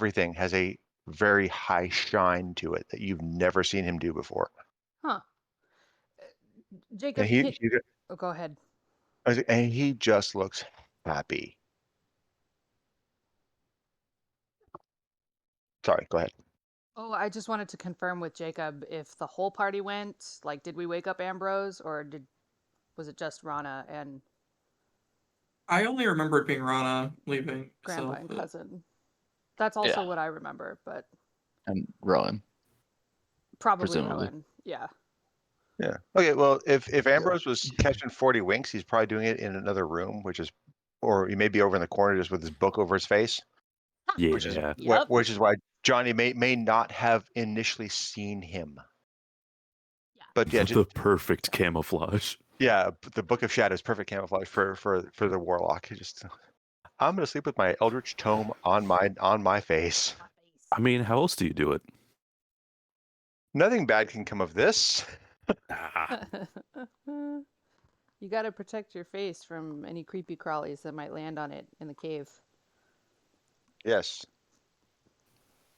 everything has a very high shine to it that you've never seen him do before. Huh. And Jacob, he, can he oh, go ahead. and he just looks happy. Sorry, go ahead. Oh, I just wanted to confirm with Jacob if the whole party went. Like, did we wake up Ambrose, or was it just Rana and I only remember it being Rana leaving Grandpa myself, and but cousin? That's also Yeah, what I remember, but and Rowan, probably presumably. Rowan. Yeah. Yeah. Okay. Well, if Ambrose was catching 40 winks, he's probably doing it in another room, or he may be over in the corner just with his book over his face, which is Yeah. Yep. which is why Johnny may not have initially seen him. Yeah. But yeah, The perfect camouflage. yeah, the Book of Shadows, perfect camouflage for the warlock. I'm gonna sleep with my Eldritch Tome on my face. I mean, how else do you do it? Nothing bad can come of this. Ah, You got to protect your face from any creepy crawlies that might land on it in the cave. Yes.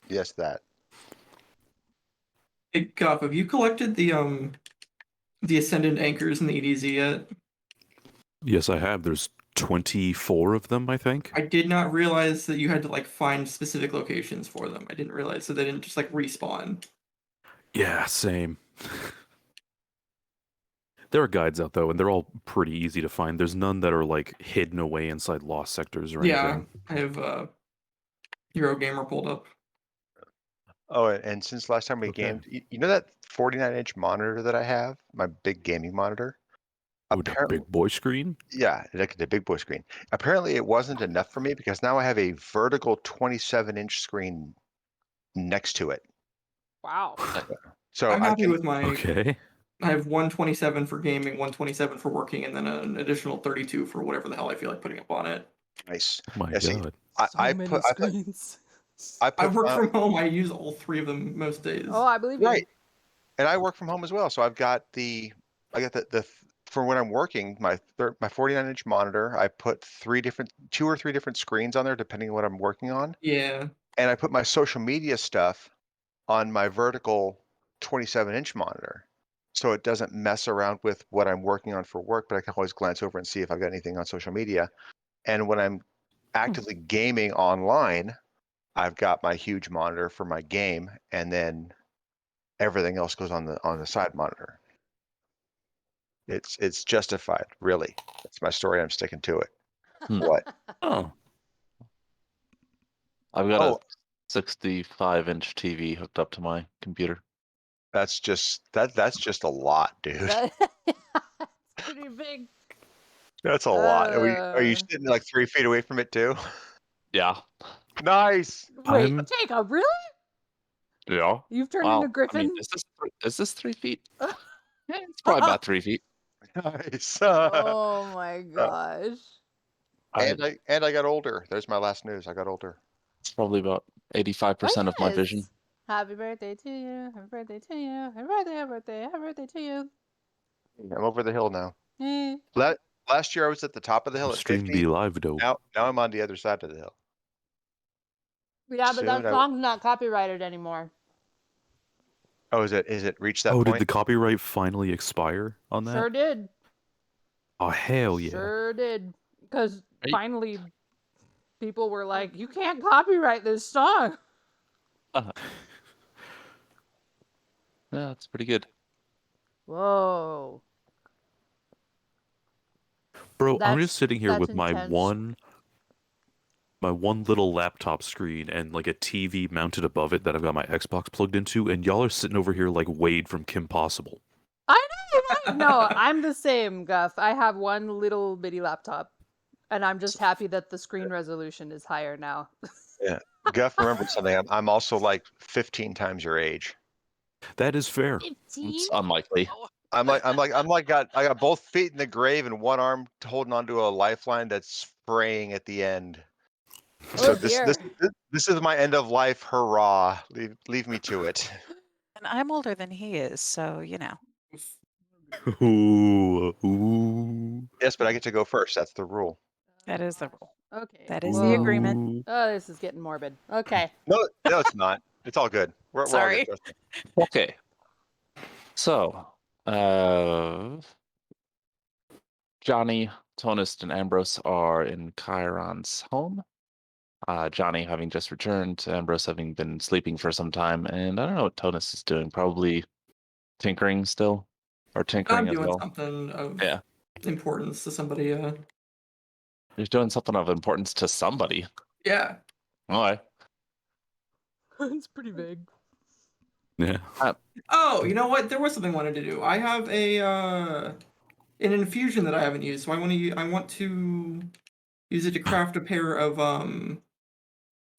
Yes, that. hey, Goff, have you collected the Ascendant anchors in the EDZ yet? yes, I have. There's 24 of them, I think. I did not realize that you had to like find specific locations for them. I didn't realize, so they didn't just like respawn. Yeah, same. There are guides out though, and they're all pretty easy to find. There's none that are like hidden away inside lost sectors or Yeah, anything. I have Eurogamer pulled up. Oh, and since last time we Okay. gamed, you know that 49-inch monitor that I have, my big gaming monitor? Oh, the big boy screen? Yeah, like the big boy screen. Apparently, it wasn't enough for me because now I have a vertical 27-inch screen next to it. Wow. So I'm I happy can, with my. Okay. I have 127 for gaming, 127 for working, and then an additional 32 for whatever the hell I feel like putting up on it. nice. My Yeah, see, God. I Many put screens. I I put work from home. I use all three of them most days. Oh, I believe you. right, and I work from home as well. So I got the for when I'm working my 49-inch monitor. I put two or three different screens on there depending on what I'm working on, Yeah. and I put my social media stuff on my vertical 27-inch monitor. So it doesn't mess around with what I'm working on for work, but I can always glance over and see if I've got anything on social media. And when I'm actively gaming online, I've got my huge monitor for my game, and then everything else goes on the side monitor. It's justified, really. That's my story. I'm sticking to it. Hmm. What? Oh. I've got Oh, a 65-inch TV hooked up to my computer. that's just a lot, dude. That's pretty big. That's a lot. Are you Uh, sitting like 3 feet away from it too? Yeah. Nice. Wait, I'm Jacob, really? Yeah. You've turned Wow. into Griffin? Is this 3 feet? Yeah, it's probably about 3 feet. Nice. Oh my gosh. And I got older. There's my last news. I got older. It's probably about 85% of my vision. Yes. Happy birthday to you. Happy birthday to you. Happy birthday, happy birthday, happy birthday to you. I'm over the hill now. Eh. Last year I was at the top of the hill at stream 50. be live though. Now I'm on the other side of the hill. Yeah, but that Soon song's not copyrighted anymore. Oh, is it reached that Oh, point? did the copyright finally expire on that? Sure did. Oh, hell yeah. Sure did. Because Right. finally people were like, you can't copyright this song. Yeah, that's pretty good. Whoa. Bro, I'm That's- just sitting here that's with intense. my one little laptop screen and like a TV mounted above it that I've got my Xbox plugged into, and y'all are sitting over here like Wade from Kim Possible. I know, right? No, I'm the same, Guff. I have one little bitty laptop. And I'm just happy that the screen resolution is higher now. Yeah. Guff remembered something. I'm also like 15 times your age. That is fair. 15? It's unlikely. I got both feet in the grave and one arm holding onto a lifeline that's spraying at the end. So Oh, dear. this is my end of life hurrah. Leave me to it. And I'm older than he is, so you know. Ooh. Yes, but I get to go first. That's the rule. That is the rule. Okay. That is the agreement. Ooh. Oh, this is getting morbid. Okay. No, it's not. It's all good. We're all Sorry. good. Trust me. Okay. So, Johnny, Tonist, and Ambrose are in Chiron's home. Johnny having just returned, Ambrose having been sleeping for some time, and I don't know what Tonist is doing. Probably tinkering still, or tinkering I'm as doing well. something of Yeah. importance to somebody. You're doing something of importance to somebody. Yeah. All right. It's pretty big. Yeah. Oh, you know what? There was something I wanted to do. I have an infusion that I haven't used, so I want to use it to craft a pair of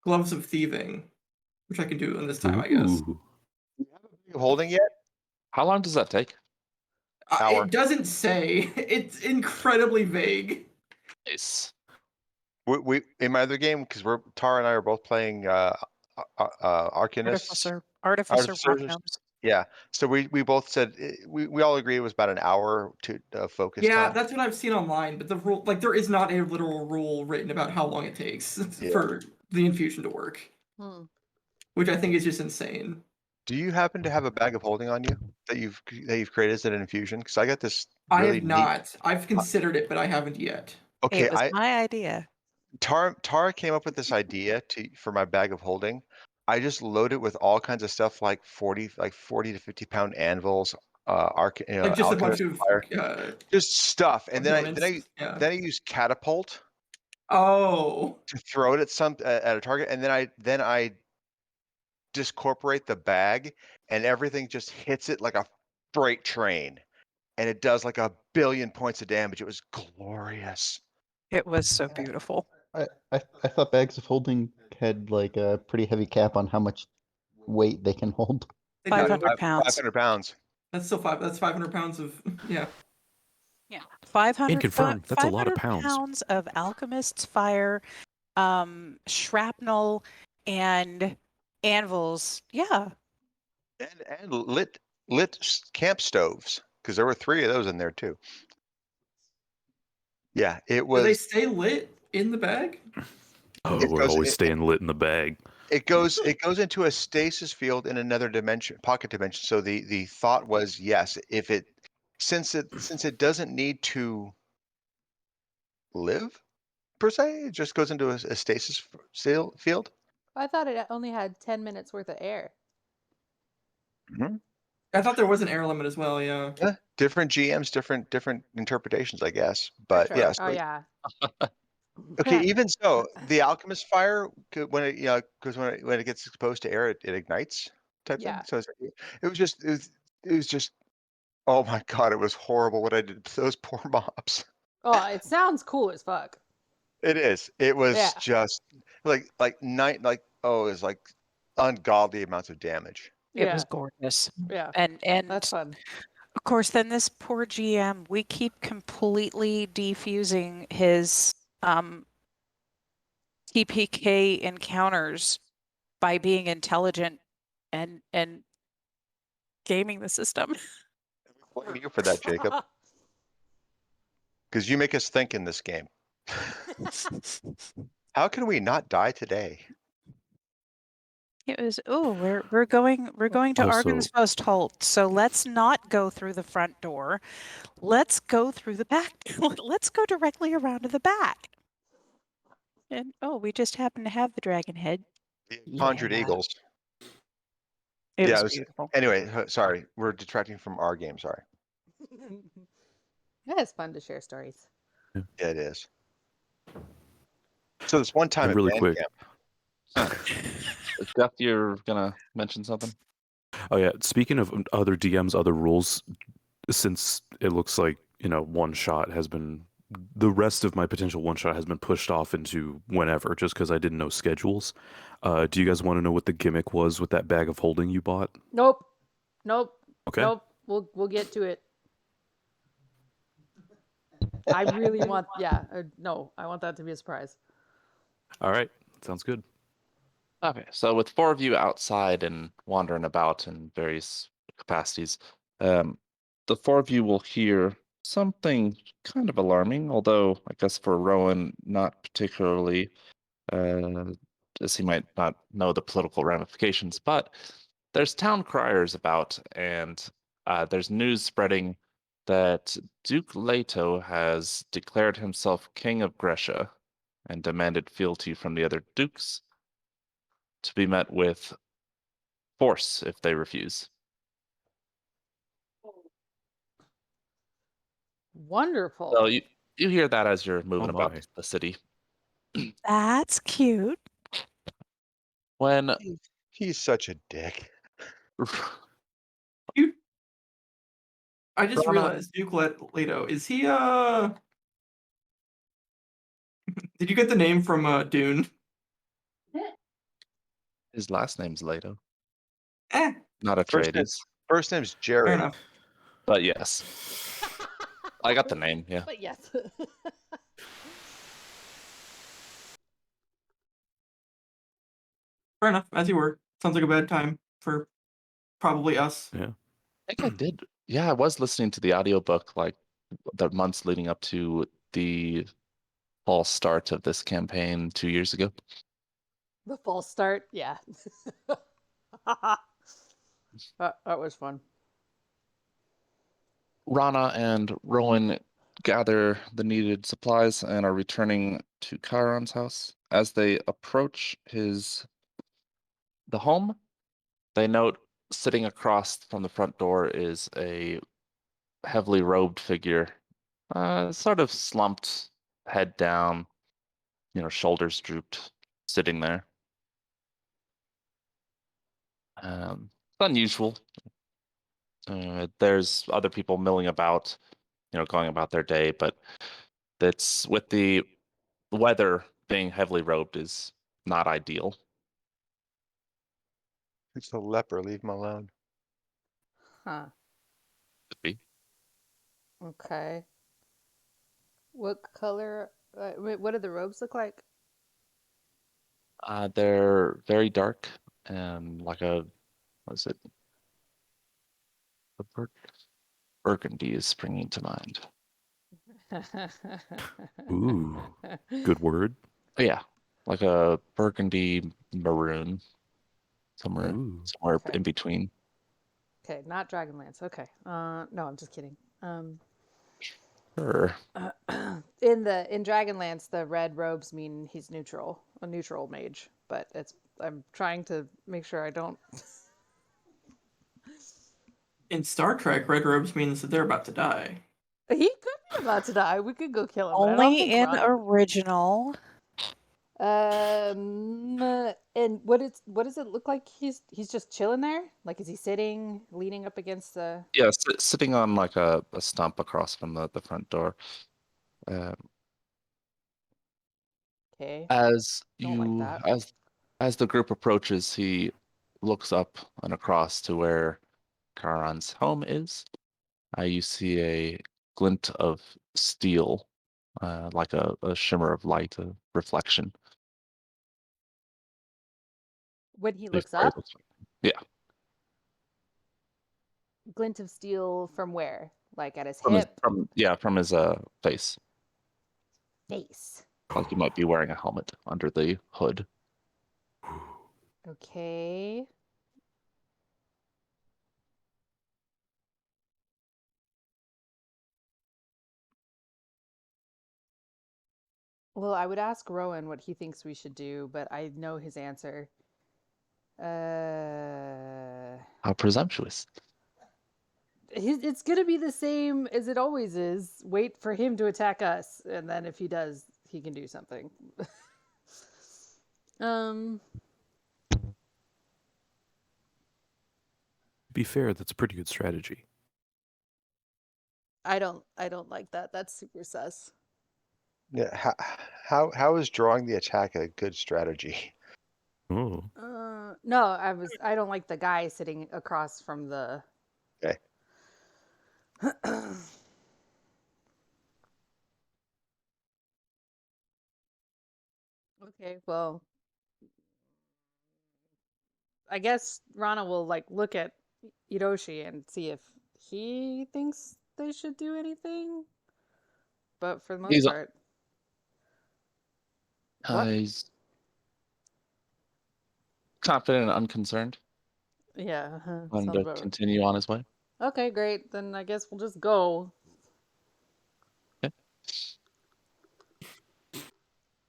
gloves of thieving, which I can do in this time, I guess. Ooh. Holding yet? How long does that take? Hour. It doesn't say. It's incredibly vague. Nice. We in my other game, because Tara and I are both playing Arcanists. Artificer rock Artificers. gnomes. Yeah. So we both said we all agree it was about an hour to focus Yeah, time. that's what I've seen online, but the rule, like, there is not a literal rule written about how long it takes Yeah. for the infusion to work, Hmm. which I think is just insane. Do you happen to have a bag of holding on you that you've created as an infusion? Because I got this I really have neat. not. I've considered it, but I haven't yet. Okay, It was my idea. Tara came up with this idea for my bag of holding. I just load it with all kinds of stuff like 40 to 50 pound anvils, Like just a bunch alchemist of fire, just stuff. And components. then I use catapult Oh, to throw it at a target, and then I discorporate the bag, and everything just hits it like a freight train, and it does like 1,000,000,000 points of damage. It was glorious. It was so beautiful. I thought bags of holding had like a pretty heavy cap on how much weight they can hold. they do. 500 pounds. 500 pounds. That's still That's 500 pounds of yeah. Yeah. 500 confirm, that's a lot of 500 pounds. pounds of alchemist's fire, shrapnel, and anvils. Yeah. And lit camp stoves, because there were 3 of those in there too. Yeah, it Do they was. stay lit in the bag? Oh, It we're goes- always it- staying lit in the bag. It goes into a stasis field in another dimension, pocket dimension. So the thought was, yes, if it since it doesn't need to live per se, it just goes into a stasis field. I thought it only had 10 minutes worth of air. I thought there was an air limit as well. Yeah. Yeah, different GMs, different interpretations, I guess. But Sure. yeah, Oh so- yeah. Okay, even so, the alchemist fire, when it gets exposed to air, it ignites type Yeah. thing. So it was just, oh my god, it was horrible what I did to those poor mobs. Oh, it sounds cool as fuck. It is. It was Yeah. just it was like ungodly amounts of damage. It Yeah. was gorgeous. Yeah. And That's fun. of course, then this poor GM, we keep completely defusing his TPK encounters by being intelligent and gaming the system. I blame you for that, Jacob, because you make us think in this game. How can we not die today? It was we're going to Also- Argenspost Holt, so let's not go through the front door. Let's go through the back. Let's go directly around to the back. And we just happen to have the dragon head. The Conjured Yeah. Eagles. It Yeah, was it was- beautiful. Anyway, sorry, we're detracting from our game. Sorry. Yeah, it's fun to share stories. Yeah, it is. So this one time And at really band quick. camp, Jeff, you're gonna mention something? Oh yeah. Speaking of other DMs, other rules, since it looks like the rest of my potential one shot has been pushed off into whenever, just because I didn't know schedules. Do you guys want to know what the gimmick was with that bag of holding you bought? Nope. Okay. Nope. We'll get to it. I really want I want that to be a surprise. All right. Sounds good. Okay, so with 4 of you outside and wandering about in various capacities, the 4 of you will hear something kind of alarming, although I guess for Rowan, not particularly, as he might not know the political ramifications. But there's town criers about, and there's news spreading that Duke Leto has declared himself king of Grescia and demanded fealty from the other dukes, to be met with force if they refuse. Wonderful. So you hear that as you're moving Oh about my. the city. That's cute. When He's such a dick. I just Rana- realized Duke Leto. Is he Did you get the name from Dune? his last name's Leto, Eh, not Atreides. First name's fair Jared. enough. But yes, I got the name. Yeah. But yes. Fair enough, as you were. Sounds like a bad time for probably us. Yeah. I think I did. Yeah, I was listening to the audiobook like the months leading up to the false start of this campaign 2 years ago. The false start, yeah. That was fun. Rana and Rowan gather the needed supplies and are returning to Chiron's house. As they approach the home, they note sitting across from the front door is a heavily robed figure, sort of slumped, head down, shoulders drooped, sitting there. It's unusual. There's other people milling about, going about their day, but that's with the weather being heavily robed is not ideal. It's a leper. Leave him alone. Huh. Could be. Okay. What color? What do the robes look like? They're very dark and like what is it? Burgundy is springing to mind. Ooh, good word. Yeah, like a burgundy maroon, somewhere Ooh. Okay. in between. Okay, not Dragonlance. Okay. No, I'm just kidding. Sure. In Dragonlance, the red robes mean he's neutral, a neutral mage. But I'm trying to make sure I don't. In Star Trek, red robes means that they're about to die. He could be about to die. We could go kill him. but I don't Only think in Rana- original. And what does it look like? He's just chilling there. Like, is he sitting, leaning up against the? Yeah, sitting on like a stump across from the front door. Okay. As Don't like you that. as the group approaches, he looks up and across to where Charon's home is. You see a glint of steel, like a shimmer of light, a reflection. When he At least looks what it up, looks like. Yeah, glint of steel from where? Like at his from hip, from his face. face. Like he might be wearing a helmet under the hood. Okay. Well, I would ask Rowan what he thinks we should do, but I know his answer. How presumptuous. It's gonna be the same as it always is. Wait for him to attack us, and then if he does, he can do something. Be fair, that's a pretty good strategy. I don't like that. That's super sus. Yeah. How is drawing the attack a good strategy? Oh. No, I don't like the guy sitting across from the. Okay. Okay, well, I guess Rana will like look at Hiroshi and see if he thinks they should do anything. But for the most He's- part, What? He's confident and unconcerned yeah, and sounds to about. continue on his way. Okay, great. Then I guess we'll just go.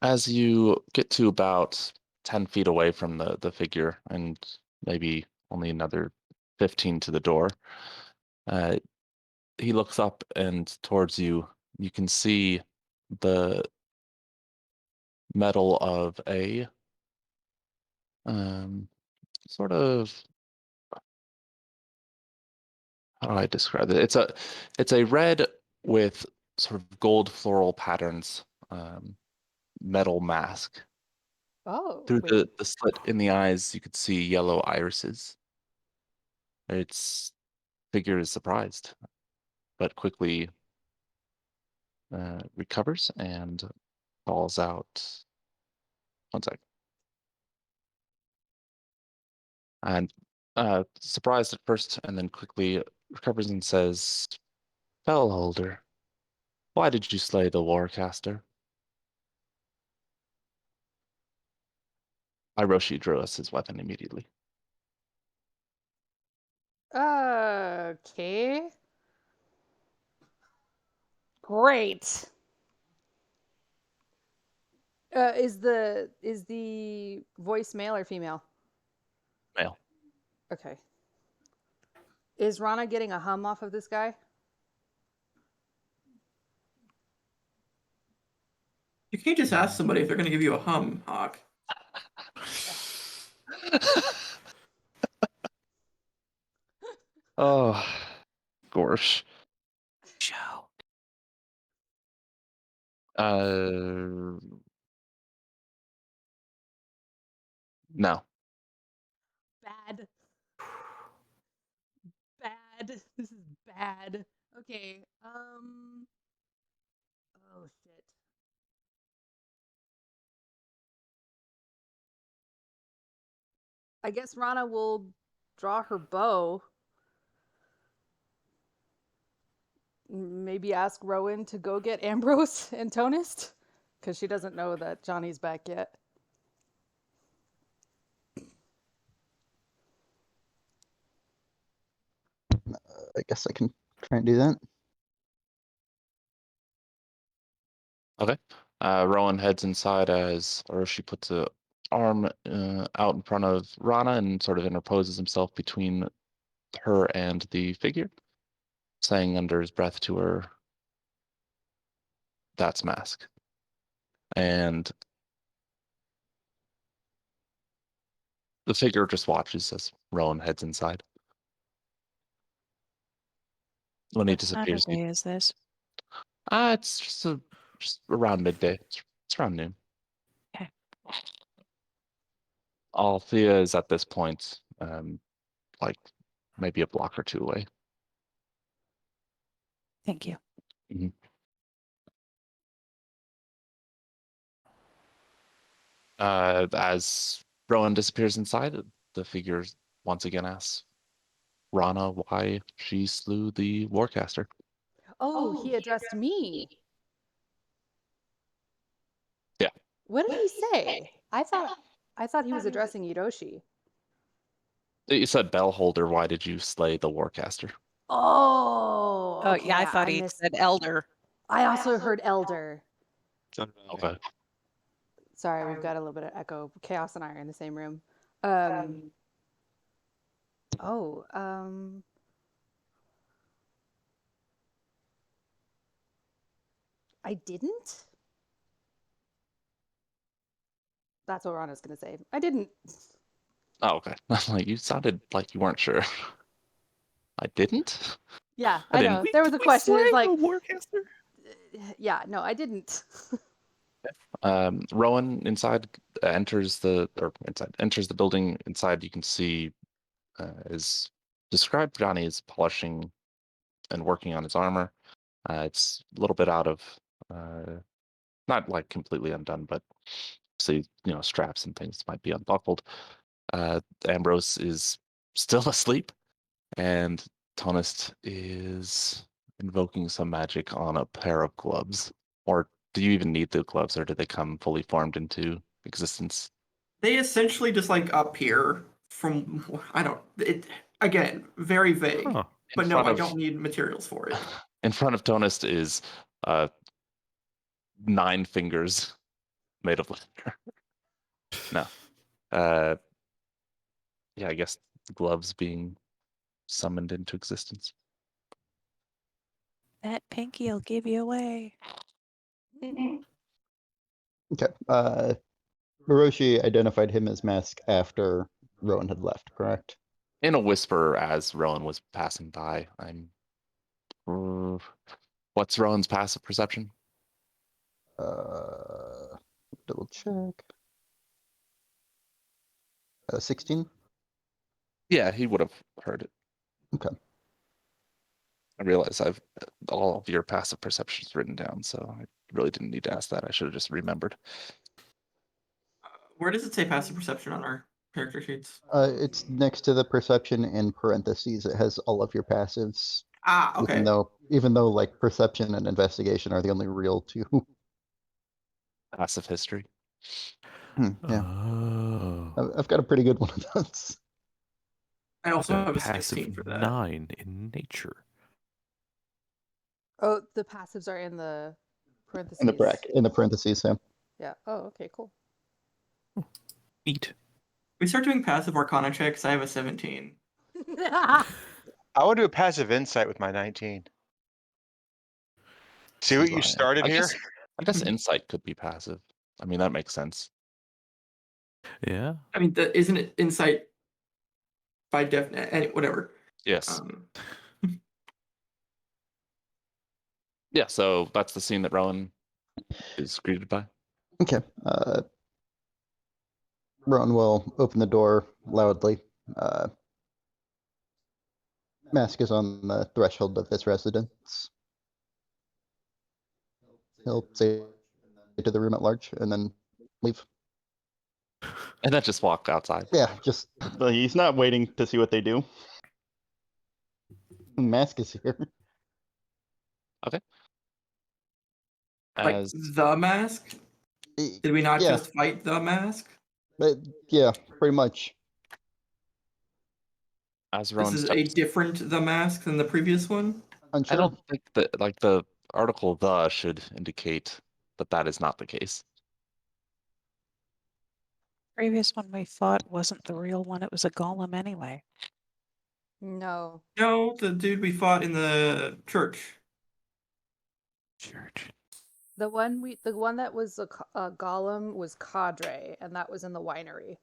As you get to about 10 feet away from the figure and maybe only another 15 to the door, he looks up and towards you. You can see the metal of a sort of, how do I describe it? It's a red with sort of gold floral patterns metal mask. Oh, Through wait. the slit in the eyes, you could see yellow irises. Its figure is surprised, but quickly recovers and calls out. One sec. And surprised at first, and then quickly recovers and says, "Bellholder, why did you slay the Warcaster?" Hiroshi drew us his weapon immediately. Okay. Great. Is the voice male or female? Male. Okay. Is Rana getting a hum off of this guy? You can't just ask somebody if they're going to give you a hum, Hawk. Oh, gosh. Joe. No. Bad. Bad. This is bad. Okay. Oh shit. I guess Rana will draw her bow. Maybe ask Rowan to go get Ambrose and Tonist, because she doesn't know that Johnny's back yet. I guess I can try and do that. Okay. Rowan heads inside as Orochi puts a arm out in front of Rana and sort of interposes himself between her and the figure, saying under his breath to her, "That's Mask." And the figure just watches as Rowan heads inside. When he What time disappears, of day is this? it's just around midday. It's around noon. Okay. Althea is at this point, like maybe a block or two away. Thank you. As Rowan disappears inside, the figure once again asks Rana why she slew the Warcaster. Oh, he addressed me. Yeah. What did he say? I thought he was addressing Hiroshi. You said Bellholder, why did you slay the Warcaster? Oh. Oh, Okay, yeah, I thought he missed. said elder. I also heard elder. Okay. Sorry, we've got a little bit of echo. Chaos and I are in the same room. I didn't? That's what Rana's gonna say. I didn't. Oh, okay. Like you sounded like you weren't sure. I didn't? Yeah, I I didn't. know. There was a question. It's like, Warcaster? yeah, no, I didn't. Rowan inside enters the building. Inside, you can see is described Johnny as polishing and working on his armor. It's a little bit out of not like completely undone, but see, straps and things might be unbuckled. Ambrose is still asleep, and Tonist is invoking some magic on a pair of gloves? Or do you even need the gloves, or do they come fully formed into existence? They essentially just like appear from I don't it again, very vague. Huh. But In no, front I of- don't need materials for it. In front of Tonist is 9 fingers made of leather. No. Yeah, I guess gloves being summoned into existence. That pinky will give you away. Okay. Hiroshi identified him as Mask after Rowan had left, correct? In a whisper as Rowan was passing by. What's Rowan's passive perception? Double check. 16? Yeah, he would have heard it. Okay. I realize I've all of your passive perceptions written down, so I really didn't need to ask that. I should have just remembered. Where does it say passive perception on our character sheets? It's next to the perception in parentheses. It has all of your passives. Ah, okay. Even though like perception and investigation are the only real two. Passive history. Yeah. Oh. I've got a pretty good one of those. I also A have a 16 passive for that. 9 in nature. Oh, the passives are in the parentheses. In the parentheses, Sam. Yeah. Oh, okay, cool. Neat. We start doing passive arcana checks. I have a 17. I want to do a passive insight with my 19. See what you started I here? guess, I guess insight could be passive. I mean, that makes sense. Yeah. I mean, isn't it insight by definite? Whatever. Yes. Yeah, so that's the scene that Rowan is greeted by. Okay. Rowan will open the door loudly. Mask is on the threshold of this residence. He'll say to the room at large and then leave. And then just walk outside. Yeah, just he's not waiting to see what they do. Mask is here. Like As the mask? Did we not Yeah. just fight the mask? But yeah, pretty much. as This Rowan is steps, a different the mask than the previous one. Unsure. I don't think that like the article "the" should indicate that that is not the case. Previous one we fought wasn't the real one. It was a golem anyway. No. No, the dude we fought in the church. Church. The one that was a golem was Cadre, and that was in the winery.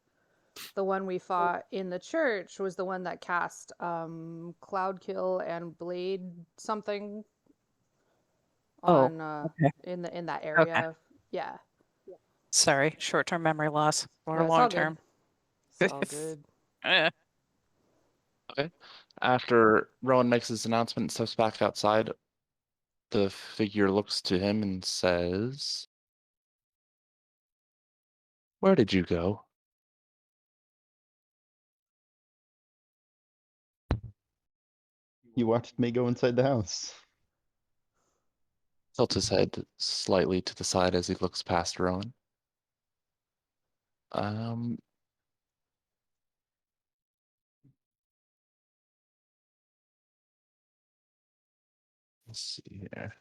The one we fought in the church was the one that cast Cloudkill and Blade something on okay. in that area. Yeah. Sorry, short-term memory loss or Yeah, it's all long-term. good. It's all good. Eh. After Rowan makes his announcement and steps back outside, the figure looks to him and says, "Where did you go?" You watched me go inside the house. Tilts his head slightly to the side as he looks past Rowan. Let's see here.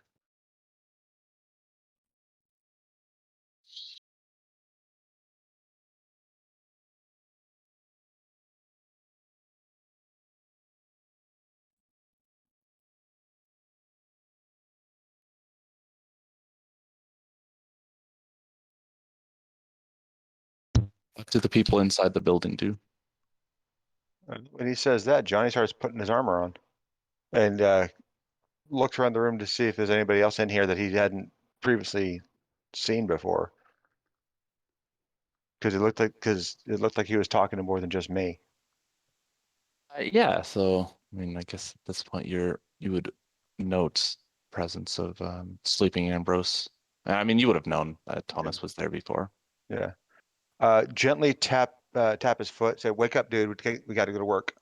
What do the people inside the building do? When he says that, Johnny starts putting his armor on and looks around the room to see if there's anybody else in here that he hadn't previously seen before. Because it looked like he was talking to more than just me. Yeah, so I mean, I guess at this point you would note presence of sleeping Ambrose. I mean, you would have known that Tonus was there before. Yeah. Gently tap his foot. Say, "Wake up, dude. We got to go to work."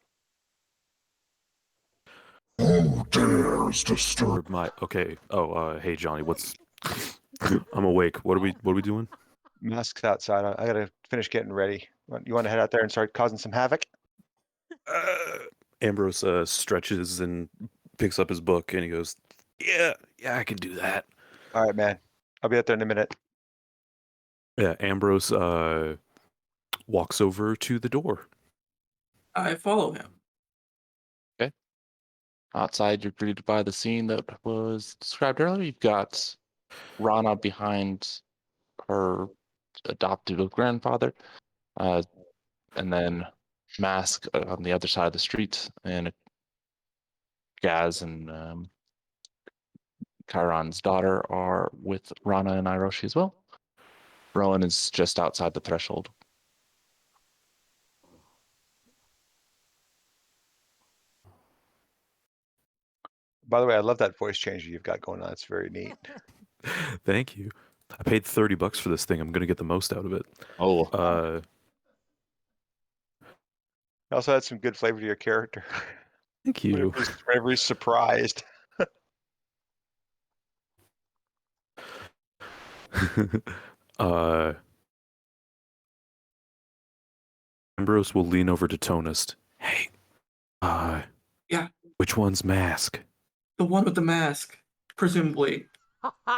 dares disturb my... Okay. Oh, hey, Johnny, what's... I'm awake. What are we doing? Masks outside. I gotta finish getting ready. You want to head out there and start causing some havoc? Ambrose stretches and picks up his book, and he goes, yeah, I can do that. All right, man. I'll be out there in a minute. Yeah, Ambrose walks over to the door. I follow him. Outside, you're greeted by the scene that was described earlier. You've got Rana behind her adoptive grandfather, and then Mask on the other side of the street, and Gaz and Chiron's daughter are with Rana and Iroshi as well. Rowan is just outside the threshold. By the way, I love that voice changer you've got going on. It's very neat. Thank you. I paid $30 for this thing. I'm gonna get the most out of it. Oh, It also had some good flavor to your character. Thank you. Whenever he's surprised. Ambrose will lean over to Tonist. Hey, Yeah. which one's Mask? The one with the mask, presumably.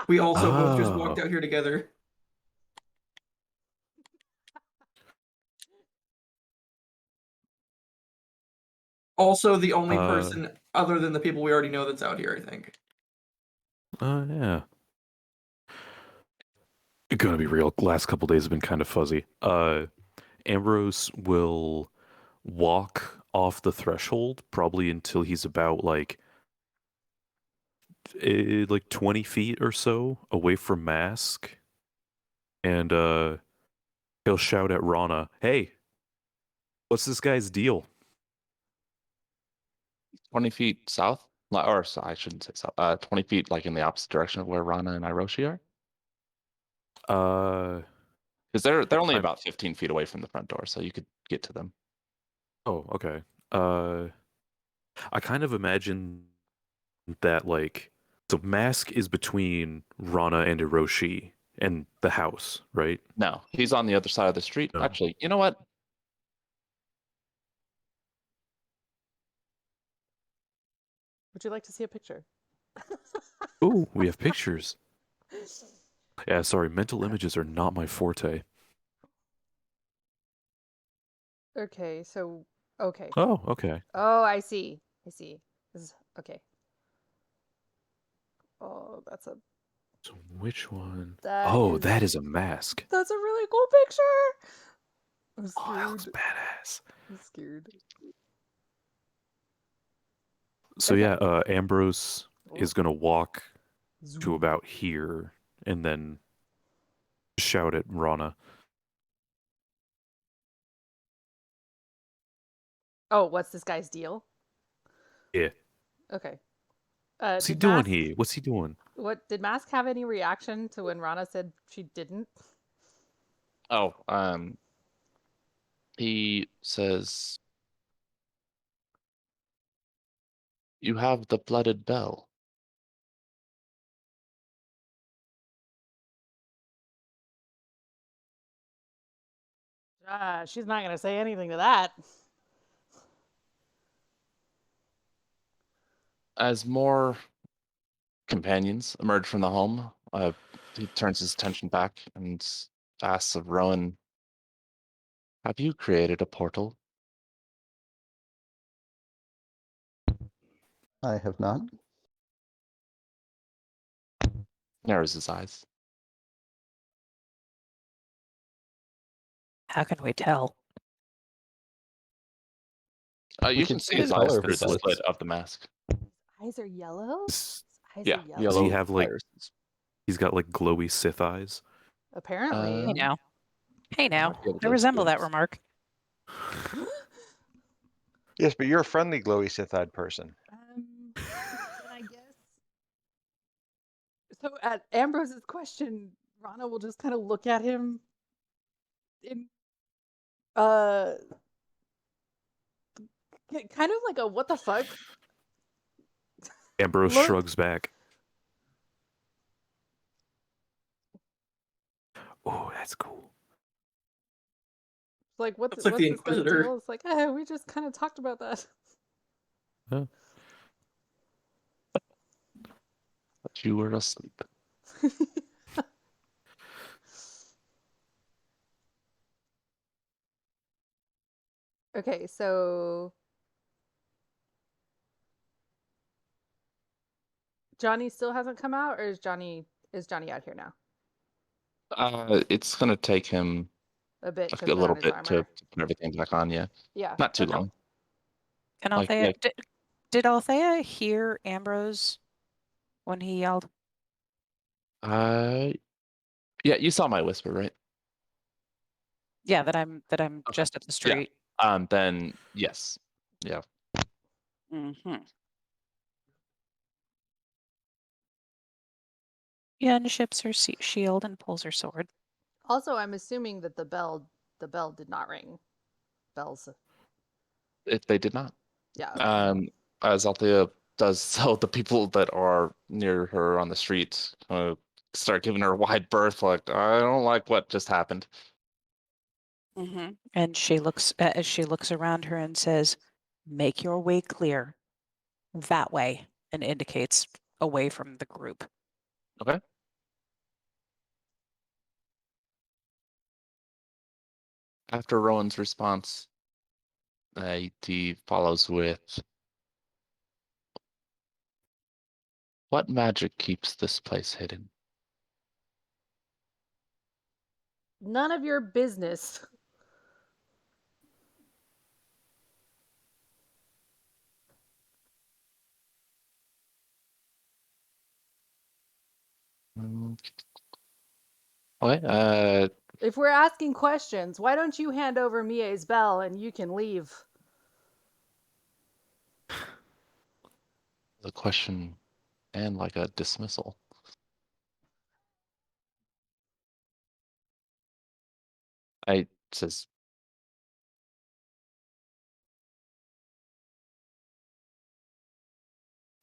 We also both just walked Oh. out here together. Also, the only person other than the people we already know that's out here, I think. Yeah. Gonna be real. Last couple days have been kind of fuzzy. Ambrose will walk off the threshold probably until he's about like 20 feet or so away from Mask, and he'll shout at Rana, "Hey, what's this guy's deal?" 20 feet south, or I shouldn't say south. 20 feet, like in the opposite direction of where Rana and Iroshi are, because they're only about 15 feet away from the front door, so you could get to them. Oh, okay. I kind of imagine that so Mask is between Rana and Hiroshi and the house, right? No, he's on the other side of the street. No. Actually, you know what? Would you like to see a picture? Ooh, we have pictures. Yeah, sorry, mental images are not my forte. Okay, so okay. Oh, okay. Oh, I see. This is okay. Oh, that's a So which one? That That is- is a mask. that's a really cool picture. I'm Oh, that looks scared. badass. I'm scared. So Okay. yeah, Ambrose is gonna walk to Zoom. about here and then shout at Rana. Oh, what's this guy's deal? Yeah. Okay. What's he did doing Mask- here? What's he doing? What did Mask have any reaction to when Rana said she didn't? Oh, he says, "You have the blooded bell." She's not gonna say anything to that. As more companions emerge from the home, he turns his attention back and asks of Rowan, "Have you created a portal?" I have not. Narrows his eyes. How can we tell? You can can see see his the eyes color of through his the eyes. slit of the mask. Eyes are yellow. Does Eyes Yeah, are yellow. Does he yellow have irises. he's got glowy Sith eyes? Apparently. Hey now. Hey now. might be able I to resemble that experience. remark. Yes, but you're a friendly, glowy Sith-eyed person. Then I guess. So at Ambrose's question, Rana will just kind of look at him in kind of like a what the fuck? Ambrose Look. shrugs back. Oh, that's cool. Like, Looks like the what's this guy's Inquisitor. deal? It's like, we just kind of talked about that. But you were asleep. Okay, so Johnny still hasn't come out, or is Johnny out here now? It's gonna take him A bit to a put little on his bit armor. to put everything back on. Yeah, Yeah. not too okay. long. And Like, Althea, yeah. did Althea hear Ambrose when he yelled? Yeah, you saw my whisper, right? Yeah, that I'm Okay. just up the Yeah. street. Then yes, yeah. Mm-hmm. Yeah, and ships her shield and pulls her sword. Also, I'm assuming that the bell did not ring. Bells. If they did not. Yeah. Okay. As Althea does, so the people that are near her on the street start giving her a wide berth. Like, I don't like what just happened. Mm-hmm. And she looks as she looks around her and says, "Make your way clear. That way," and indicates away from the group. Okay. After Rowan's response, he follows with, "What magic keeps this place hidden?" None of your business. Okay. If we're asking questions, why don't you hand over Mie's bell and you can leave? The question and like a dismissal. I says,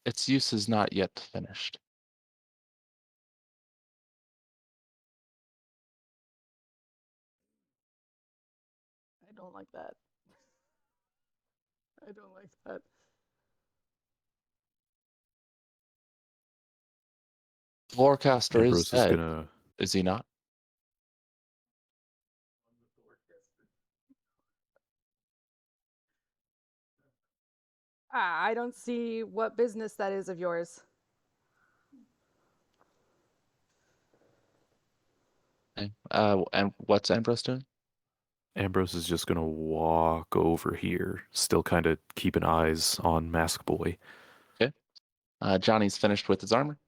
"Its use is not yet finished." I don't like that. I don't like that. Lorecaster is Ambrose is dead, gonna. is he not? I don't see what business that is of yours. Okay. And what's Ambrose doing? Ambrose is just gonna walk over here, still kind of keeping eyes on Mask Boy. Okay. Johnny's finished with his armor,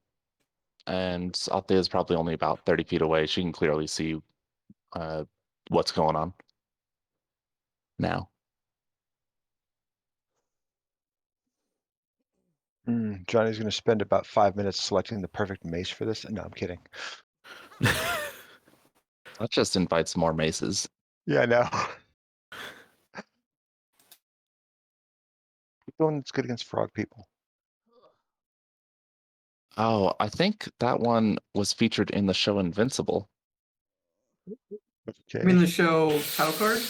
and Althea is probably only about 30 feet away. She can clearly see what's going on now. Johnny's going to spend about 5 minutes selecting the perfect mace for this. No, I'm kidding. That just invites more maces. Yeah, I know. The one that's good against frog people. Oh, I think that one was featured in the show Invincible. I mean Okay. the show title card?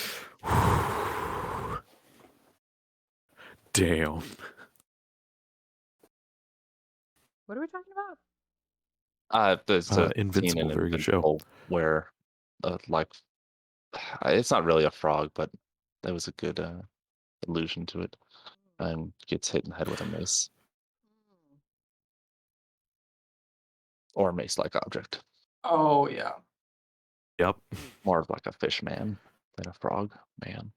Damn. What are we talking about? There's a scene Invincible, in very good show. Invincible where, like, it's not really a frog, but there was a good allusion to it, and gets hit in the head with a mace or a mace-like object. Oh yeah. Yep. More of like a fish man than a frog man.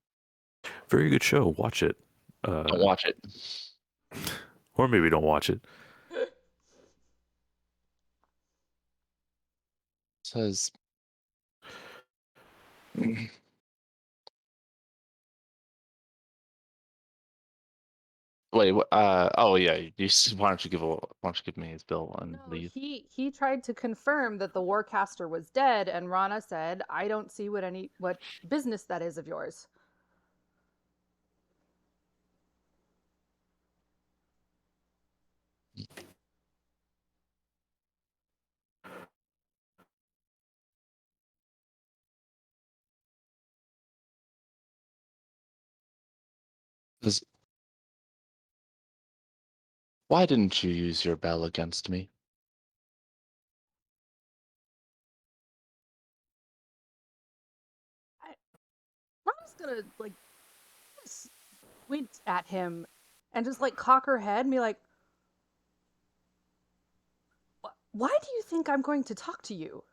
Very good show. Watch it. Don't watch it. Or maybe don't watch it. Says, wait, oh yeah, why don't you give me his bill and No, leave? he tried to confirm that the Warcaster was dead, and Rana said, "I don't see what business that is of yours." Why didn't you use your bell against me? Rana's gonna like squint at him and just like cock her head and be like, "Why do you think I'm going to talk to you?"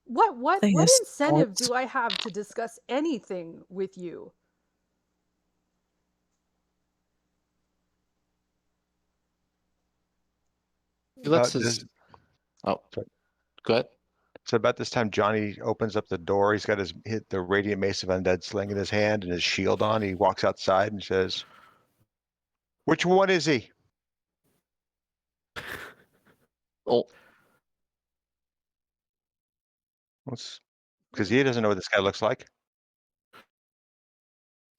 What Play a incentive sports. do I have to discuss anything with you? He lifts About his. this, Oh, Sorry. go ahead. so about this time, Johnny opens up the door. He's got the radiant mace of undead sling in his hand and his shield on. He walks outside and says, "Which one is he?" Oh, Because he doesn't know what this guy looks like.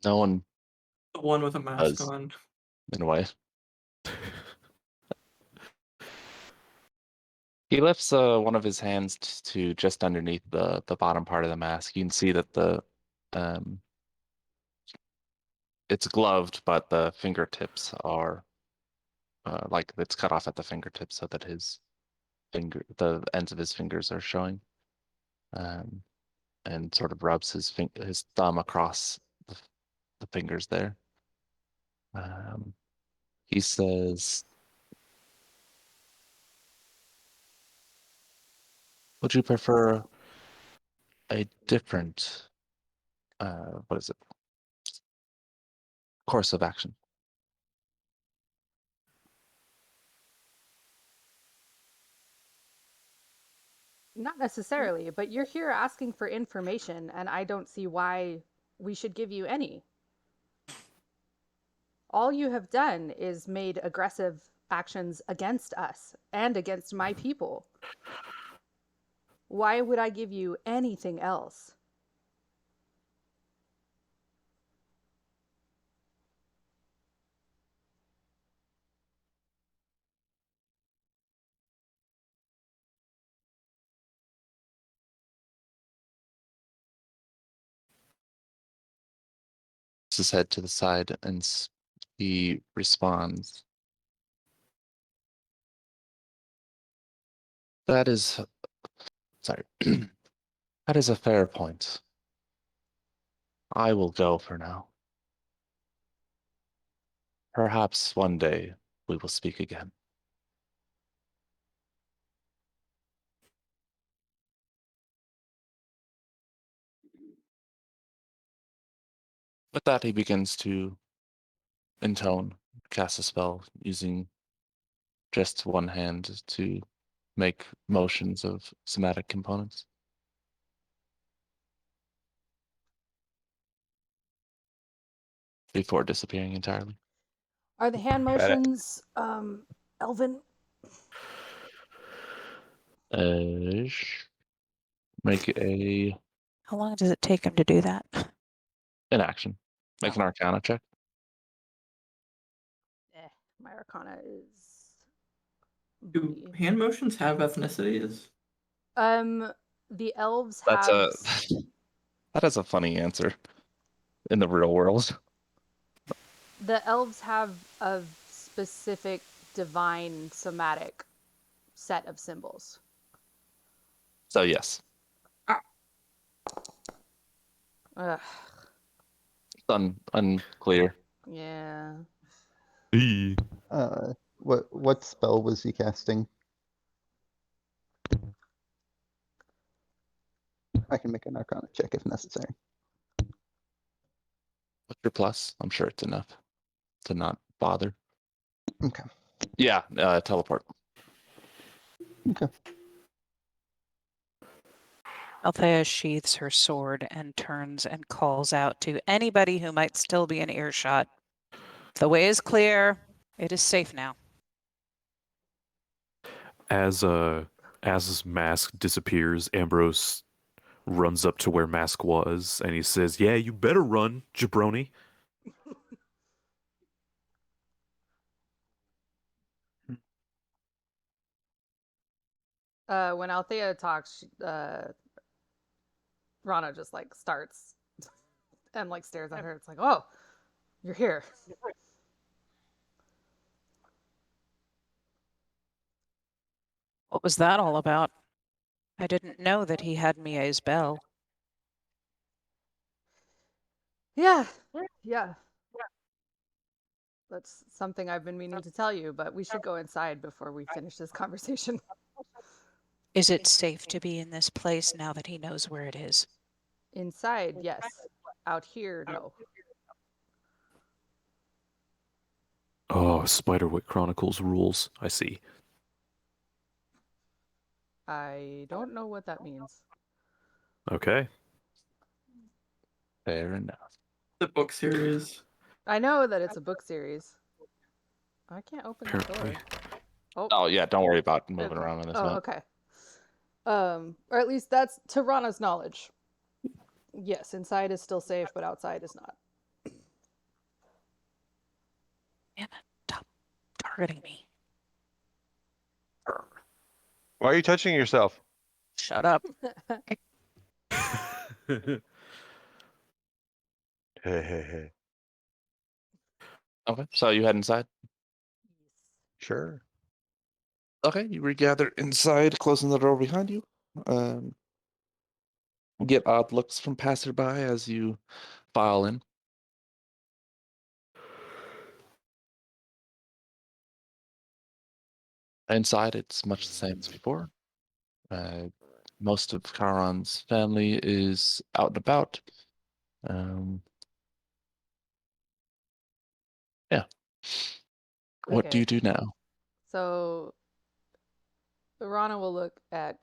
no one The one with a mask does, on. in a way. He lifts one of his hands to just underneath the bottom part of the mask. You can see that um it's gloved, but the fingertips are like it's cut off at the fingertips so that the ends of his fingers are showing. And sort of rubs his thumb across the fingers there. He says, "Would you prefer a different, what is it, course of action?" Not necessarily, but you're here asking for information, and I don't see why we should give you any. All you have done is made aggressive actions against us and against my people. Why would I give you anything else? His head to the side and he responds, "That is, sorry, that is a fair point. I will go for now. Perhaps one day we will speak again." With that, he begins to intone, cast a spell using just one hand to make motions of somatic components. Before disappearing entirely. Are the hand Got it. motions Elven? Make How long does it take him to do that? an action. Make an Arcana check. My Arcana is Do B. hand motions have ethnicities? The elves That's have that is a funny answer in the real world. the elves have a specific divine somatic set of symbols. So yes, Ugh, unclear. yeah. Eee. What spell was he casting? I can make an Arcana check if necessary. What's your plus? I'm sure it's enough to not bother. Okay. Yeah, teleport. Okay. Althea sheathes her sword and turns and calls out to anybody who might still be in earshot. The way is clear. It is safe now. As his mask disappears, Ambrose runs up to where Mask was and he says, "Yeah, you better run, jabroni." When Althea talks, Rana just like starts and like stares at her. It's like, oh, you're here. What was that all about? I didn't know that he had Mia's bell. Yeah, yeah. That's something I've been meaning to tell you, but we should go inside before we finish this conversation. Is it safe to be in this place now that he knows where it is? Inside, yes. Out here, no. Oh, Spiderwick Chronicles rules. I see. I don't know what that means. Okay. Fair enough. The book series. I know that it's a book series. I can't open the Apparently. door. Oh yeah, don't worry about moving Uh, around on this Oh, map. okay. Or at least that's to Rana's knowledge. Yes, inside is still safe, but outside is not. Damn it, stop targeting me. Why are you touching yourself? Shut up. Hey, hey, hey. Okay, so you head inside. Sure. Okay, you regather inside, closing the door behind you. Get odd looks from passerby as you file in. Inside, it's much the same as before. Most of Charon's family is out and about. Yeah. What do Okay. you do now? So Rana will look at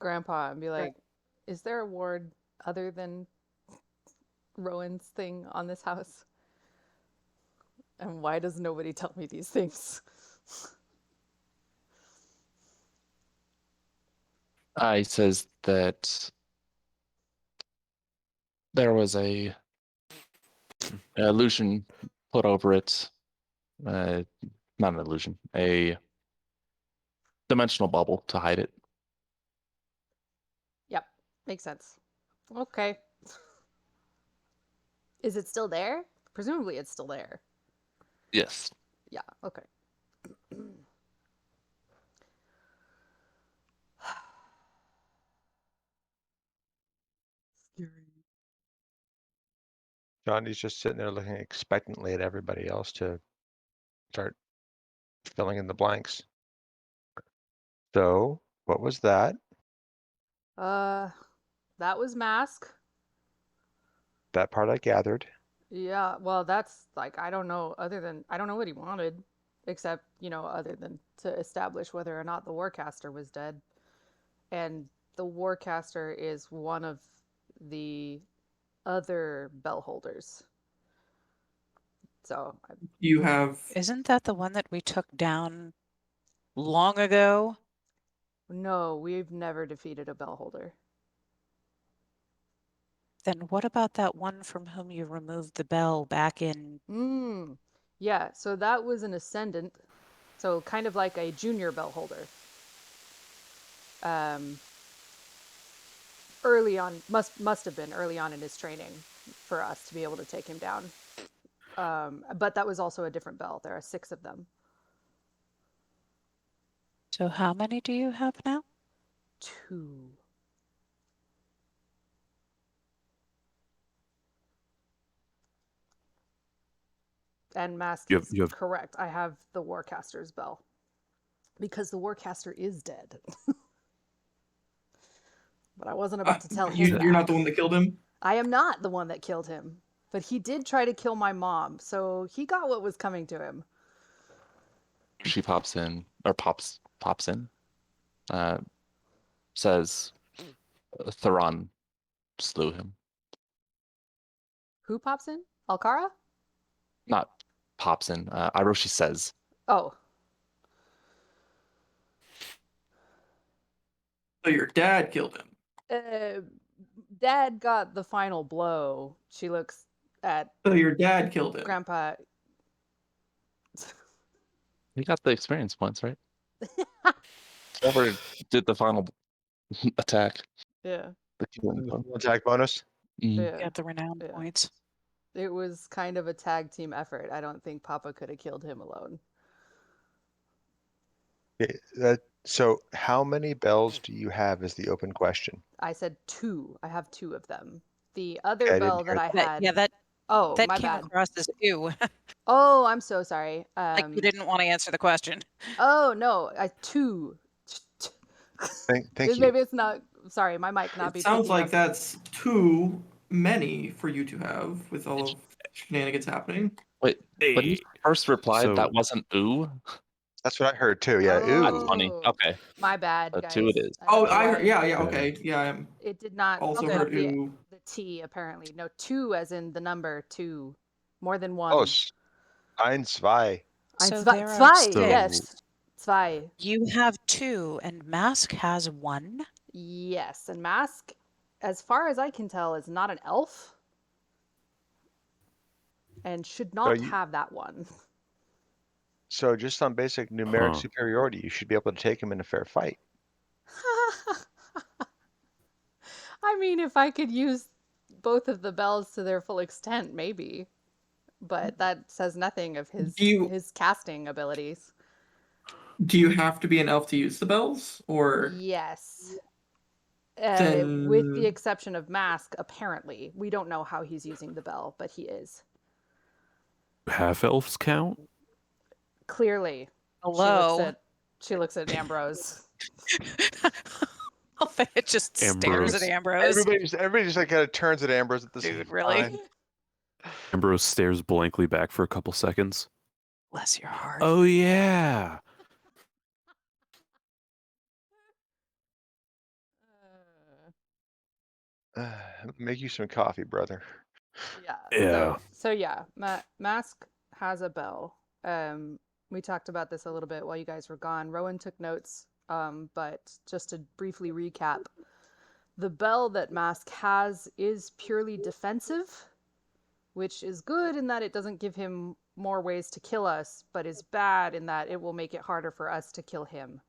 Grandpa and be like, "Is there a ward other than Rowan's thing on this house? And why does nobody tell me these things?" He says that there was a illusion put over it. Not an illusion, a dimensional bubble to hide it. Yep, makes sense. Okay. Is it still there? Presumably it's still there. Yes. Yeah, okay. Scary. Johnny's just sitting there looking expectantly at everybody else to start filling in the blanks. So, what was that? That was Mask. That part I gathered. Yeah, well, that's like, I don't know, I don't know what he wanted, except, other than to establish whether or not the Warcaster was dead. And the Warcaster is one of the other bell holders. So, You have Isn't that the one that we took down long ago? no, we've never defeated a bell holder. Then what about that one from whom you removed the bell back in? Yeah, so that was an ascendant, so kind of like a junior bell holder. Early on, must have been early on in his training for us to be able to take him down. But that was also a different bell. There are 6 of them. So how many do you have now? 2. And Mask is You have correct. I have the Warcaster's bell. Because the Warcaster is dead. But I wasn't about to tell him that. you're not the one that killed him. I am not the one that killed him. But he did try to kill my mom, so he got what was coming to him. She pops in, or pops in. Says Theron slew him. Who pops in? Alcara? Not pops in. Iroshi says. Oh. So your dad killed him. Dad got the final blow. She looks at So your dad killed him. Grandpa. He got the experience points, right? Whoever did the final attack. Yeah. The killing blow. Attack bonus. Mhm. Yeah. Get the renown Yeah. points. It was kind of a tag team effort. I don't think Papa could have killed him alone. So how many bells do you have is the open question. I said 2. I have 2 of them. The other Okay, I didn't bell that hear I That, had. yeah, that Oh, that my came bad. across as 2. Oh, I'm so sorry. Like you didn't want to answer the question. Oh no, 2. Thank you. Maybe it's not. Sorry, my mic not be. It sounds picking like up. that's too many for you to have with all of shenanigans happening. Wait, when you Hey. first replied, So- that wasn't ooh. That's what I heard too. Yeah. Oh. That's funny. Okay, My bad, so guys. 2 it is. Oh, don't know I why heard, yeah, Yeah. okay, yeah. It did not Also pick heard up the ooh. T apparently. No, 2 as in the number 2. More than 1. Oh, ein, zwei. So Zwei, there are zwei, So- yes. Zwei. You have 2, and Mask has 1. Yes, and Mask, as far as I can tell, is not an elf. And should not you- have that one. So just on basic numeric Huh. superiority, you should be able to take him in a fair fight. I mean, if I could use both of the bells to their full extent, maybe. But that says nothing of his his casting abilities. Do you have to be an elf to use the bells, or Yes. With Then- the exception of Mask, apparently. We don't know how he's using the bell, but he is. Half elves count? Clearly. Hello. She looks at Ambrose. It just stares at Ambrose. Everybody just like kind of turns at Ambrose at this Dude, really? time. Ambrose stares blankly back for a couple seconds. Bless your heart. Oh yeah. Make you some coffee, brother. Yeah. Yeah. So yeah, Mask has a bell. We talked about this a little bit while you guys were gone. Rowan took notes, but just to briefly recap, the bell that Mask has is purely defensive, which is good in that it doesn't give him more ways to kill us, but is bad in that it will make it harder for us to kill him.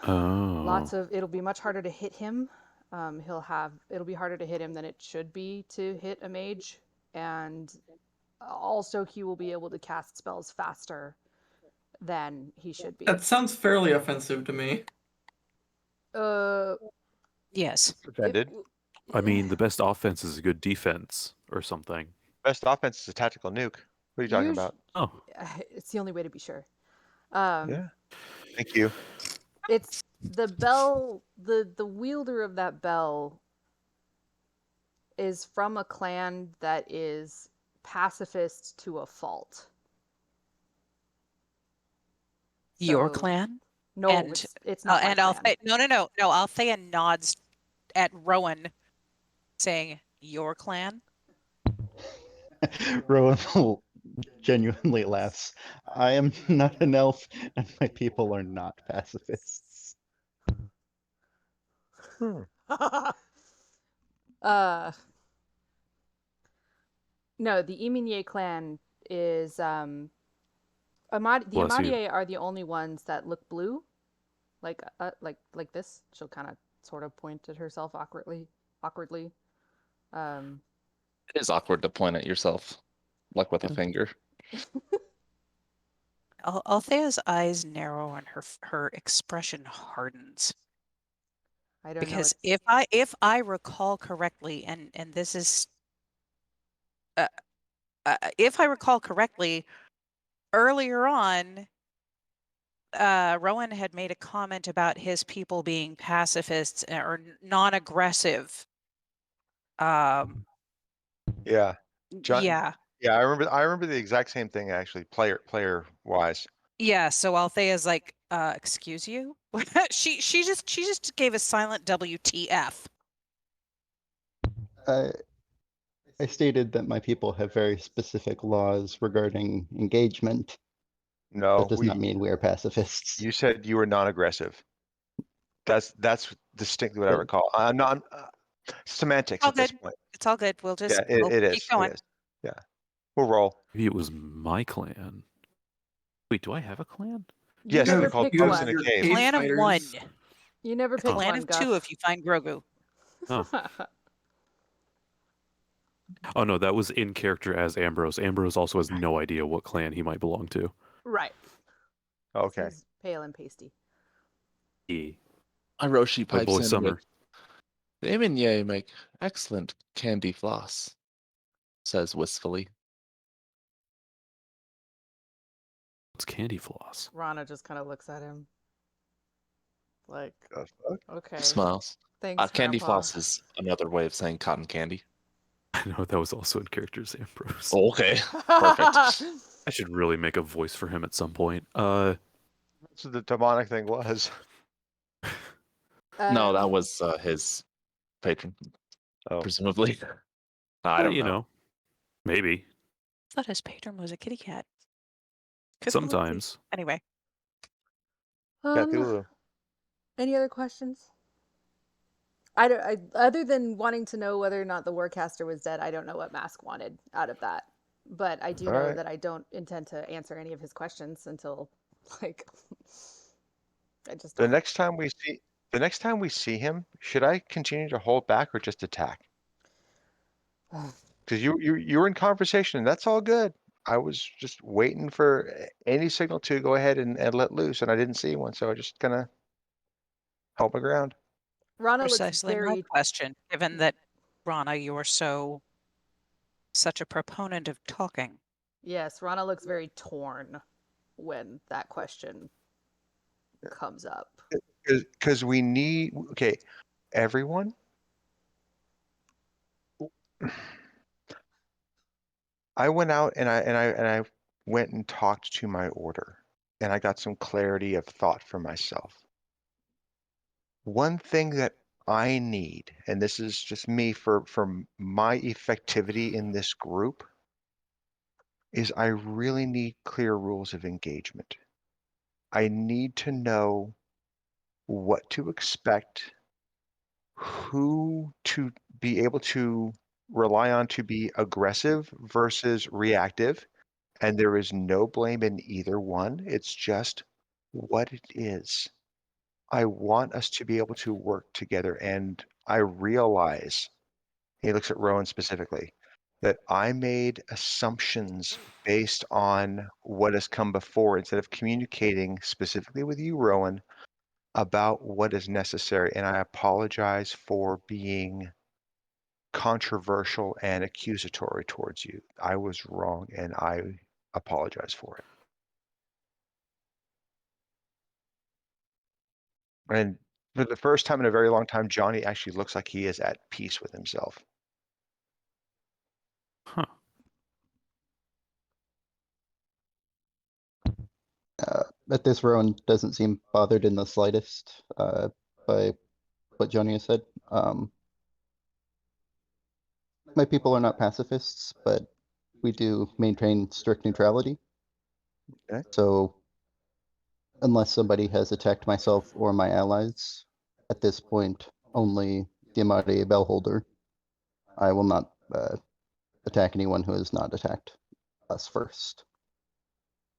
Oh. It'll be much harder to hit him. It'll be harder to hit him than it should be to hit a mage, and also he will be able to cast spells faster than he should be. that sounds fairly offensive to me. Yes. Defended. I mean, the best offense is a good defense or something. Best offense is a tactical nuke. What are you talking about? Oh. It's the only way to be sure. Yeah. Thank you. It's the bell, the wielder of that bell is from a clan that is pacifist to a fault. Your So- clan? No, And- it's not my And clan. no. Althea nods at Rowan, saying, "Your clan." Rowan genuinely laughs. I am not an elf, and my people are not pacifists. No, the Eminier clan is the Bless you. Amadier are the only ones that look blue, like this. She'll kind of sort of point at herself awkwardly. It is awkward to point at yourself, like with a finger. Althea's eyes narrow and her expression hardens. I don't Because know. if I recall correctly, and this is, if I recall correctly, earlier on, Rowan had made a comment about his people being pacifists or non-aggressive. Yeah. John- Yeah, Yeah, I remember the exact same thing actually, player wise. yeah. So Althea's like, excuse you? she just gave a silent WTF. I stated that my people have very specific laws regarding engagement. No, That does not mean we are pacifists. you said you were non-aggressive. That's distinctly what I But- recall. I'm not semantics All at this good. point. It's all good. We'll just Yeah, we'll it keep is. going. It is. Yeah, we'll roll. Maybe it was my clan. Wait, do I have a clan? Yes, never they're called picked bugs one. in a Your cave. cave Plan of one. spiders. You never A picked plan one, of two Guff. if you find Grogu. Oh. Oh no, that was in character as Ambrose. Ambrose also has no idea what clan he might belong to. Right. Okay. He's pale and pasty. Hiroshi My pipes boy in Summer. with, "The Eminye make excellent candy floss," says wistfully. It's candy floss. Rana just kind of looks at him. Like, The fuck? okay. Smiles. Thanks, Candy Grandpa. floss is another way of saying cotton candy. I know that was also in character as Ambrose. Oh, okay. Perfect. I should really make a voice for him at some point. That's what the demonic thing was. No, that Um, was his patron, Oh. presumably. I don't you know. know, maybe I thought his patron was a kitty cat. Could be. sometimes. Anyway, Cthulhu. Any other questions? Other than wanting to know whether or not the Warcaster was dead, I don't know what Mask wanted out of that. But I do know Alright. that I don't intend to answer any of his questions until, like, I just The don't. next time we see him, should I continue to hold back or just attack? Because you were in conversation, and that's all good. I was just waiting for any signal to go ahead and let loose, and I didn't see one, so I just kind of held my ground. Rana looks precisely my very question, given that, Rana, you are such a proponent of talking. Yes, Rana looks very torn when that question comes up. Because we need, okay, everyone. I went out and I went and talked to my order, and I got some clarity of thought for myself. One thing that I need, and this is just me for my effectivity in this group, is I really need clear rules of engagement. I need to know what to expect, who to be able to rely on to be aggressive versus reactive, and there is no blame in either one. It's just what it is. I want us to be able to work together, and I realize, he looks at Rowan specifically, that I made assumptions based on what has come before instead of communicating specifically with you, Rowan, about what is necessary. And I apologize for being controversial and accusatory towards you. I was wrong, and I apologize for it. And for the first time in a very long time, Johnny actually looks like he is at peace with himself. Huh. At this, Rowan doesn't seem bothered in the slightest by what Johnny has said. My people are not pacifists, but we do maintain strict neutrality. Okay. So, unless somebody has attacked myself or my allies, at this point, only the Amade Bellholder. I will not attack anyone who has not attacked us first.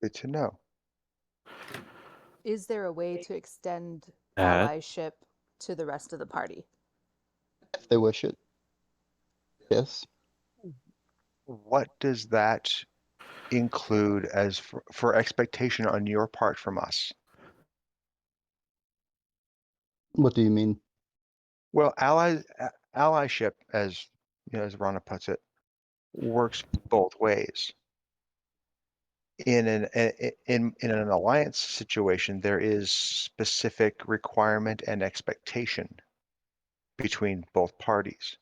Good to know. Is there a way to extend That- allyship to the rest of the party? If they wish it. Yes. What does that include as for expectation on your part from us? What do you mean? Well, allyship, as you know, as Rana puts it, works both ways. In an alliance situation, there is specific requirement and expectation between both parties.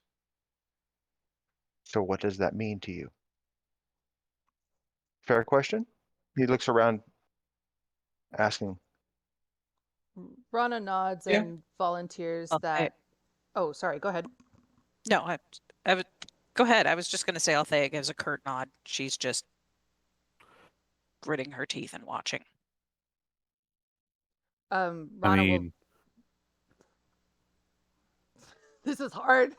So what does that mean to you? Fair question. He looks around asking. Rana nods Yeah. and volunteers Okay. that. Oh, sorry. Go ahead. No, go ahead. I was just going to say Althea gives a curt nod. She's just gritting her teeth and watching. Rana I will. mean, This is hard.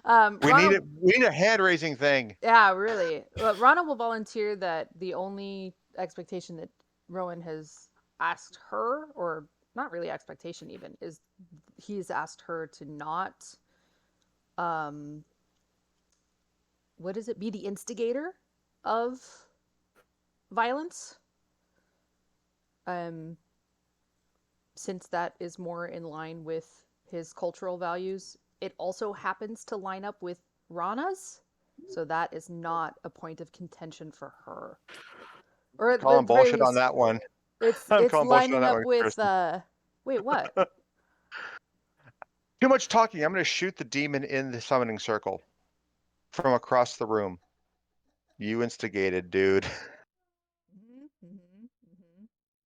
We Rana, need it. We need a hand raising thing. Yeah, really. Rana will volunteer that the only expectation that Rowan has asked her, or not really expectation even, is he's asked her to not, what is it, be the instigator of violence. Since that is more in line with his cultural values. It also happens to line up with Rana's, so that is not a point of contention for her. Or at Calling the very bullshit on least, that one. it's I'm it's calling bullshit on lining that up one, with Kristen. wait, what? Too much talking. I'm going to shoot the demon in the summoning circle from across the room. You instigated, dude.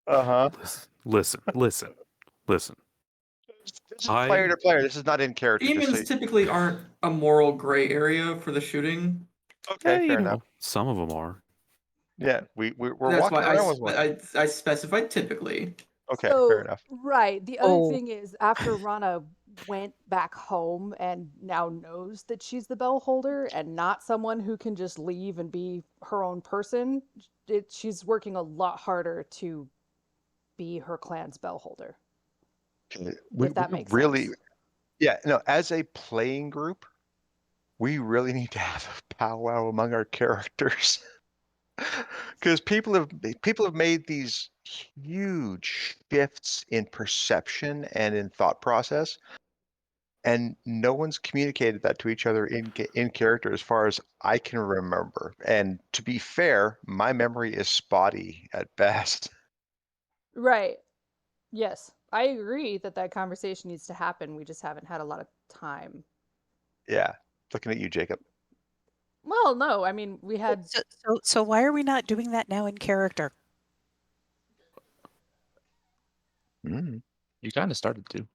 Uh-huh. Listen. This is I player to player. This is not in character. Just so Demons typically aren't a moral gray area for the shooting. okay, you fair know, enough. some of them are. Yeah, we're That's walking why around with one. I specified typically. Okay, So, fair enough. right. The other Oh. thing is, after Rana went back home and now knows that she's the bell holder and not someone who can just leave and be her own person, she's working a lot harder to be her clan's bell holder. Okay, If that makes really, sense. yeah, no, as a playing group, we really need to have a powwow among our characters. Because people have made these huge shifts in perception and in thought process, and no one's communicated that to each other in character as far as I can remember. And to be fair, my memory is spotty at best. Right. Yes. I agree that that conversation needs to happen. We just haven't had a lot of time. Yeah, looking at you, Jacob. Well, no, I mean, we had So why are we not doing that now in character? Mm. You kind of started to.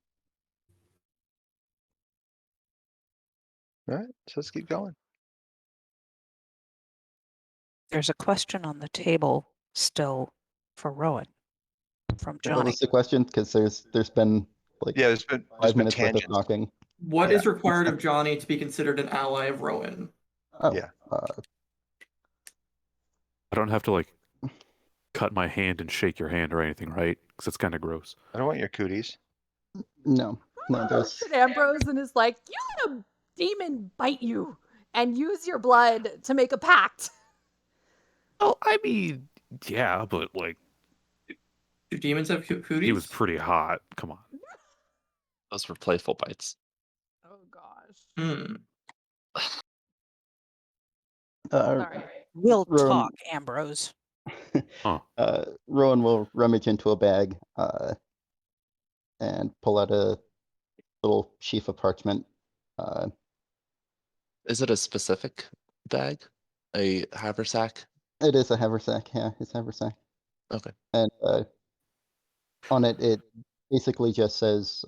All right, so let's keep going. There's a question on the table still for Rowan from What Johnny. was the question? Because there's been like Yeah, there's been 5 minutes worth of tangents. talking. What Yeah. is required of Johnny to be considered an ally of Rowan? Oh, Yeah. I don't have to like cut my hand and shake your hand or anything, right? Because it's kind of gross. I don't want your cooties. no, there's at Ambrose and is like, "You let a demon bite you and use your blood to make a pact." Oh, I mean, yeah, but like Do demons have cooties? he was pretty hot. Come on. Those were playful bites. Oh gosh. Hmm. Sorry. We'll Rowan- talk, Ambrose. Rowan will rummage into a bag and pull out a little sheaf of parchment. Is it a specific bag? A haversack? It is a haversack, yeah, it's a haversack. Okay. And on it, it basically just says,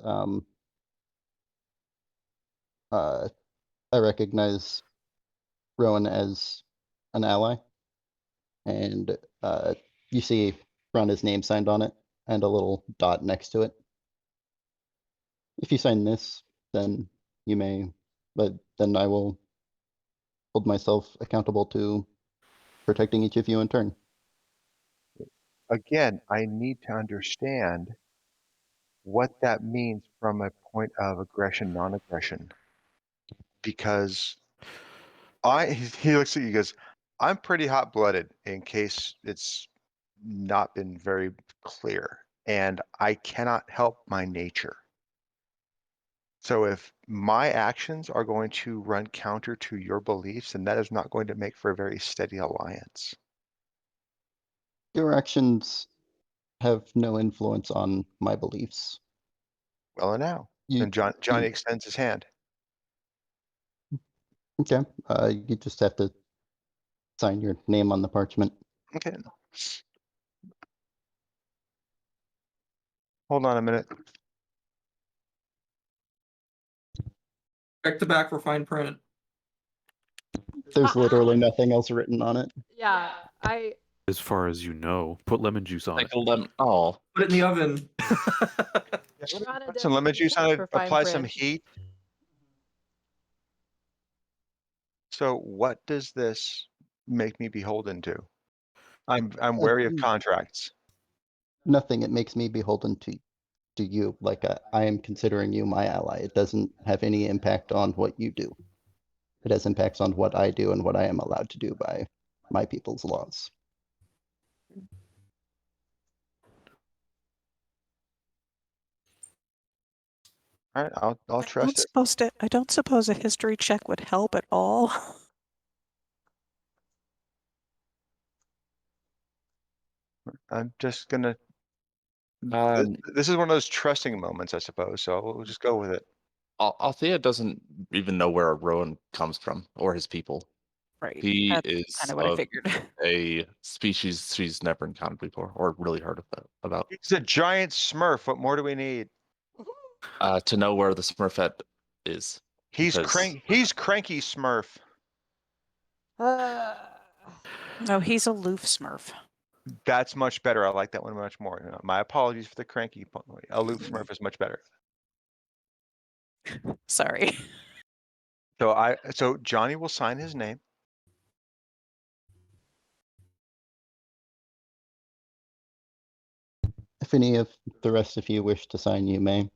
I recognize Rowan as an ally. And you see Rhonda's name signed on it and a little dot next to it. If you sign this, then you may, but then I will hold myself accountable to protecting each of you in turn. Again, I need to understand what that means from a point of aggression, non-aggression. Because he looks at you and goes, I'm pretty hot-blooded in case it's not been very clear, and I cannot help my nature. So if my actions are going to run counter to your beliefs, then that is not going to make for a very steady alliance. Your actions have no influence on my beliefs. Well, and now, You, and Johnny extends his hand. okay, you just have to sign your name on the parchment. Okay. Hold on a minute. Check the back for fine print. There's literally nothing else written on it. Yeah, As far as you know, put lemon juice on Like it. a lemon. Oh, Put it in the oven. Rana Put some lemon definitely juice on checked it, for fine apply some print. heat. So what does this make me beholden to? I'm wary of contracts. Nothing. It makes me beholden to you. Like I am considering you my ally. It doesn't have any impact on what you do. It has impacts on what I do and what I am allowed to do by my people's laws. All right, I'll trust it. I don't suppose a history check would help at all. I'm just gonna. Um, This is one of those trusting moments, I suppose. So we'll just go with it. Althea doesn't even know where Rowan comes from or his people. Right. He That's is kind of what I of figured. a species she's never encountered before or really heard about. He's a giant Smurf. What more do we need? To know where the Smurfette is. He's Because- He's cranky Smurf. No, he's a loof Smurf. That's much better. I like that one much more. My apologies for the cranky. Aloof Smurf is much better. Sorry. So Johnny will sign his name. If any of the rest of you wish to sign, you may.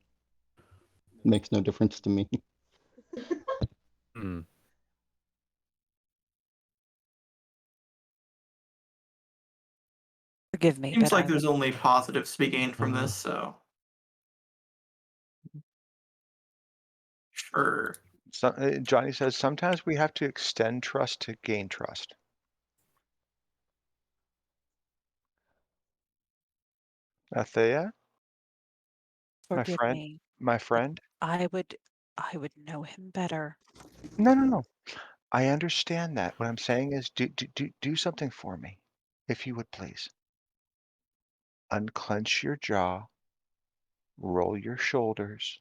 Makes no difference to me. Hmm. Forgive me. Seems but like I there's would- only positives to be gained from this, so. Sure. Johnny says sometimes we have to extend trust to gain trust. Althea, Forgive friend? me. my friend. I would know him better. No. I understand that. What I'm saying is do something for me, if you would please. Unclench your jaw, roll your shoulders,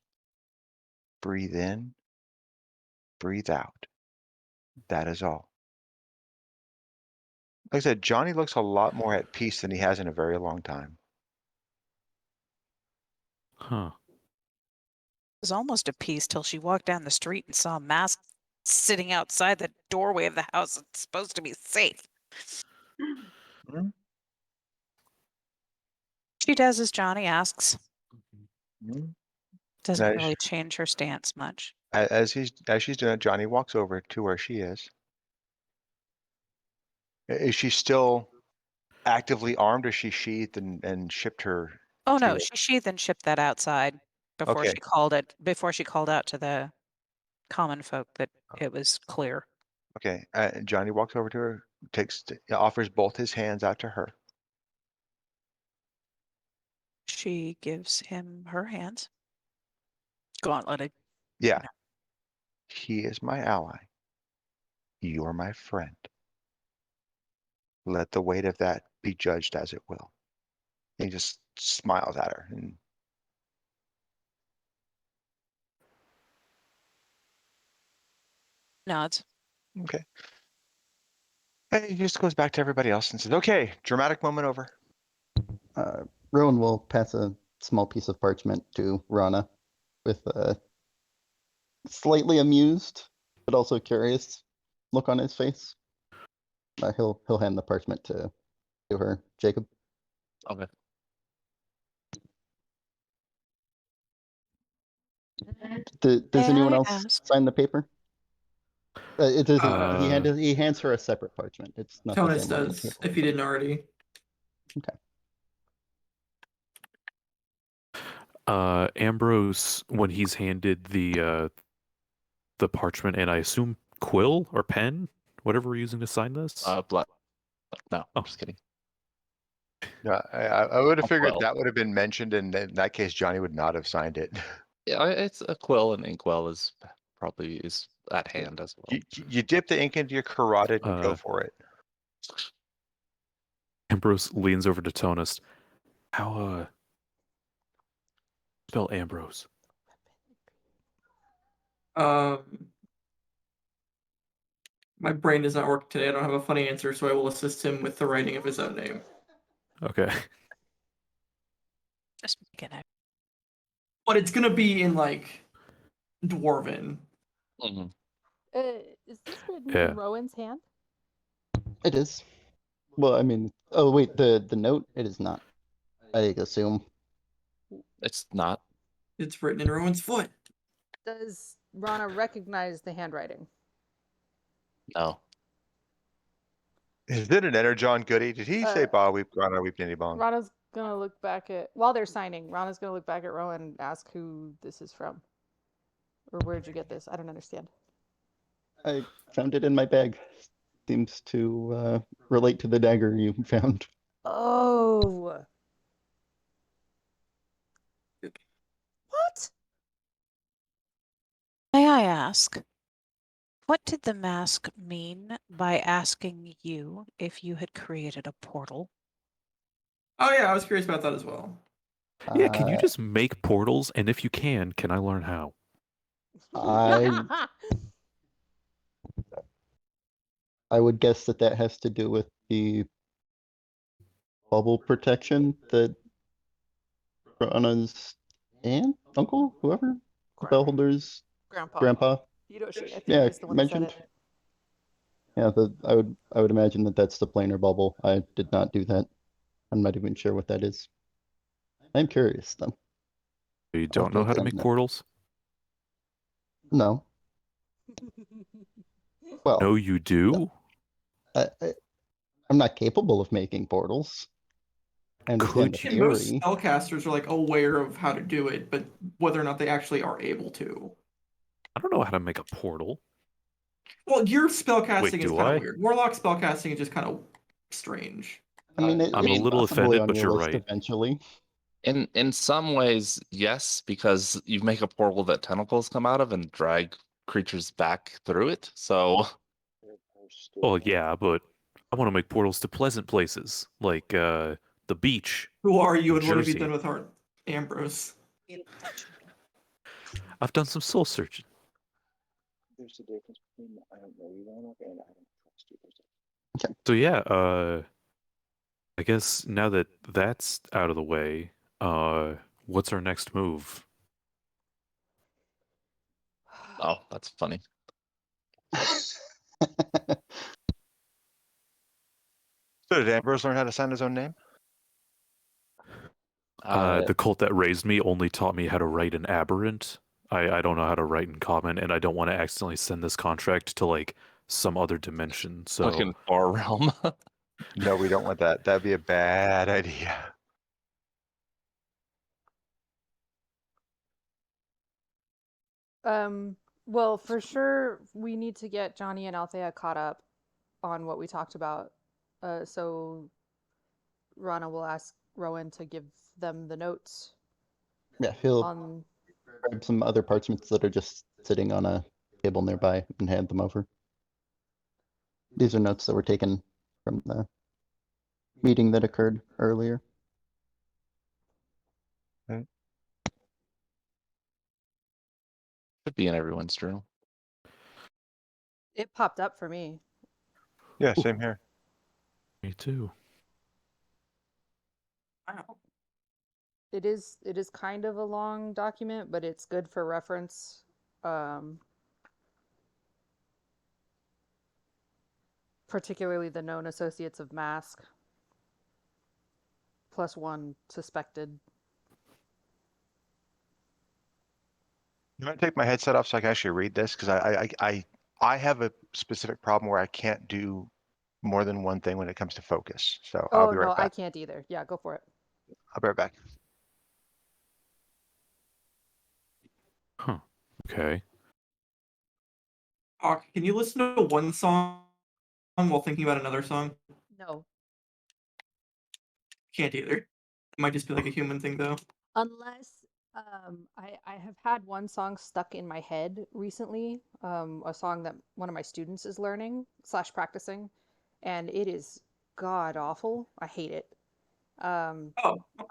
breathe in, breathe out. That is all. Like I said, Johnny looks a lot more at peace than he has in a very long time. Huh. It was almost a piece till she walked down the street and saw Mask sitting outside the doorway of the house that's supposed to be safe. Mhm. She does as Johnny asks. Mhm. Doesn't Nice. really change her stance much. As she's doing it, Johnny walks over to where she is. Is she still actively armed, or is she sheathed and shipped her? Oh to no, it? she sheathed and shipped that outside before Okay. she called out to the common folk that it was clear. Okay. Johnny walks over to her, offers both his hands out to her. She gives him her hands. Gauntleted. Yeah. He is my ally. You're my friend. Let the weight of that be judged as it will. He just smiles at her. And Nods. okay. And he just goes back to everybody else and says, okay, dramatic moment over. Rowan will pass a small piece of parchment to Rana with a slightly amused but also curious look on his face. He'll hand the parchment to her. Jacob. Okay. Does May anyone I else ask? sign the paper? It doesn't. Uh, He hands her a separate parchment. It's not the Tonus same on the does, table. if you didn't already. Ambrose, when he's handed the parchment and I assume quill or pen, whatever we're using to sign this. Blood. No, Oh. I'm just kidding. Yeah, I would have figured Well. that would have been mentioned, and in that case, Johnny would not have signed it. Yeah, it's a quill, and inkwell is probably at hand as well. You dip the ink into your carotid and go for it. Ambrose leans over to Tonus. How spell Ambrose? My brain does not work today. I don't have a funny answer, so I will assist him with the writing of his own name. Okay. Just making it. But it's gonna be in like Dwarven. Mhm. Is this written Yeah. in Rowan's hand? It is. Well, I mean, oh wait, the note. It is not. I assume. It's not. It's written in Rowan's foot. Does Rana recognize the handwriting? No. Is it an Energon goodie? Did he say Uh, Ba Weep Grana Weep Ninny Bong? Rana's gonna look back at while they're signing. Rana's gonna look back at Rowan and ask who this is from, or where'd you get this? I don't understand. I found it in my bag. Seems to relate to the dagger you found. Oh, what? May I ask, what did the mask mean by asking you if you had created a portal? Oh yeah, I was curious about that as well. Yeah, can you Uh, just make portals? And if you can I learn how? I would guess that has to do with the bubble protection that Rana's aunt, uncle, whoever, Bellholder's grandpa, Hiroshi, I think, yeah, is the one that said mentioned. it. Yeah, I would imagine that's the planar bubble. I did not do that. I'm not even sure what that is. I'm curious though. You don't know how to make examine it. portals? No. Well, No, you do? I'm not capable of making portals. I understand the Could And most theory. spellcasters are like aware of how to do it, but whether or not they actually are able to. I don't know how to make a portal. Well, your spellcasting Wait, is do kind I? of weird. Warlock spellcasting is just kind of strange. I mean, I'm a it's little possibly offended, on but your you're list right. eventually. In some ways, yes, because you make a portal that tentacles come out of and drag creatures back through it. So Well, yeah, but I want to make portals to pleasant places, like the beach. Who are you in and what have you Jersey. done with Heart Ambrose? I've done some soul searching. There's a difference between I don't know you, Warnock, and I don't trust you. So yeah, I guess now that that's out of the way, what's our next move? oh, that's funny. So did Ambrose learn how to sign his own name? The cult that raised me only taught me how to write an aberrant. I don't know how to write in common, and I don't want to accidentally send this contract to like some other dimension. So fucking far realm. No, we don't want that. That'd be a bad idea. Well, for sure, we need to get Johnny and Althea caught up on what we talked about. So Rana will ask Rowan to give them the notes Yeah, he'll on. grab some other parchments that are just sitting on a table nearby and hand them over. These are notes that were taken from the meeting that occurred earlier. Should be in everyone's journal. It popped up for me. Yeah, same here. me too. Wow. It is kind of a long document, but it's good for reference. Particularly the known associates of Mask. +1 suspected. You want to take my headset off so I can actually read this? Because I have a specific problem where I can't do more than one thing when it comes to focus. So I'll Oh be no, right I back. can't either. Yeah, go for it. I'll be right back. Huh. Okay. Hawk, can you listen to one song while thinking about another song? No. Can't either. It might just be like a human thing though. Unless I have had one song stuck in my head recently, a song that one of my students is learning / practicing, and it is god awful. I hate it. Oh,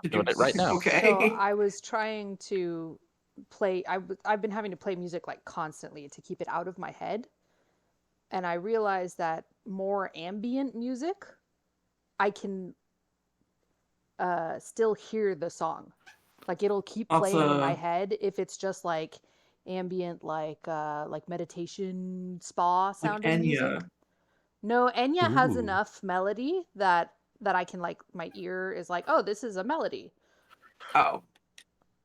did Doing it right now. Okay. So I was trying to play. I've been having to play music like constantly to keep it out of my head, and I realized that more ambient music, I can still hear the song. Like it'll keep playing in my head if it's just like ambient, like meditation spa Like sounding music. Enya. No, Enya has Ooh. enough melody that that I can like my ear is like, oh, this is a melody. Oh,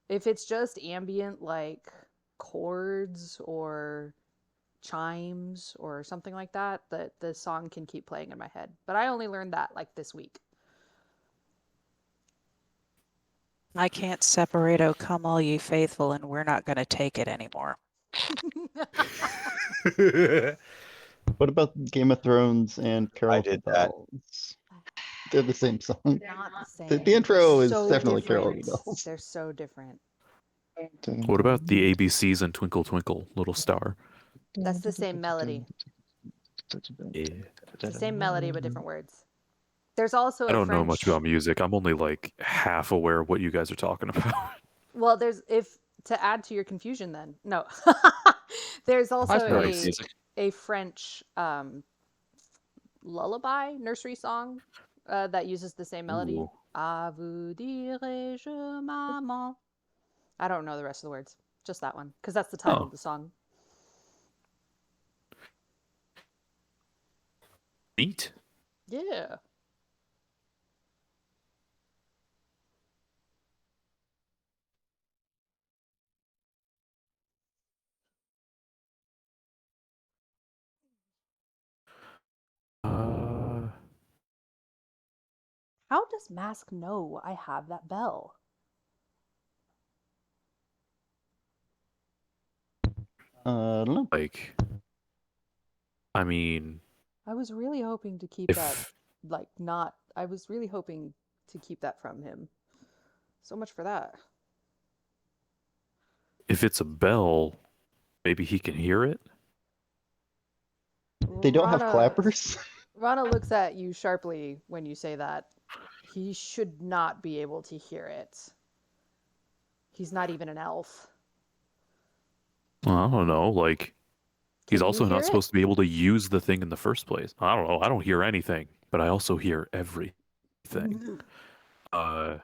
If it's just ambient like chords or chimes or something like that, the song can keep playing in my head. But I only learned that like this week. I can't separate "O Come All Ye Faithful" and "We're Not Gonna Take It" anymore. What about Game of Thrones and Carol of the did that. Bells? They're the same song. Not the same. The They're intro is so definitely Carol of the different. Bells. They're so different. What about the ABCs and Twinkle Twinkle Little Star? That's the same melody. Yeah. It's the same melody but different words. There's also I a don't know French... much about music. I'm only like half aware of what you guys are talking about. Well, there's to add to your confusion then. No. There's also I've heard of music. a French lullaby nursery song that uses the same melody. Ooh. À vous dirai-je, maman. I don't know the rest of the words. Just that one, because that's the title Oh. of the song. Neat. Yeah. How does Mask know I have that bell? I don't know. Like, I mean, I was really hoping to keep that, if like, not. I was really hoping to keep that from him. So much for that. if it's a bell, maybe he can hear it. They don't have Rana- clappers. Rana looks at you sharply when you say that. He should not be able to hear it. He's not even an elf. Well, I don't know. Like, he's Can you also hear not it? supposed to be able to use the thing in the first place. I don't know. I don't hear anything, but I also hear everything. I'm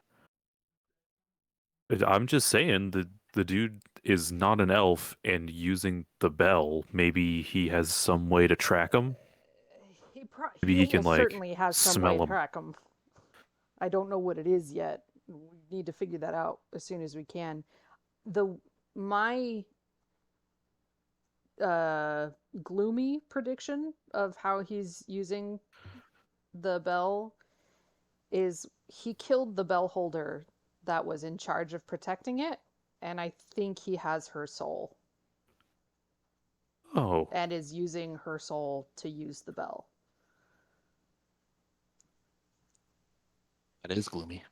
just saying the dude is not an elf, and using the bell, maybe he has some way to track him. Maybe he can, almost like, certainly has some way smell to 'em. track him. I don't know what it is yet. We need to figure that out as soon as we can. My gloomy prediction of how he's using the bell is he killed the bell holder that was in charge of protecting it, and I think he has her soul Oh, and is using her soul to use the bell. That is gloomy.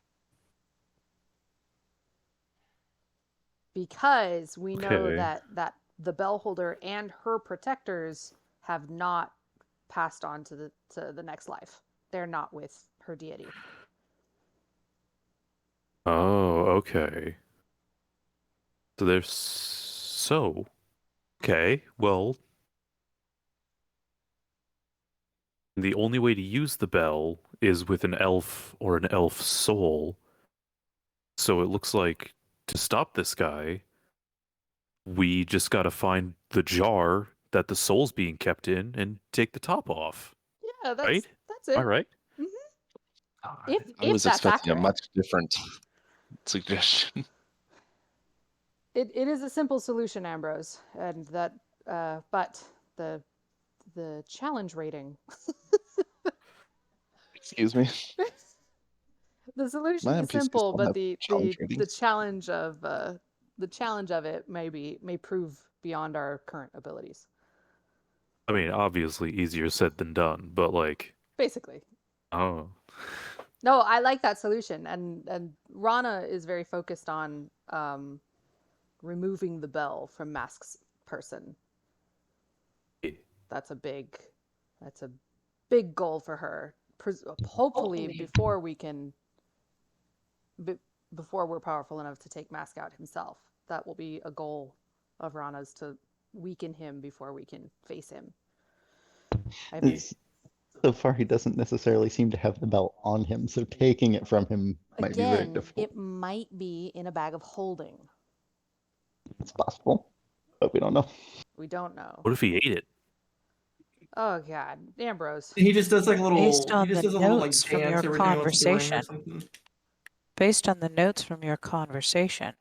Because we know Okay. that the bell holder and her protectors have not passed on to the next life. They're not with her deity. oh, okay. So okay. Well, the only way to use the bell is with an elf or an elf soul. So it looks like to stop this guy, we just gotta find the jar that the soul's being kept in and take the top off. Yeah, Right? that's Am I it. right? If I was that's expecting accurate. a much different suggestion. It is a simple solution, Ambrose, and that but the challenge rating. Excuse me. The solution My is NPCs simple, don't but have the challenge the ratings. challenge of it may prove beyond our current abilities. I mean, obviously easier said than done, but like, Basically. oh, No, I like that solution, and Rana is very focused on removing the bell from Mask's person. That's a big goal for her. Hopefully, before we're powerful enough to take Mask out himself, that will be a goal of Rana's, to weaken him before we can face him. So far, he doesn't necessarily seem to have the bell on him, so taking it from him might be very Again, difficult. it might be in a bag of holding. It's possible, but we don't know. We don't know. what if he ate it? Oh God, Ambrose. He just does like a little. Based He on just the does a little like notes from dance your every time he wants to join or conversation, something. based on the notes from your conversation,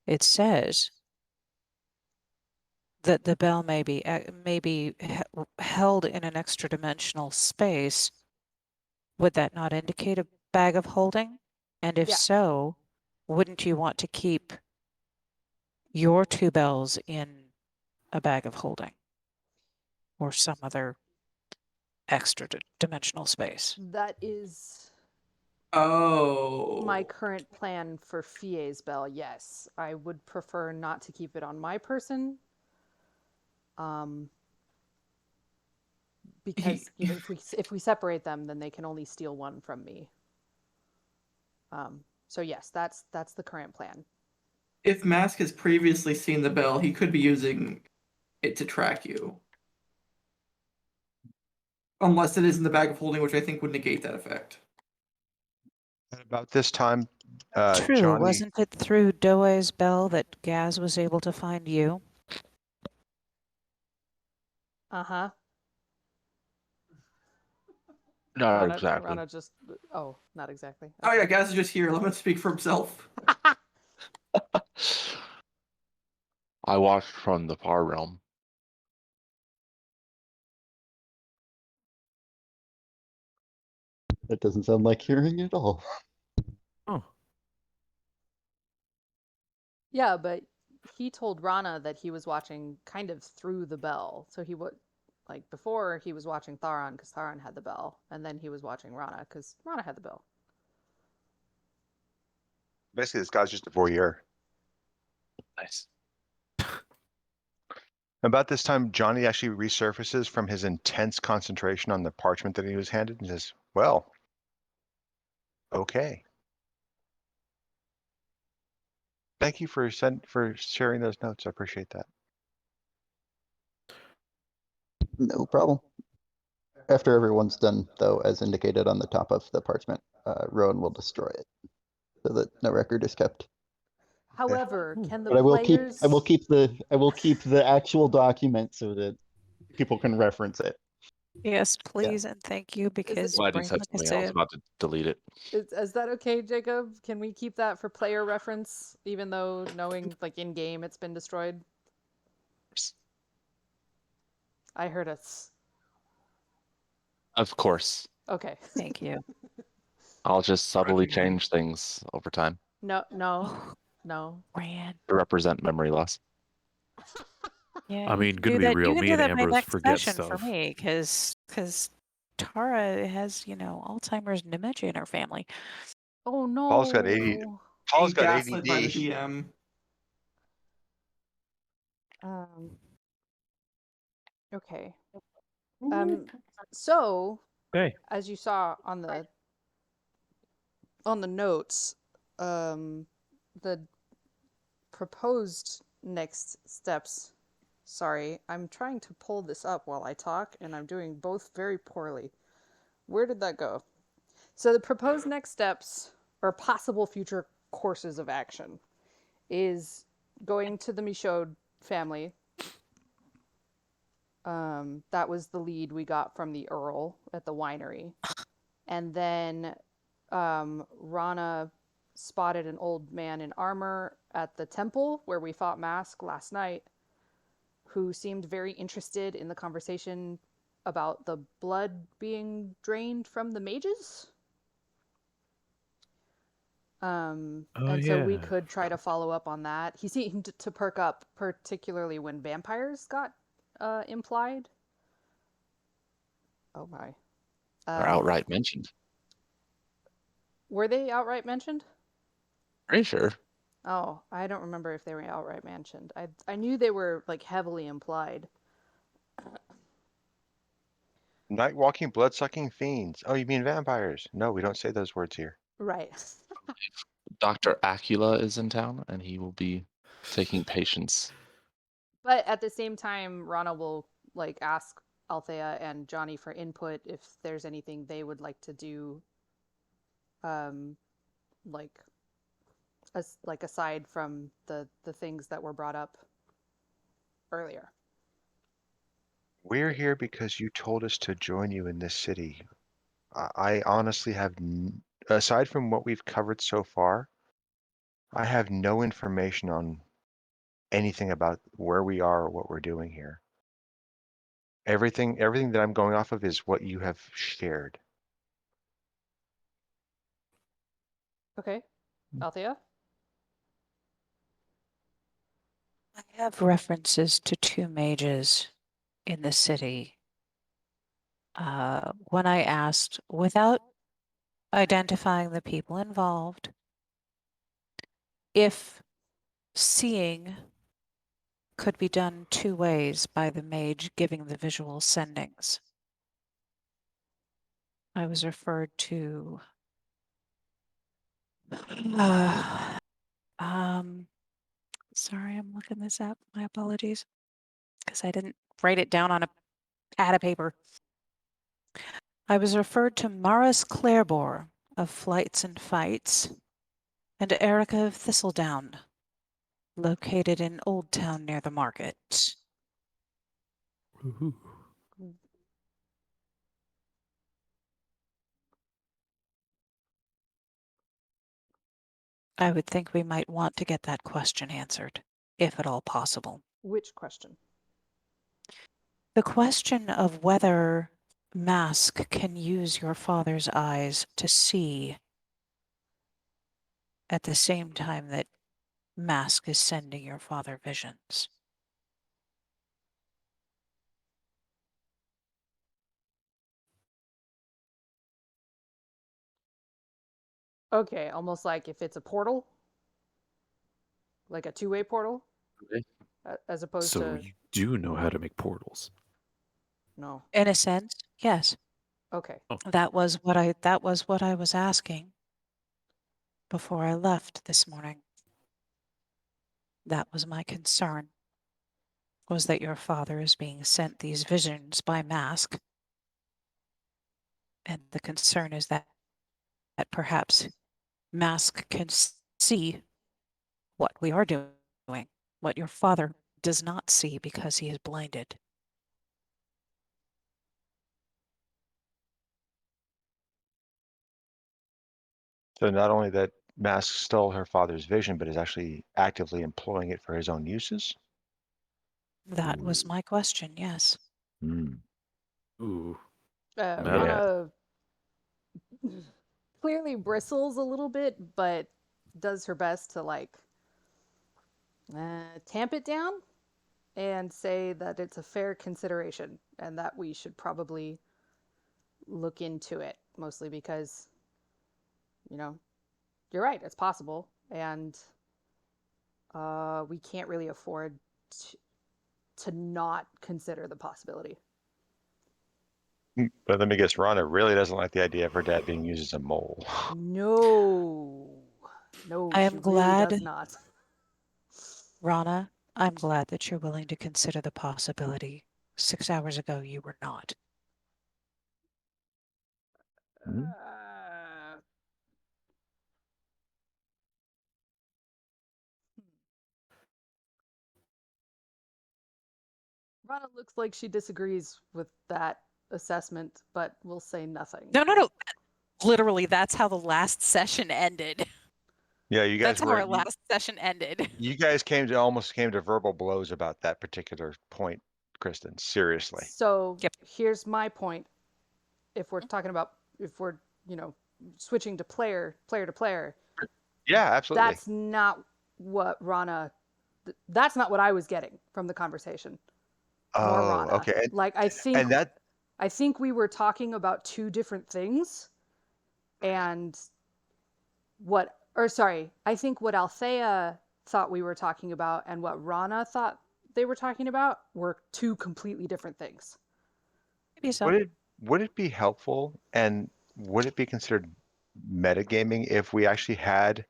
it says that the bell may be held in an extra dimensional space. Would that not indicate a bag of holding? And if Yeah. so, wouldn't you want to keep your 2 bells in a bag of holding or some other extra dimensional space? That is Oh. my current plan for Fie's bell. Yes, I would prefer not to keep it on my person. Because you know, if we separate them, then they can only steal one from me. So yes, that's the current plan. If Mask has previously seen the bell, he could be using it to track you. Unless it is in the bag of holding, which I think would negate that effect. At about this time, True, Johnny, wasn't it through Doe's bell that Gaz was able to find you? Uh-huh. Not exactly. Rana just not exactly. Oh Okay. yeah, Gaz is just here. Let him speak for himself. I watched from the far realm. That doesn't sound like hearing at all. Oh, Yeah, but he told Rana that he was watching kind of through the bell. So he would, like, before he was watching Tharon because Tharon had the bell, and then he was watching Rana because Rana had the bell. basically this guy's just a voyeur. Nice. About this time, Johnny actually resurfaces from his intense concentration on the parchment that he was handed and says, well, okay. Thank you for sharing those notes. I appreciate that. No problem. After everyone's done, though, as indicated on the top of the parchment, Rowan will destroy it so that no record is kept. However, can the But I will players? keep the actual document so that people can reference it. Yes, please and thank you, because Glad you said like I something. I was said, about to delete it. Is that okay, Jacob? Can we keep that for player reference, even though knowing, like, in game it's been destroyed? I heard us. Of course. Okay. thank you. I'll just subtly change things over time No, no. Ran. to represent memory loss. Yeah, I you mean, can gonna do be that. real, You can me do and that by Ambrose next forget session for stuff. me, because Tara has, Alzheimer's and dementia in her family. Oh no. Paul's got Being ADD. gaslit by the DM. Okay. So Okay. as you saw on the notes, the proposed next steps. Sorry, I'm trying to pull this up while I talk, and I'm doing both very poorly. Where did that go? So the proposed next steps, or possible future courses of action, is going to the Michaud family. That was the lead we got from the Earl at the winery. And then Rana spotted an old man in armor at the temple where we fought Mask last night, who seemed very interested in the conversation about the blood being drained from the mages. And so we could try to follow up on that. He seemed to perk up, particularly when vampires got implied. Oh my. Or outright mentioned. Were they outright mentioned? Pretty sure. Oh, I don't remember if they were outright mentioned. I knew they were, like, heavily implied. Night walking, blood sucking fiends. Oh, you mean vampires? No, we don't say those words here. Right. Dr. Acula is in town, and he will be taking patients. But at the same time, Rana will, like, ask Althea and Johnny for input if there's anything they would like to do, like aside from the things that were brought up earlier. We're here because you told us to join you in this city. I honestly have, aside from what we've covered so far, I have no information on anything about where we are or what we're doing here. Everything that I'm going off of is what you have shared. Okay. Althea? I have references to 2 mages in the city. When I asked, without identifying the people involved, if seeing could be done 2 ways by the mage giving the visual sendings, I was referred to sorry, I'm looking this up. My apologies, because I didn't write it down on a pad of paper. I was referred to Maris Clarebore of Flights and Fights and Erica of Thistledown, located in Old Town near the market. Woohoo. I would think we might want to get that question answered, if at all possible. Which question? The question of whether Mask can use your father's eyes to see at the same time that Mask is sending your father visions. Okay, almost like if it's a portal, like a two-way portal, Okay. as opposed So to you do know how to make portals. no. In a sense, yes. Okay. That was what I was asking before I left this morning. That was my concern, was that your father is being sent these visions by Mask. And the concern is that perhaps Mask can see what we are doing, what your father does not see because he is blinded. So not only that Mask stole her father's vision, but is actually actively employing it for his own uses? That was Ooh. my question, yes. Hmm. Ooh. Rana clearly bristles a little bit, but does her best to like tamp it down and say that it's a fair consideration and that we should probably look into it, mostly because, you know, you're right, it's possible, and we can't really afford to not consider the possibility. But let me guess, Rana really doesn't like the idea of her dad being used as a mole. No, I she am really glad, does not. Rana, I'm glad that you're willing to consider the possibility. 6 hours ago, you were not. Hmm? Rana looks like she disagrees with that assessment, but will say nothing. No. Literally, that's how the last session ended. Yeah, you guys That's how were, our last session ended. you guys almost came to verbal blows about that particular point, Kristen. Seriously. So Yep. here's my point. If we're talking about, if we're, you know, switching to player to player, Yeah, absolutely. that's not what Rana, that's not what I was getting from the conversation. Nor Oh, Rana. okay. Like, I think we were talking about two different things. And I think what Althea thought we were talking about and what Rana thought they were talking about were two completely different things. Maybe so. Would it be helpful and would it be considered metagaming if we actually had,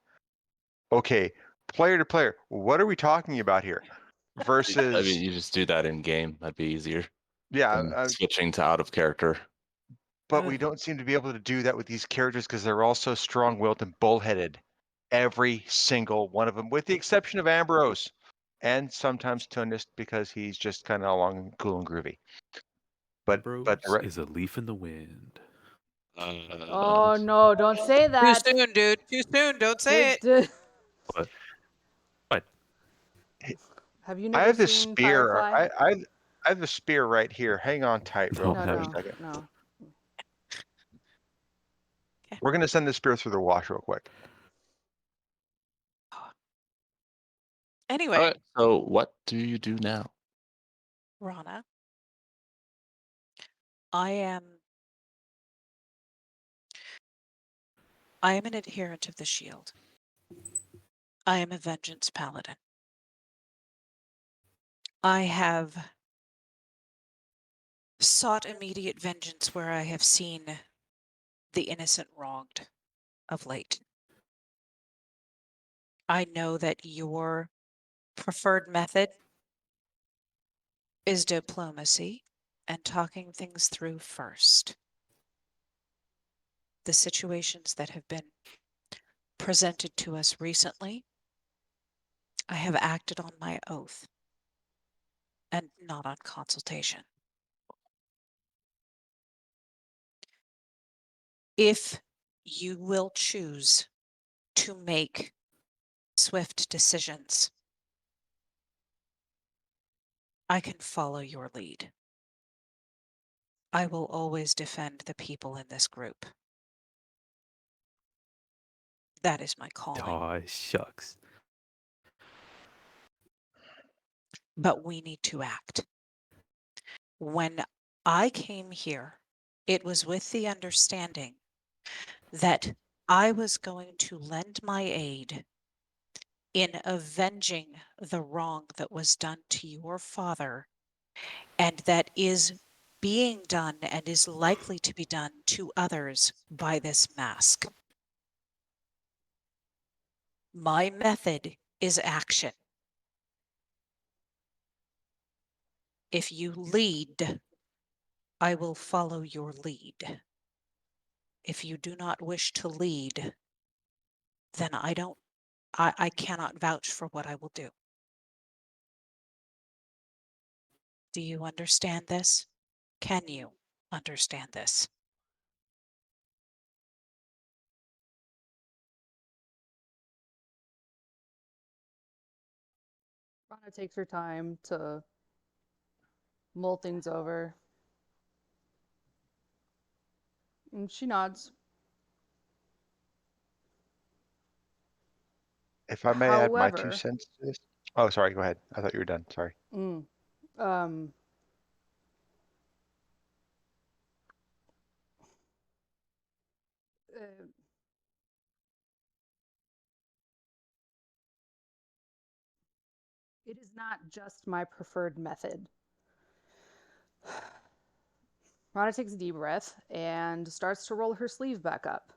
okay, player to player, what are we talking about here? I Versus, mean, you just do that in game. That'd be easier yeah, than switching to out of character. but we don't seem to be able to do that with these characters because they're all so strong-willed and bullheaded. Every single one of them, with the exception of Ambrose. and sometimes Tonist because he's just kind of along cool and groovy. But the Ambrose is a leaf in the wind. Oh no! Don't say Too that. soon, dude. Too soon. Don't say it. But what? Have you I never have this seen spear. Firefly? I have the spear right here. Hang on tight, real Don't No, have for a it. no, second. no. We're gonna send this spear through the wash real quick. Anyway, Okay, so what do you do now? Rana, I am an adherent of the shield. I am a vengeance paladin. I have sought immediate vengeance where I have seen the innocent wronged of late. I know that your preferred method is diplomacy and talking things through first. The situations that have been presented to us recently, I have acted on my oath and not on consultation. If you will choose to make swift decisions, I can follow your lead. I will always defend the people in this group. That is my calling. Aw, shucks. But we need to act. When I came here, it was with the understanding that I was going to lend my aid in avenging the wrong that was done to your father, and that is being done and is likely to be done to others by this mask. My method is action. If you lead, I will follow your lead. If you do not wish to lead, then I cannot vouch for what I will do. Do you understand this? Can you understand this? Rana takes her time to mull things over. And she nods. If I may add my 2 However, cents to this. Oh, sorry. Go ahead. I thought you were done. Sorry. um, uh, it is not just my preferred method. Rana takes a deep breath and starts to roll her sleeve back up.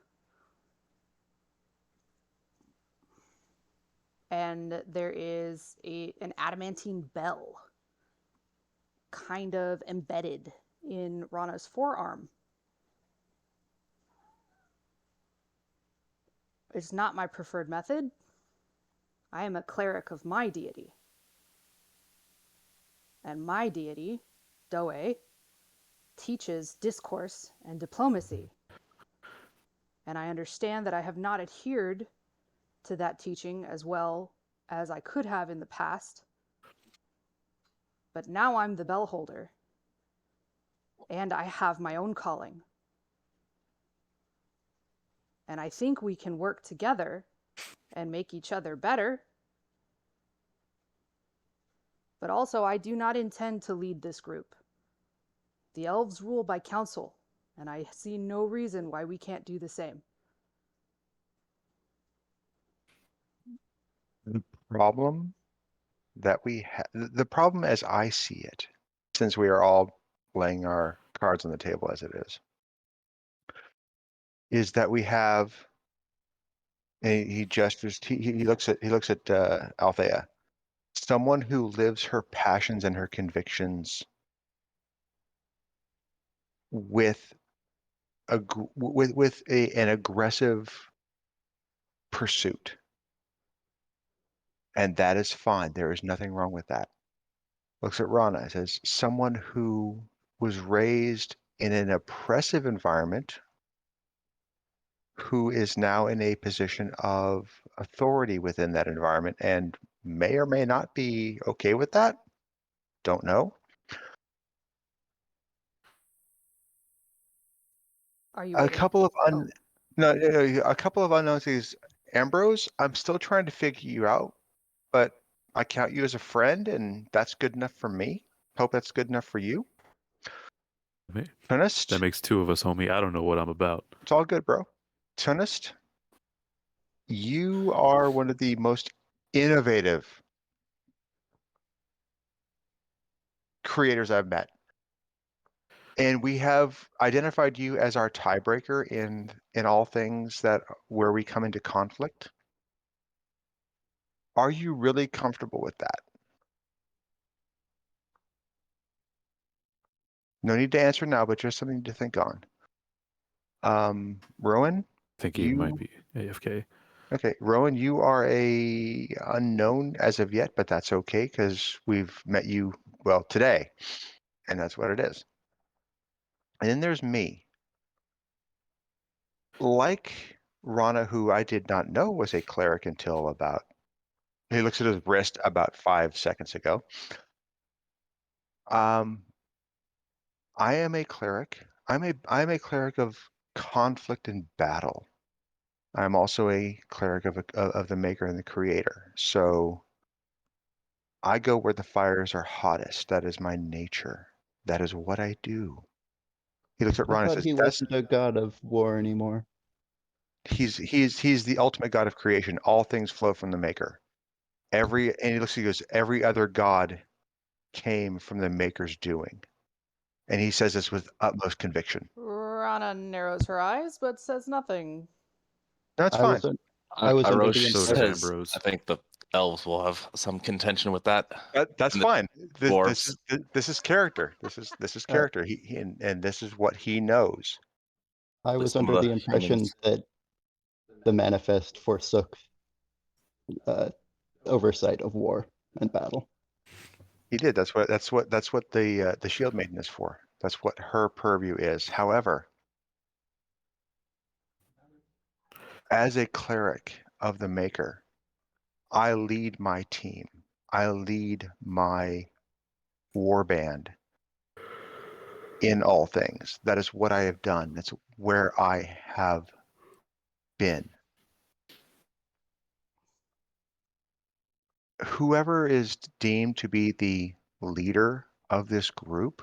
And there is an adamantine bell kind of embedded in Rana's forearm. It's not my preferred method. I am a cleric of my deity. And my deity, Doe, teaches discourse and diplomacy. And I understand that I have not adhered to that teaching as well as I could have in the past. But now I'm the bell holder. And I have my own calling. And I think we can work together and make each other better. But also, I do not intend to lead this group. The elves rule by council, and I see no reason why we can't do the same. The problem that we have, the problem as I see it, since we are all laying our cards on the table as it is that we have, and he gestures, he looks at Althea, someone who lives her passions and her convictions with an aggressive pursuit. And that is fine. There is nothing wrong with that. Looks at Rana and says, someone who was raised in an oppressive environment, who is now in a position of authority within that environment and may or may not be okay with that. Don't know. Are you A waiting? couple of Oh, a couple of unknowns is Ambrose. I'm still trying to figure you out, but I count you as a friend, and that's good enough for me. Hope that's good enough for you. Ma- Tunist, That makes two of us, homie. I don't know what I'm about. it's all good, bro. Tunist, you are one of the most innovative creators I've met. And we have identified you as our tiebreaker in all things that where we come into conflict. Are you really comfortable with that? No need to answer now, but just something to think on. Rowan, I think he might be AFK. okay, Rowan, you are a unknown as of yet, but that's okay because we've met you, well, today, and that's what it is. And then there's me. Like Rana, who I did not know was a cleric until about, he looks at his wrist about 5 seconds ago. I am a cleric. I'm a cleric of conflict and battle. I'm also a cleric of the maker and the creator. So I go where the fires are hottest. That is my nature. That is what I do. He looks at I Ron and thought says, he "That's wasn't a god of war anymore. he's the ultimate god of creation. All things flow from the maker. And he looks, he goes, every other god came from the maker's doing." And he says this with utmost conviction. Rana narrows her eyes but says nothing. That's I fine. was I was under the Hiroshi So does impression. says, Ambrose. I think the elves will have some contention with that. That's And the fine. dwarves. This is character. This is Uh, character. And this is what he knows. I At was least some under of the the impression humans. that the manifest forsook oversight of war and battle. He did. That's what the Shield Maiden is for. That's what her purview is. However, as a cleric of the Maker, I lead my team. I lead my warband in all things. That is what I have done. That's where I have been. Whoever is deemed to be the leader of this group,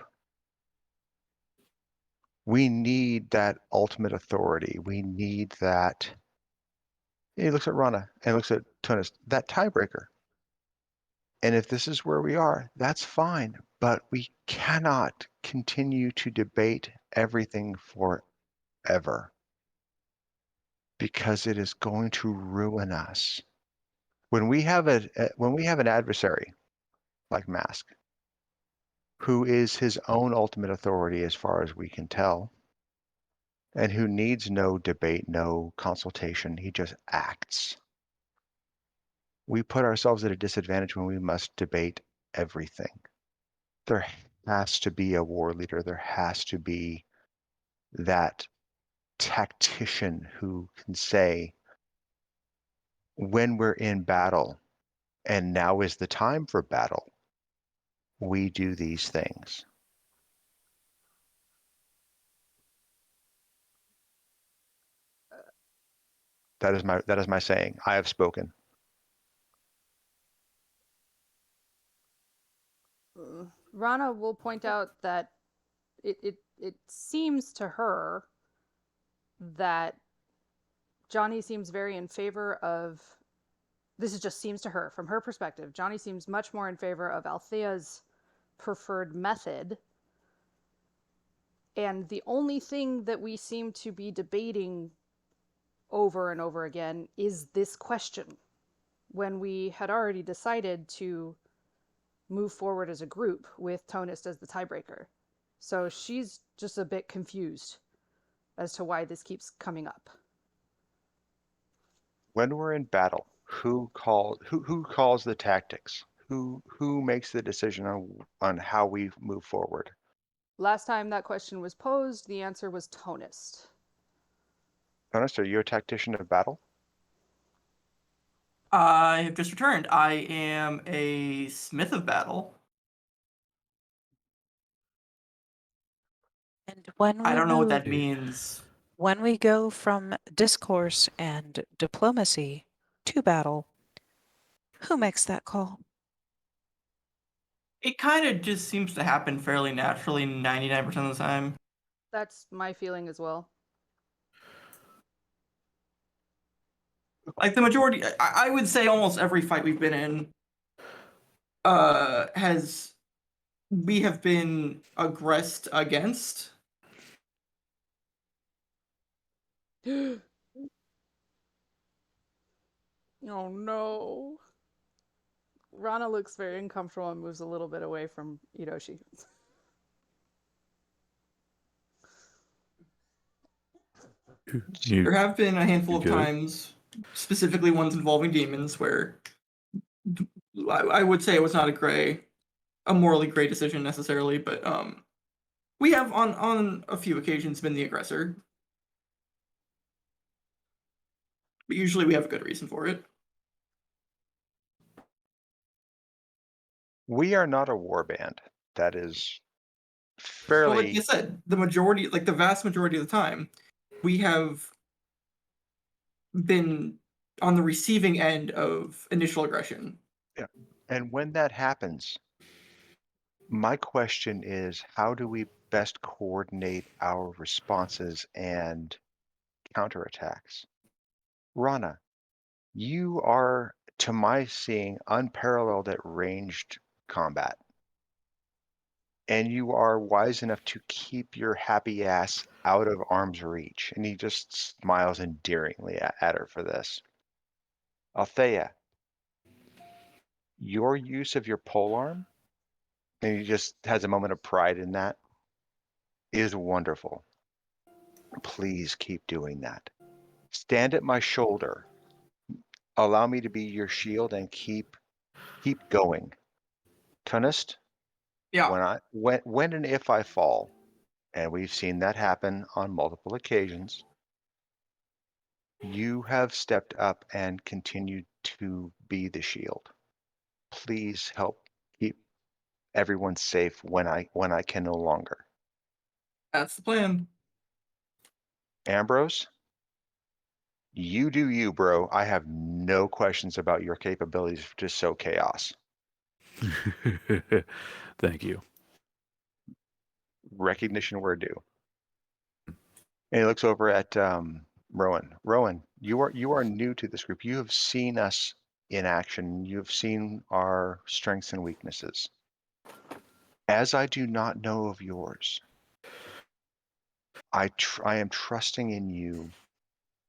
we need that ultimate authority. We need that. He looks at Rana and looks at Tunis, that tiebreaker. And if this is where we are, that's fine. But we cannot continue to debate everything forever because it is going to ruin us. When we have an adversary like Mask, who is his own ultimate authority as far as we can tell, and who needs no debate, no consultation, he just acts. We put ourselves at a disadvantage when we must debate everything. There has to be a war leader. There has to be that tactician who can say, when we're in battle, and now is the time for battle, we do these things. That is my saying. I have spoken. Rana will point out that it seems to her that Johnny seems very in favor of, this is just seems to her from her perspective, Johnny seems much more in favor of Althea's preferred method. And the only thing that we seem to be debating over and over again is this question, when we had already decided to move forward as a group with Tonist as the tiebreaker. So she's just a bit confused as to why this keeps coming up. When we're in battle, who calls the tactics? Who makes the decision on how we move forward? Last time that question was posed, the answer was Tonist. Honest, are you a tactician of battle? I have just returned. I am a smith of battle. And when I we don't know what move, that means. when we go from discourse and diplomacy to battle, who makes that call? It kind of just seems to happen fairly naturally 99% of the time. That's my feeling as well. Like the majority, I would say almost every fight we've been in we have been aggressed against. Oh no. Rana looks very uncomfortable and moves a little bit away from Hiroshi. There have been a handful You of good? times, specifically ones involving demons, where I would say it was not a morally gray decision necessarily, but we have on a few occasions been the aggressor. But usually we have a good reason for it. We are not a war band. That is Well, like fairly. you said, the vast majority of the time, we have been on the receiving end of initial aggression. And when that happens, my question is, how do we best coordinate our responses and counterattacks? Rana, you are, to my seeing, unparalleled at ranged combat. And you are wise enough to keep your happy ass out of arm's reach. And he just smiles endearingly at her for this. Althea, your use of your polearm, and he just has a moment of pride in that, is wonderful. Please keep doing that. Stand at my shoulder. Allow me to be your shield and keep going. Tunist, Yeah. when and if I fall, and we've seen that happen on multiple occasions, you have stepped up and continued to be the shield. Please help keep everyone safe when I can no longer. That's the plan. Ambrose, you do you, bro. I have no questions about your capabilities to sow chaos. Thank you. Recognition where due. And he looks over at Rowan. Rowan, you are new to this group. You have seen us in action. You've seen our strengths and weaknesses. As I do not know of yours, I am trusting in you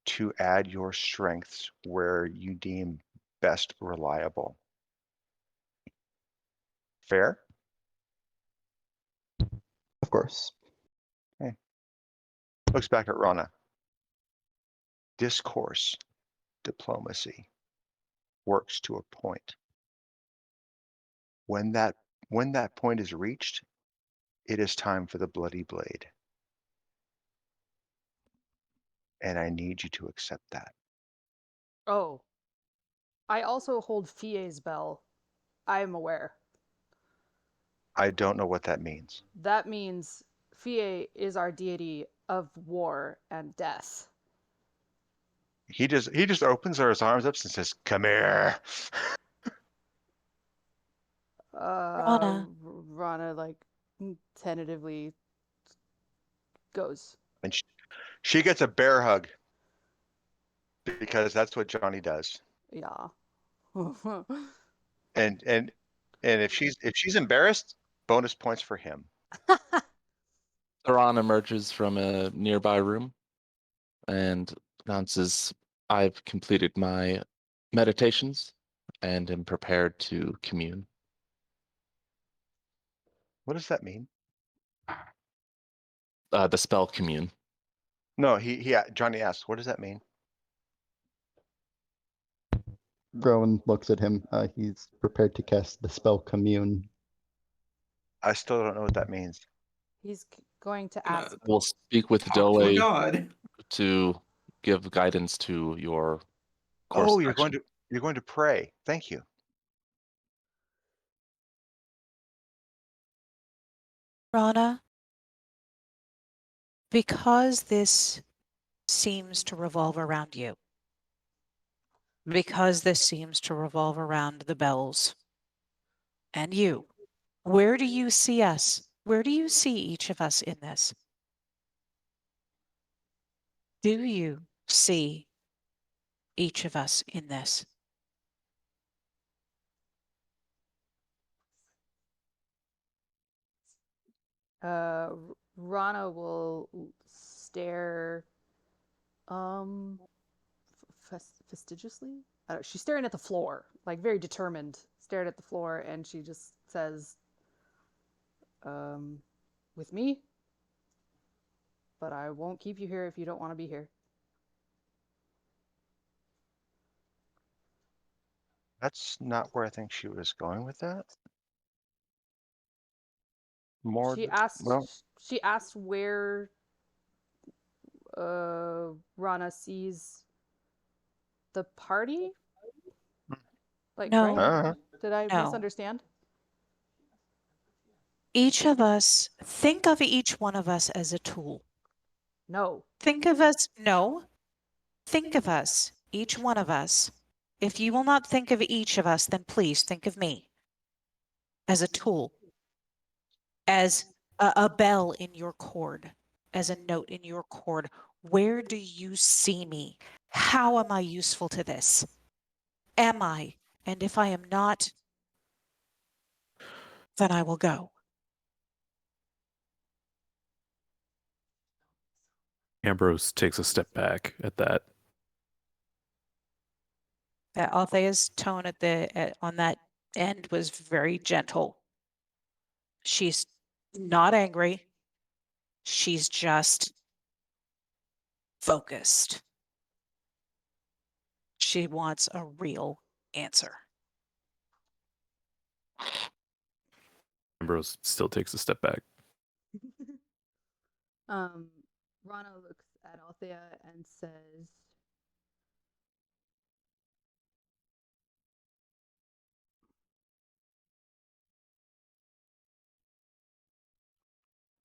to add your strengths where you deem best reliable. Fair? Of course. Looks back at Rana. Discourse, diplomacy, works to a point. When that point is reached, it is time for the bloody blade. And I need you to accept that. Oh. I also hold Fie's bell. I am aware. I don't know what that means. That means Fie is our deity of war and death. He just opens his arms up and says, "Come here." Rana like tentatively goes. And she gets a bear hug because that's what Johnny does. Yeah. And if she's embarrassed, bonus points for him. Saran emerges from a nearby room and announces, "I've completed my meditations and am prepared to commune." What does that mean? The spell commune. No, Johnny asks, what does that mean? Rowan looks at him. He's prepared to cast the spell Commune. I still don't know what that means. He's going to Gonna ask. We'll speak with talk to a Dole god. to give guidance to your course Oh, of action. you're going to pray. Thank you. Rana, because this seems to revolve around you, because this seems to revolve around the bells and you, where do you see us? Where do you see each of us in this? Do you see each of us in this? Rana will stare fastidiously. She's staring at the floor, like very determined, stared at the floor, and she just says, with me, but I won't keep you here if you don't want to be here. That's not where I think she was going with that. More, She asked. well, She asked where Rana sees the party. Like, No. right? Did I No. misunderstand? Each of us, think of each one of us as a tool. No. Think of us, no. Think of us, each one of us. If you will not think of each of us, then please think of me as a tool, as a bell in your cord, as a note in your cord. Where do you see me? How am I useful to this? Am I? And if I am not, then I will go. Ambrose takes a step back at that. That Althea's tone on that end was very gentle. She's not angry. She's just focused. She wants a real answer. Ambrose still takes a step back. Rana looks at Althea and says,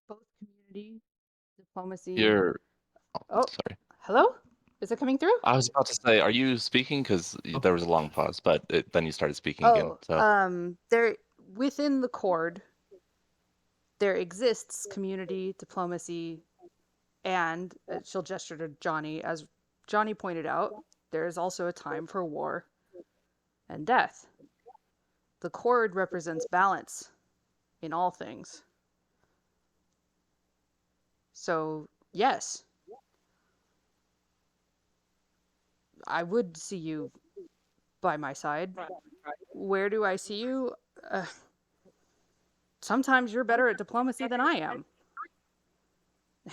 both community, diplomacy. You're. Oh. Sorry. Hello? Is it coming through? I was about to say, are you speaking? Because there was a long pause, but then you started speaking again. So There within the cord, there exists community, diplomacy, and she'll gesture to Johnny. As Johnny pointed out, there is also a time for war and death. The cord represents balance in all things. So, yes, I would see you by my side. Where do I see you? Sometimes you're better at diplomacy than I am.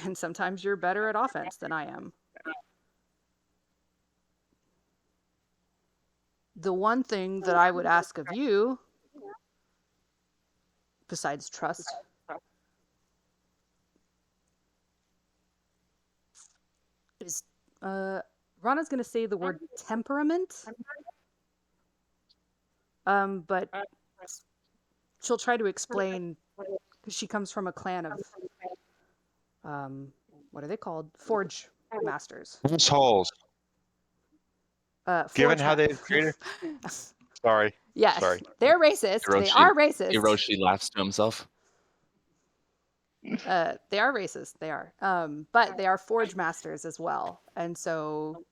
And sometimes you're better at offense than I am. The one thing that I would ask of you, besides trust, is Rana's going to say the word temperament, but she'll try to explain, because she comes from a clan of, what are they called? Forge masters. Holes. Given how they've created. Sorry. Yes, Sorry. they're racist. They are racist. Hiroshi laughs to himself. They are racist. They are. But they are forge masters as well. And so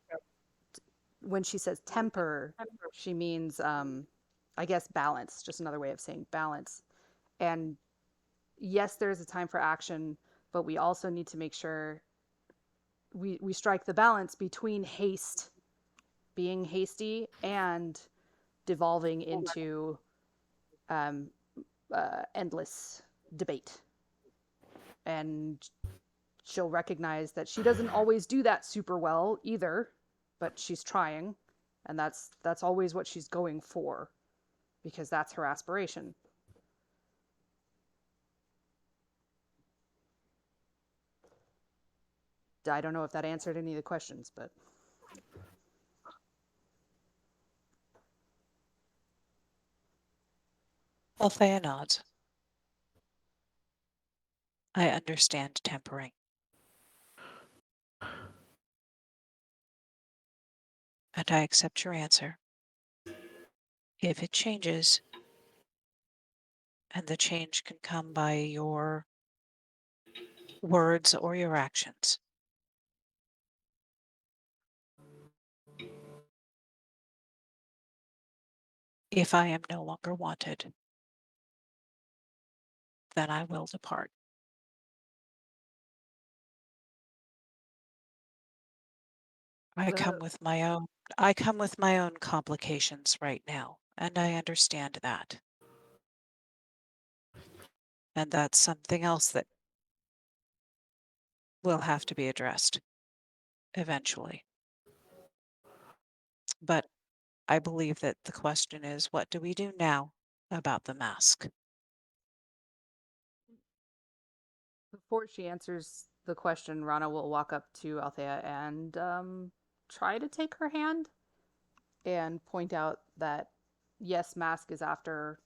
when she says temper, she means, I guess, balance. Just another way of saying balance. And yes, there is a time for action, but we also need to make sure we strike the balance between haste, being hasty, and devolving into endless debate. And she'll recognize that she doesn't always do that super well either, but she's trying. And that's always what she's going for, because that's her aspiration. I don't know if that answered any of the questions, but Althea nods. I understand tempering. And I accept your answer. If it changes, and the change can come by your words or your actions. If I am no longer wanted, then I will depart. I come with my own complications right now, and I understand that. And that's something else that will have to be addressed eventually. But I believe that the question is, what do we do now about the mask? before she answers the question, Rana will walk up to Althea and try to take her hand and point out that, yes, Mask is after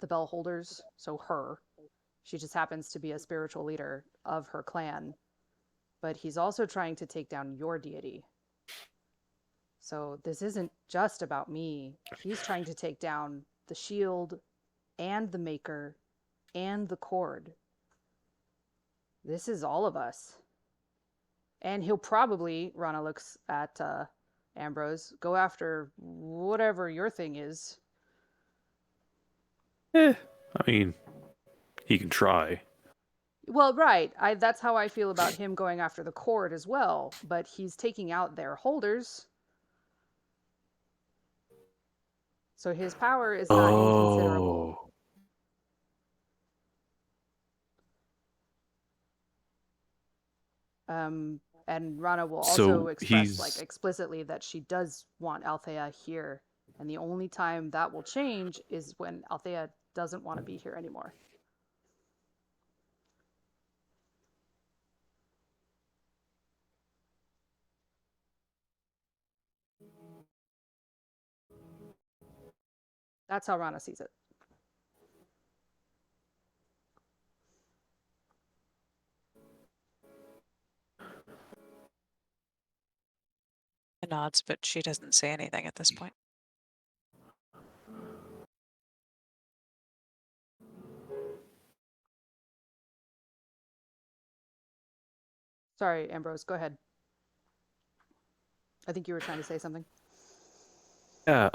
the bell holders, so her. She just happens to be a spiritual leader of her clan. But he's also trying to take down your deity. So this isn't just about me. He's trying to take down the shield and the maker and the cord. This is all of us. And he'll probably, Rana looks at Ambrose, go after whatever your thing is. I mean, he can try. Well, right. That's how I feel about him going after the cord as well. But he's taking out their holders. So his power is not inconsiderable. And Rana will also express like explicitly that she does want Althea here. And the only time that will change is when Althea doesn't want to be here anymore. That's how Rana sees it. Nods, but she doesn't say anything at this point. Sorry, Ambrose, go ahead. I think you were trying to say something. Yeah,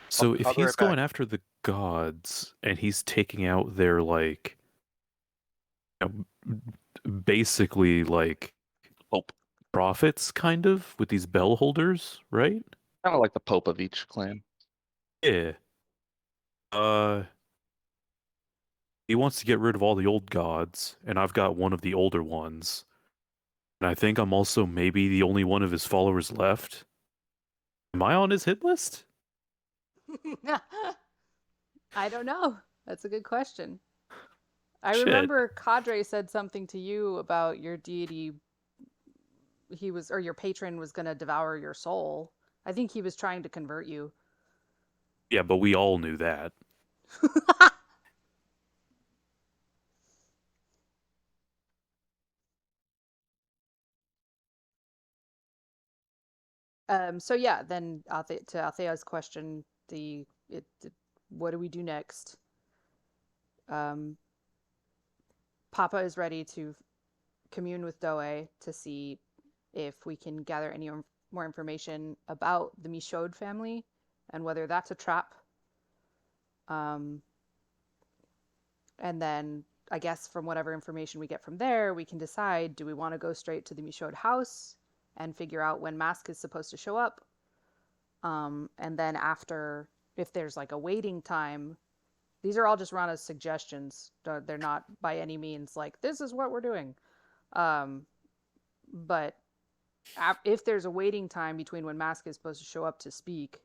so if I'll be he's right back. going after the gods and he's taking out their like basically like Pope. prophets kind of with these bell holders, right? Kind of like the Pope of each clan. Yeah. He wants to get rid of all the old gods, and I've got one of the older ones. And I think I'm also maybe the only one of his followers left. Am I on his hit list? I don't know. That's a good question. I Shit. remember Cadre said something to you about your deity. Your patron was going to devour your soul. I think he was trying to convert you. Yeah, but we all knew that. So yeah, then to Althea's question, what do we do next? Papa is ready to commune with Doe to see if we can gather any more information about the Michaud family and whether that's a trap. And then I guess from whatever information we get from there, we can decide, do we want to go straight to the Michaud house and figure out when Mask is supposed to show up? And then after, if there's like a waiting time, these are all just Rana's suggestions. They're not by any means like, this is what we're doing. But if there's a waiting time between when Mask is supposed to show up to speak,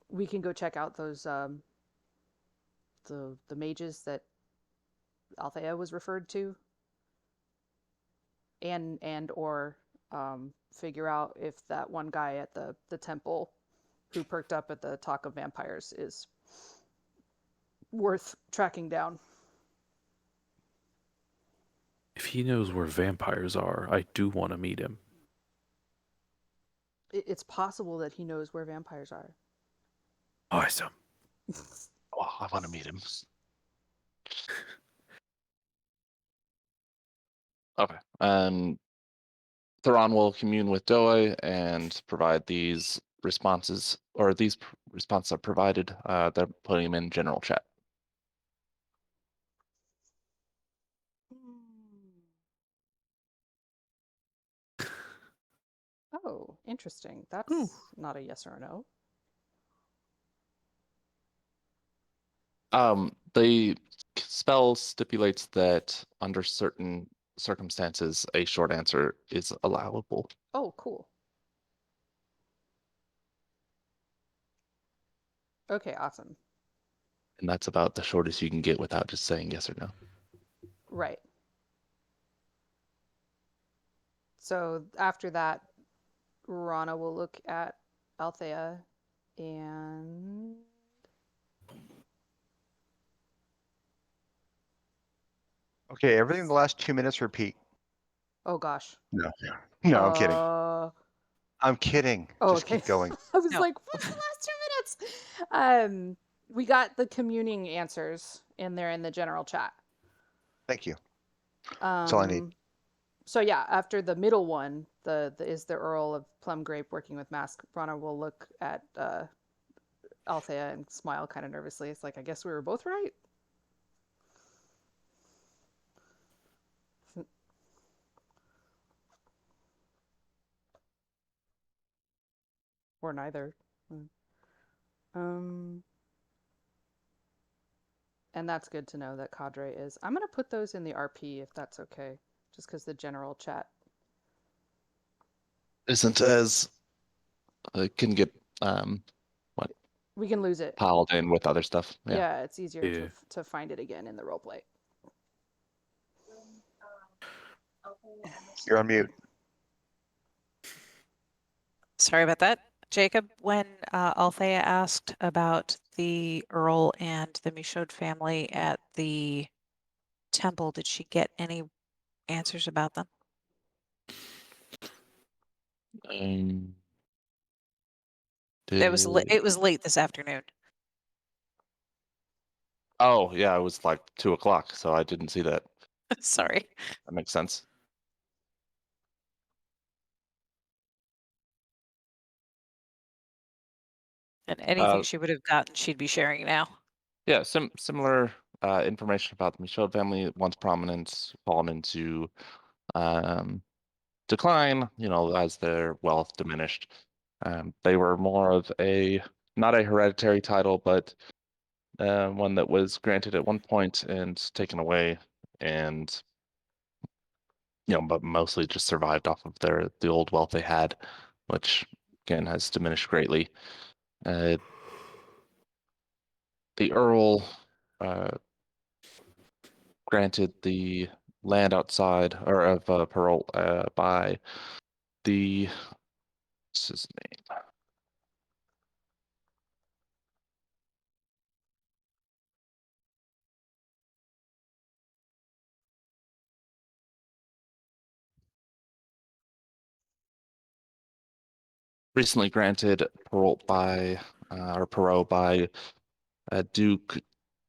we can go check out those the mages that Althea was referred to, and or figure out if that one guy at the temple who perked up at the talk of vampires is worth tracking down. If he knows where vampires are, I do want to meet him. It's possible that he knows where vampires are. Awesome. Oh, I want to meet him. Okay. Theron will commune with Doi and provide these responses, or these responses are provided. They're putting them in general chat. Oh, interesting. That's not a yes or a no. The spell stipulates that under certain circumstances, a short answer is allowable. Oh, cool. Okay, awesome. And that's about the shortest you can get without just saying yes or no. Right. So after that, Rana will look at Althea and Okay, everything in the last 2 minutes repeat. oh gosh. No, no, I'm kidding. I'm kidding. Oh, Just okay. keep going. I was No. like, what's the last 2 minutes? We got the communing answers in there in the general chat. Thank you. That's all I need. So yeah, after the middle one, the is the Earl of Plum Grape working with Mask, Rana will look at Althea and smile kind of nervously. It's like, I guess we were both right. Or neither. And that's good to know that Cadre is. I'm going to put those in the RP if that's okay, just because the general chat. Isn't as can get We can lose it. piled in with other stuff. Yeah, it's easier Yeah. to find it again in the roleplay. You're on mute. Sorry about that. Jacob, when Althea asked about the Earl and the Michaud family at the temple, did she get any answers about them? It was late this afternoon. Oh yeah, it was like 2 o'clock, so I didn't see that. Sorry. That makes sense. And anything she would have gotten, she'd be sharing now. Yeah, similar information about the Michaud family. Once prominent, fallen into decline. You know, as their wealth diminished. They were more of not a hereditary title, but one that was granted at one point and taken away, and but mostly just survived off of the old wealth they had, which again has diminished greatly. The Earl granted the land outside or of Perrault by the what's his name? Recently granted Perrault by Duke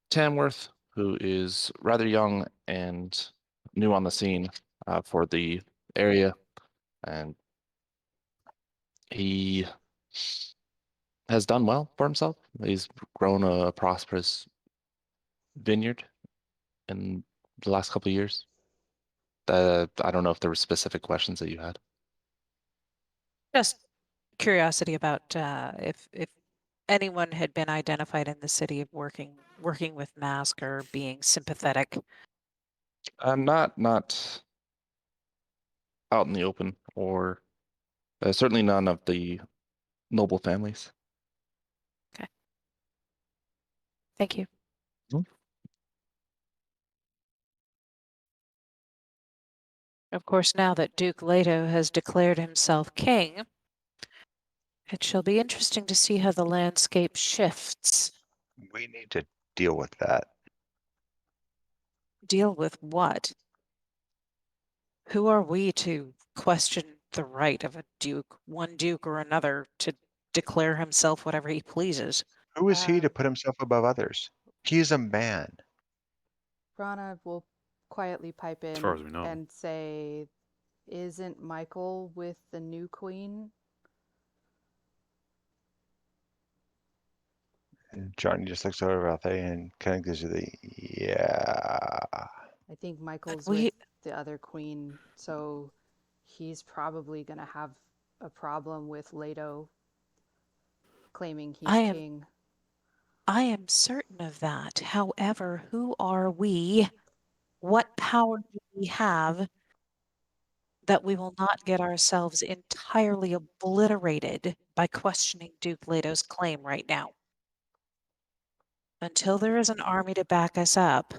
Tamworth, who is rather young and new on the scene for the area, and he has done well for himself. He's grown a prosperous vineyard in the last couple of years. I don't know if there were specific questions that you had. Just curiosity about if anyone had been identified in the city of working with Mask or being sympathetic Not out in the open, or certainly none of the noble families. Thank you. Mhm. Of course, now that Duke Leto has declared himself king, it shall be interesting to see how the landscape shifts. We need to deal with that. Deal with what? Who are we to question the right of a duke, one duke or another, to declare himself whatever he pleases? Who is he to Um, put himself above others? He is a man. Rana will quietly pipe As far in as we know. and say, "Isn't Michael with the new queen?" And Johnny just looks over at Althea and kind of gives you the, yeah. I think Michael's we- with the other queen, so he's probably gonna have a problem with Leto claiming he's I am- king. I am certain of that. However, who are we? What power do we have that we will not get ourselves entirely obliterated by questioning Duke Leto's claim right now? Until there is an army to back us up,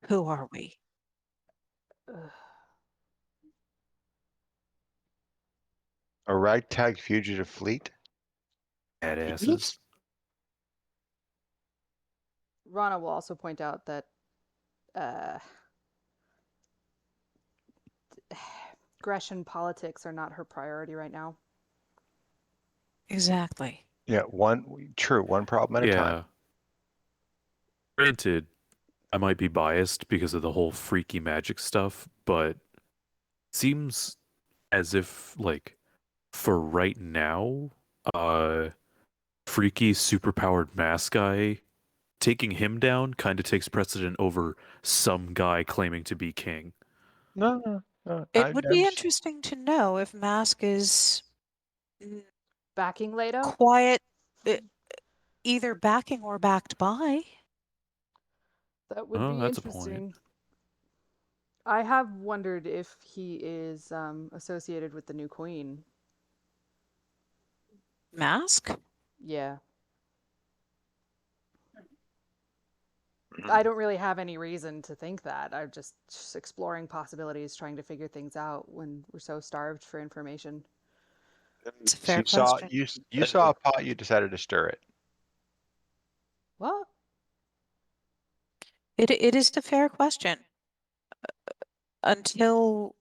who are we? Ugh. A ragtag fugitive fleet? Badasses. Rana will also point out that uh, Grecian politics are not her priority right now. Exactly. Yeah, one problem at a time. Yeah. Granted, I might be biased because of the whole freaky magic stuff, but seems as if, like, for right now, freaky superpowered mask guy, taking him down kind of takes precedent over some guy claiming to be king. No. It would be interesting to know if Mask is Backing Leto? quiet, either backing or backed by. That would Oh, be that's a point. interesting. I have wondered if he is associated with the new queen. Mask? Yeah. I don't really have any reason to think that. I'm just exploring possibilities, trying to figure things out when we're so starved for information. It's a fair You saw question. you saw a pot, you decided to stir it. What? It is a fair question. Until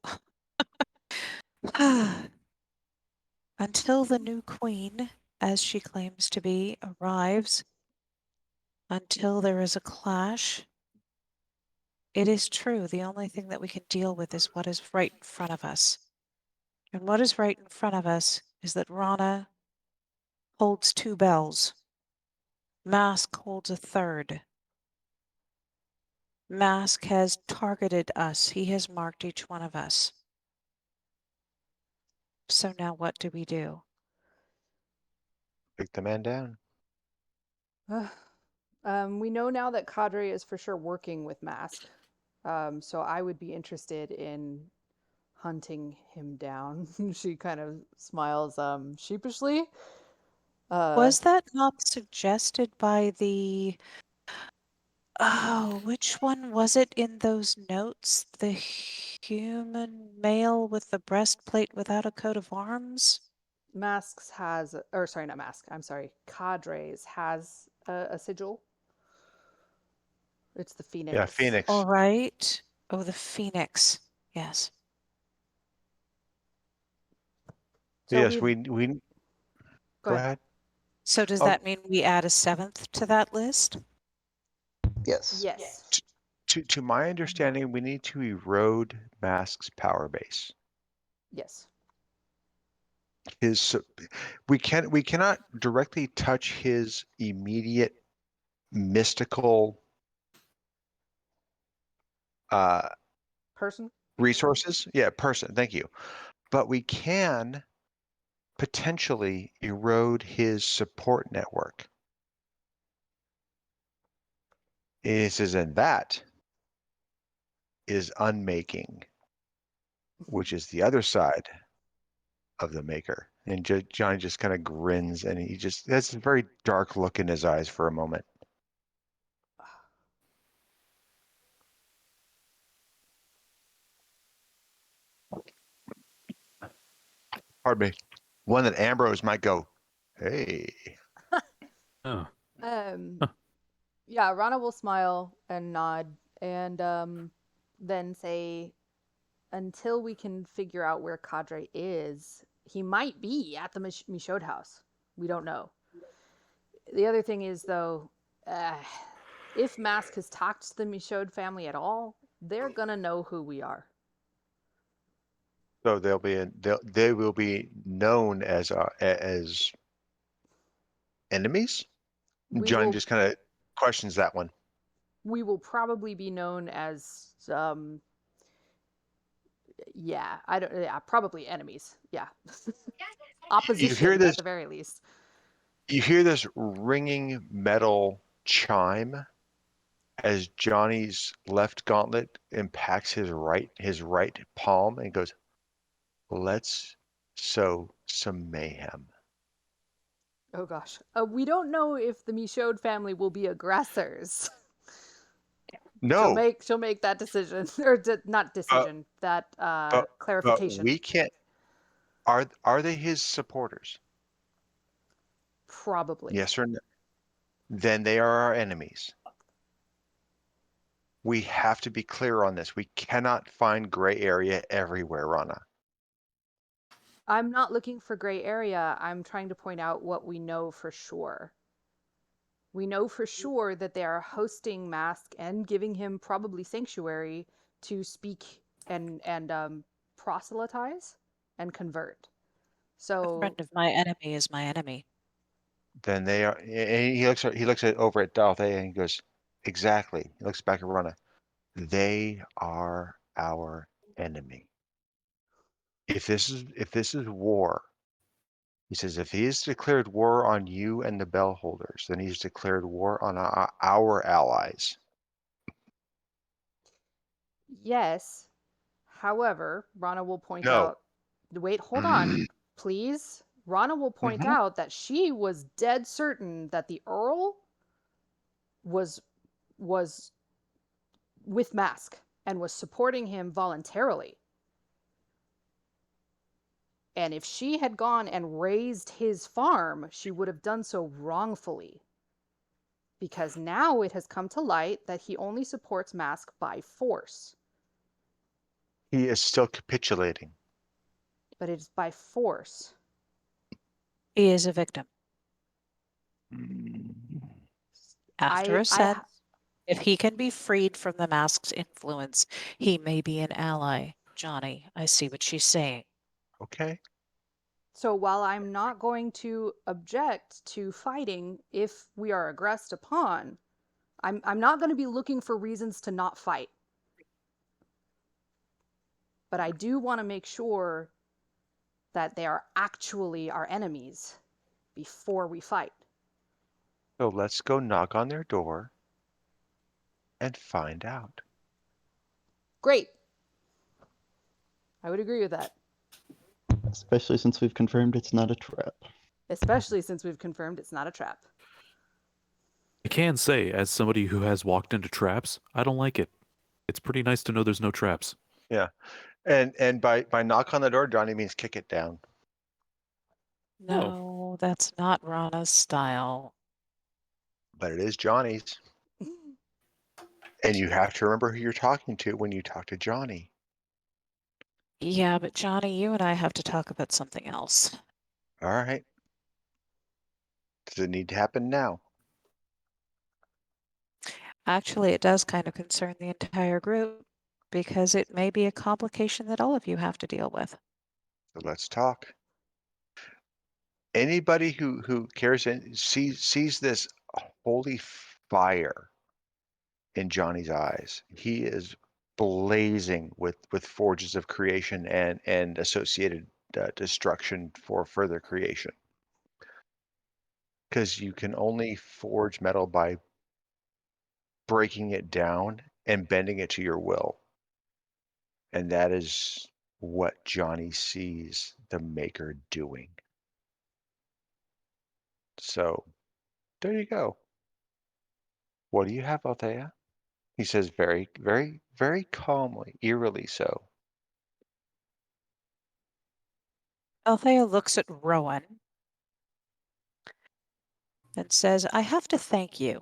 until the new queen, as she claims to be, arrives, until there is a clash, it is true. The only thing that we can deal with is what is right in front of us. And what is right in front of us is that Rana holds 2 bells. Mask holds a 3rd. Mask has targeted us. He has marked each one of us. So now what do we do? Pick the man down. We know now that Cadre is for sure working with Mask. So I would be interested in hunting him down. She kind of smiles sheepishly. Was that not suggested by the... Oh, which one was it in those notes? The human male with the breastplate without a coat of arms? Masks has, or sorry, not Mask. I'm sorry. Cadres has a sigil. It's the Phoenix. Yeah, Phoenix. All right. Oh, the Phoenix. Yes. So Yes, we we go ahead. So does Oh. that mean we add a 7th to that list? Yes. Yes. To my understanding, we need to erode Mask's power base. Yes. We cannot directly touch his immediate mystical Person? resources. Yeah, person. Thank you. But we can potentially erode his support network. This is in that is unmaking, which is the other side of the maker. And Johnny just kind of grins, and he just has a very dark look in his eyes for a moment. Pardon me. One that Ambrose might go, hey. Oh. Um, yeah, Rana will smile and nod and then say, until we can figure out where Cadre is, he might be at the Michaud house. We don't know. The other thing is, though, if Mask has talked to the Michaud family at all, they're gonna know who we are. So they will be known as enemies. We Johnny will just kind of questions that one. we will probably be known as yeah, I don't yeah, probably enemies. Yeah. Opposition this- at the very least. You hear this ringing metal chime as Johnny's left gauntlet impacts his right palm and goes, let's sow some mayhem. Oh gosh. We don't know if the Michaud family will be aggressors. No, She'll make that decision or not decision, that but clarification. we can't. Are they his supporters? Probably. Yes or no? Then they are our enemies. We have to be clear on this. We cannot find gray area everywhere, Rana. I'm not looking for gray area. I'm trying to point out what we know for sure. We know for sure that they are hosting Mask and giving him probably sanctuary to speak and proselytize and convert. A So friend of my enemy is my enemy. Then they are. And he looks at over at Dalthea and he goes, exactly. He looks back at Rana. They are our enemy. If this is war, he says, if he has declared war on you and the bell holders, then he's declared war on our allies. yes. However, Rana will point No. out, wait, hold on, please. Rana will point Mhm. out that she was dead certain that the Earl was with Mask and was supporting him voluntarily. And if she had gone and razed his farm, she would have done so wrongfully. Because now it has come to light that he only supports Mask by force. He is still capitulating. But it is by force. He is a victim. After I a sense, if he can be freed from the Mask's influence, he may be an ally. Johnny, I see what she's saying. Okay. So while I'm not going to object to fighting if we are aggressed upon, I'm not going to be looking for reasons to not fight. But I do want to make sure that they are actually our enemies before we fight. So let's go knock on their door and find out. Great. I would agree with that. Especially since we've confirmed it's not a trap. Especially since we've confirmed it's not a trap. I can say, as somebody who has walked into traps, I don't like it. It's pretty nice to know there's no traps. Yeah. And by knock on the door, Johnny means kick it down. No, that's not Rana's style. But it is Johnny's. And you have to remember who you're talking to when you talk to Johnny. Yeah, but Johnny, you and I have to talk about something else. All right. Does it need to happen now? Actually, it does kind of concern the entire group because it may be a complication that all of you have to deal with. So let's talk. Anybody who cares and sees this holy fire in Johnny's eyes. He is blazing with forges of creation and associated destruction for further creation. Because you can only forge metal by breaking it down and bending it to your will. And that is what Johnny sees the Maker doing. So there you go. What do you have, Althea? He says very, very, very calmly, eerily so. Althea looks at Rowan and says, I have to thank you,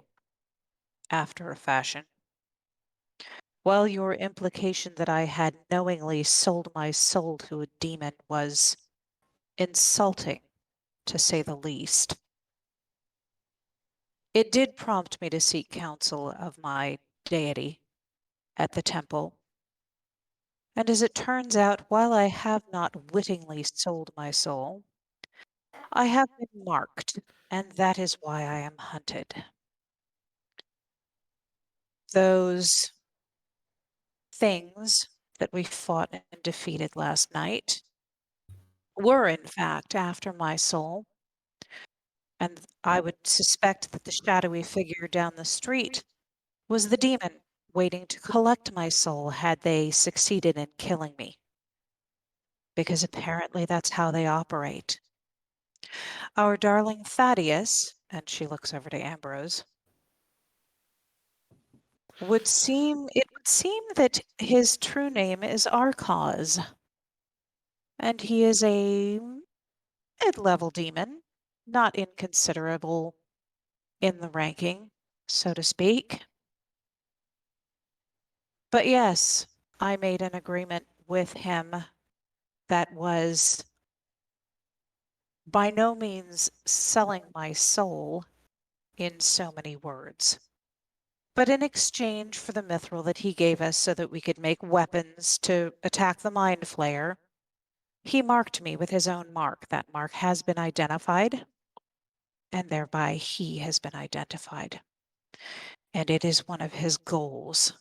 after a fashion. While your implication that I had knowingly sold my soul to a demon was insulting, to say the least, it did prompt me to seek counsel of my deity at the temple. And as it turns out, while I have not wittingly sold my soul, I have been marked, and that is why I am hunted. Those things that we fought and defeated last night were, in fact, after my soul. And I would suspect that the shadowy figure down the street was the demon waiting to collect my soul had they succeeded in killing me. Because apparently that's how they operate. Our darling Thaddeus, and she looks over to Ambrose, it would seem that his true name is Arcaz. And he is a mid-level demon, not inconsiderable in the ranking, so to speak. But yes, I made an agreement with him that was by no means selling my soul in so many words, but in exchange for the mithril that he gave us so that we could make weapons to attack the Mind Flayer, he marked me with his own mark. That mark has been identified, and thereby he has been identified. And it is one of his goals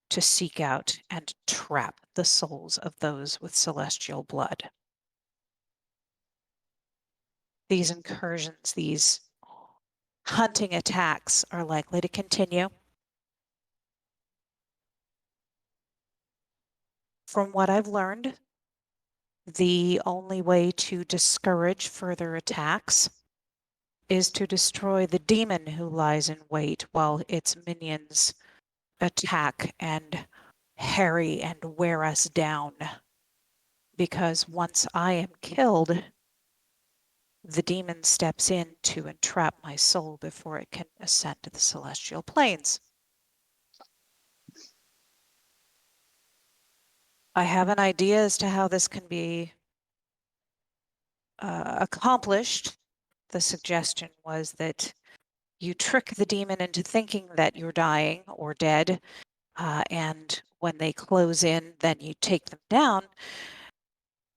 to seek out and trap the souls of those with celestial blood. These incursions, these hunting attacks are likely to continue. From what I've learned, the only way to discourage further attacks is to destroy the demon who lies in wait while its minions attack and harry and wear us down. Because once I am killed, the demon steps in to entrap my soul before it can ascend to the celestial planes. I have an idea as to how this can be accomplished. The suggestion was that you trick the demon into thinking that you're dying or dead, and when they close in, then you take them down.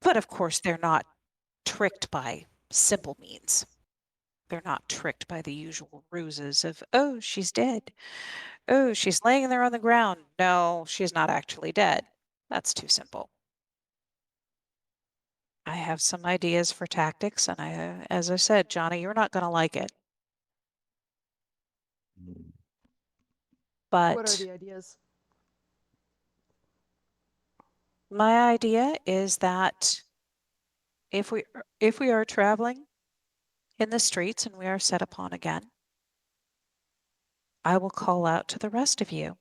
But of course, they're not tricked by simple means. They're not tricked by the usual ruses of, oh, she's dead. Oh, she's laying there on the ground. No, she's not actually dead. That's too simple. I have some ideas for tactics, and as I said, Johnny, you're not going to like it. What are But the ideas? my idea is that if we are traveling in the streets and we are set upon again, I will call out to the rest of you.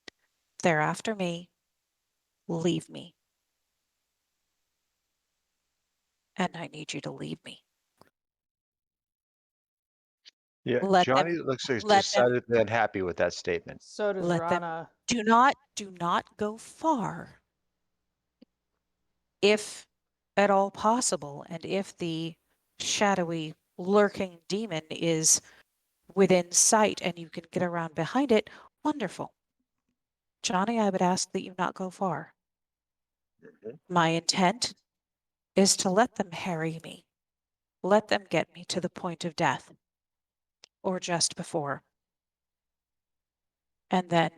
If they're after me, leave me. And I need you to leave me. Yeah, Let Johnny them looks like he's let them decidedly unhappy with that statement. So does let them Rana. do not go far. If at all possible, and if the shadowy lurking demon is within sight and you can get around behind it, wonderful. Johnny, I would ask that you not go far. My intent is to let them harry me. Let them get me to the point of death, or just before. And then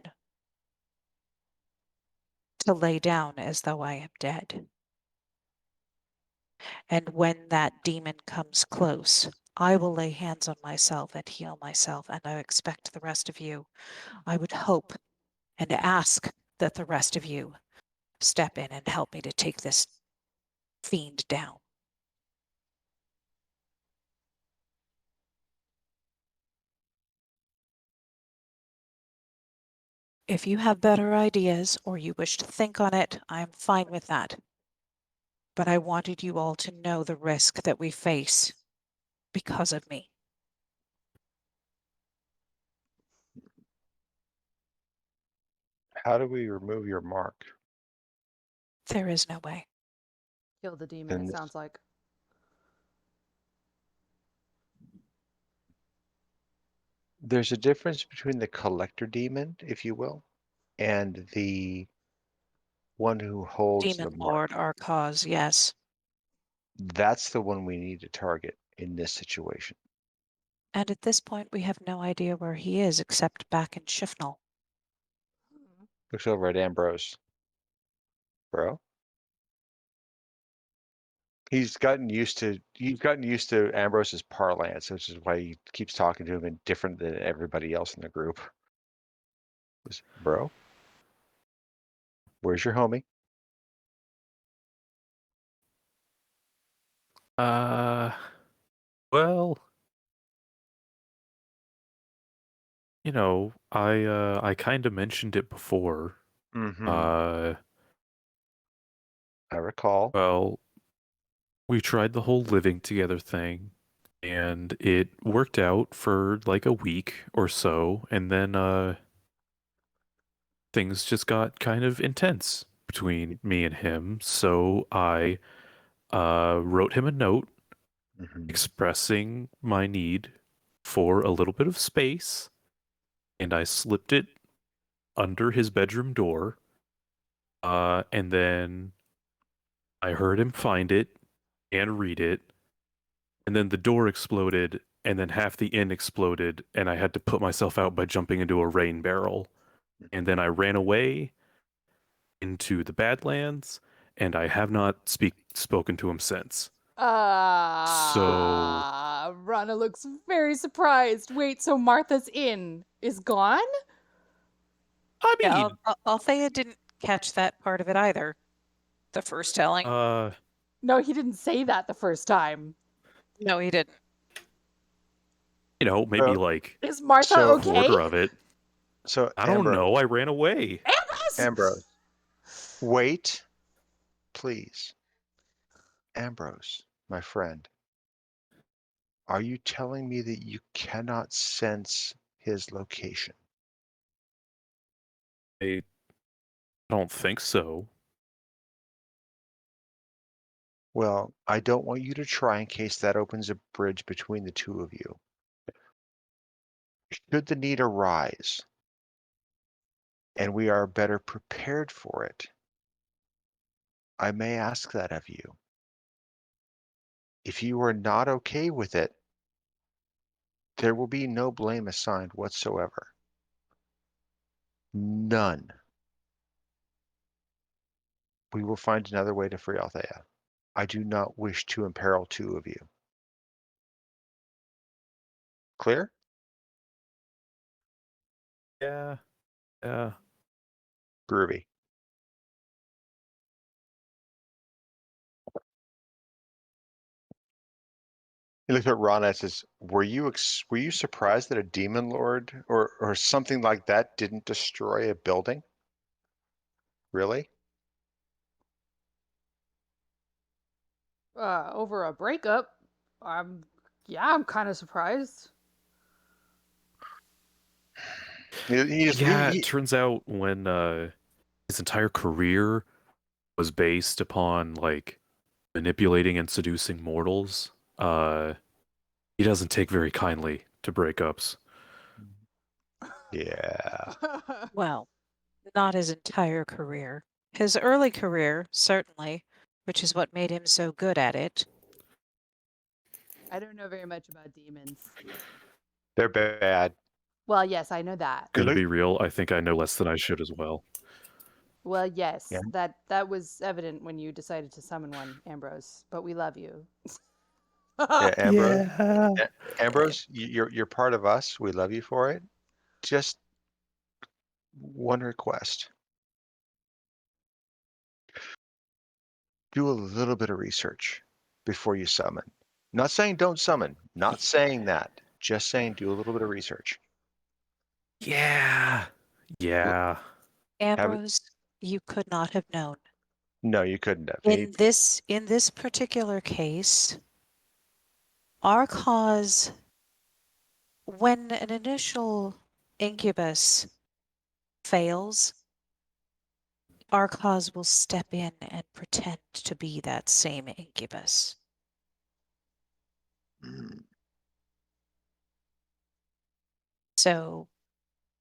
to lay down as though I am dead. And when that demon comes close, I will lay hands on myself and heal myself, and I expect the rest of you, I would hope and ask that the rest of you step in and help me to take this fiend down. If you have better ideas or you wish to think on it, I am fine with that. But I wanted you all to know the risk that we face because of me. How do we remove your mark? There is no way. Kill the demon, Then it this- sounds like. There's a difference between the collector demon, if you will, and the one who holds Demon the mark. Lord, our cause, yes. That's the one we need to target in this situation. And at this point, we have no idea where he is except back in Shifnal. Looks over at Ambrose. Bro? He's gotten used to Ambrose's parlance, which is why he keeps talking to him in different than everybody else in the group. Bro? Where's your homie? Well, you know, I kind of mentioned it before. Mm-hmm. Uh, I recall. well, we tried the whole living together thing, and it worked out for like a week or so, and then things just got kind of intense between me and him. So I wrote him a note Mm-hmm. expressing my need for a little bit of space, and I slipped it under his bedroom door. And then I heard him find it and read it, and then the door exploded, and then half the inn exploded, and I had to put myself out by jumping into a rain barrel. And then I ran away into the Badlands, and I have not spoken to him since. Rana looks very surprised. Wait, so Martha's Inn is gone? I mean, Yeah, Althea didn't catch that part of it either. The first telling. No, he didn't say that the first time. No, he didn't. you know, maybe So- like Is Martha So- okay? quarter of it. So I don't know. I ran away. Ambrose! Wait, please. Ambrose, my friend. Are you telling me that you cannot sense his location? I don't think so. Well, I don't want you to try in case that opens a bridge between the two of you. Should the need arise, and we are better prepared for it, I may ask that of you. If you are not okay with it, there will be no blame assigned whatsoever. None. We will find another way to free Althea. I do not wish to imperil two of you. Clear? Yeah. Groovy. He looks at Rana and says, were you surprised that a demon lord or something like that didn't destroy a building? Really? Over a breakup. I'm kind of surprised. It turns out when his entire career was based upon like manipulating and seducing mortals, he doesn't take very kindly to breakups. Yeah. Well, not his entire career. His early career, certainly, which is what made him so good at it. I don't know very much about demons. They're bad. Well, yes, I know that. Good To look- be real, I think I know less than I should as well. Well, yes, Yeah. that was evident when you decided to summon one, Ambrose. But we love you. Yeah, Ambrose, you're part of us. We love you for it. Just one request. do a little bit of research before you summon. Not saying don't summon, not saying that, just saying do a little bit of research. Yeah. Yeah. Have it, Ambrose, you could not have known. no, you couldn't have. In this particular case, our cause, when an initial incubus fails, our cause will step in and pretend to be that same incubus. Mm, So,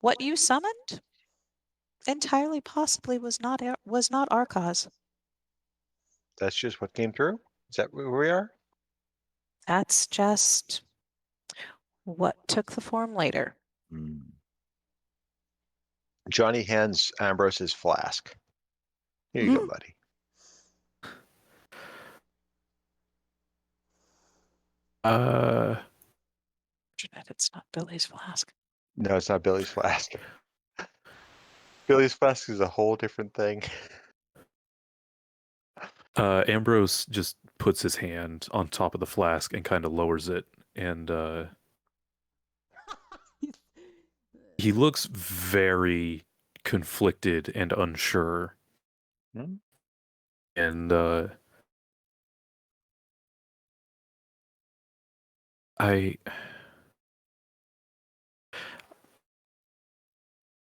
what you summoned entirely possibly was not our cause. that's just what came through? Is that where we are? That's just what took the form later. Mm. Johnny hands Ambrose his flask. Here you go, buddy. Fortunate it's not Billy's flask. No, it's not Billy's flask. Billy's flask is a whole different thing. Ambrose just puts his hand on top of the flask and kind of lowers it, and he looks very conflicted and unsure. Hmm? And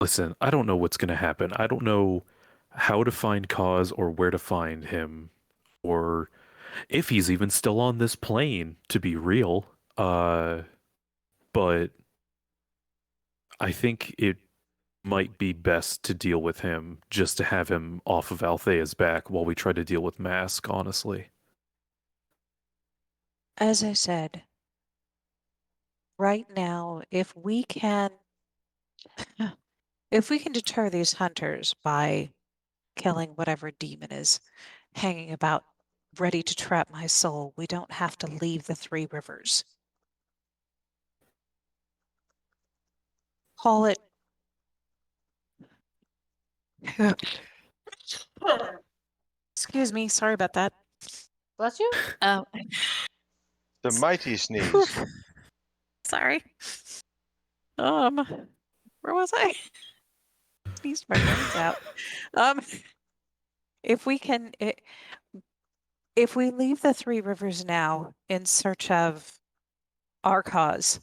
listen, I don't know what's going to happen. I don't know how to find Cause or where to find him, or if he's even still on this plane, to be real. But I think it might be best to deal with him, just to have him off of Althea's back while we try to deal with Mask, honestly. As I said, right now, if we can deter these hunters by killing whatever demon is hanging about ready to trap my soul, we don't have to leave the Three Rivers. Call it excuse me, sorry about that. Bless you. Oh, The mighty sneeze. sorry. Where was I? Sneezed my brains out. If we can, if we leave the Three Rivers now in search of our cause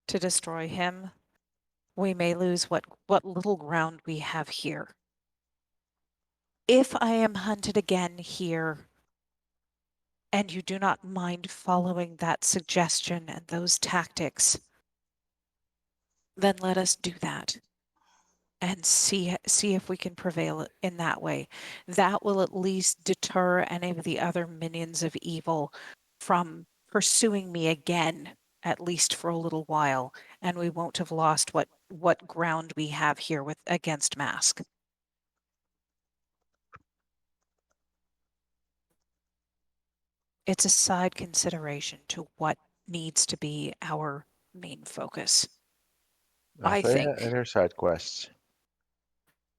to destroy him, we may lose what little ground we have here. If I am hunted again here, and you do not mind following that suggestion and those tactics, then let us do that and see if we can prevail in that way. That will at least deter any of the other minions of evil from pursuing me again, at least for a little while, and we won't have lost what ground we have here with against Mask. It's a side consideration to what needs to be our main focus. I Althea think. and her side quests.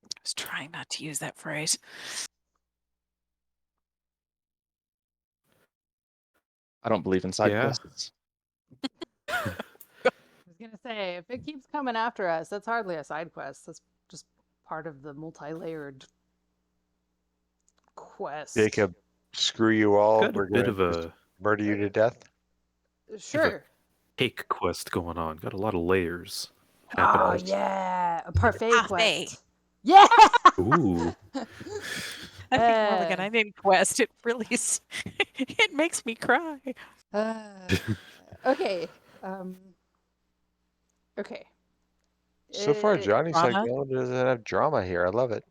I was trying not to use that phrase. I don't believe in side Yeah. quests. I was gonna say, if it keeps coming after us, that's hardly a side quest. That's just part of the multi-layered quest. Jacob, screw you all. Got a We're bit going of to just a murder you to death. Sure. cake quest going on. Got a lot of layers Oh happening. yeah, a parfait Parfait. quest. Yeah. Ooh. I think more like an Uh, onion quest. It really it makes me cry. okay. Okay. So far, Uh, Johnny's like, Rana? oh, doesn't have drama here. I love it.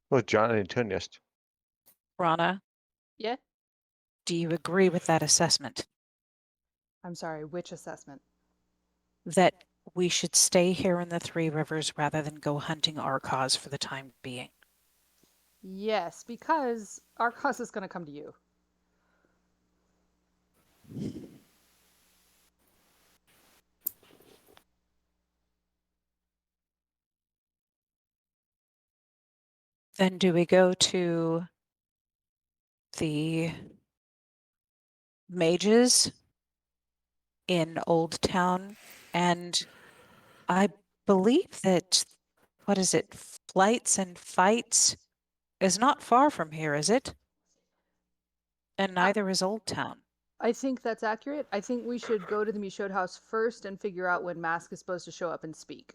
Well, Johnny and Tunist. Rana, yeah. do you agree with that assessment? I'm sorry. Which assessment? That we should stay here in the Three Rivers rather than go hunting our cause for the time being? Yes, because our cause is going to come to you. Then do we go to the mages in Old Town, and I believe that, what is it, Flights and Fights is not far from here, is it? And neither is Old Town. I think that's accurate. I think we should go to the Michaud house first and figure out when Mask is supposed to show up and speak,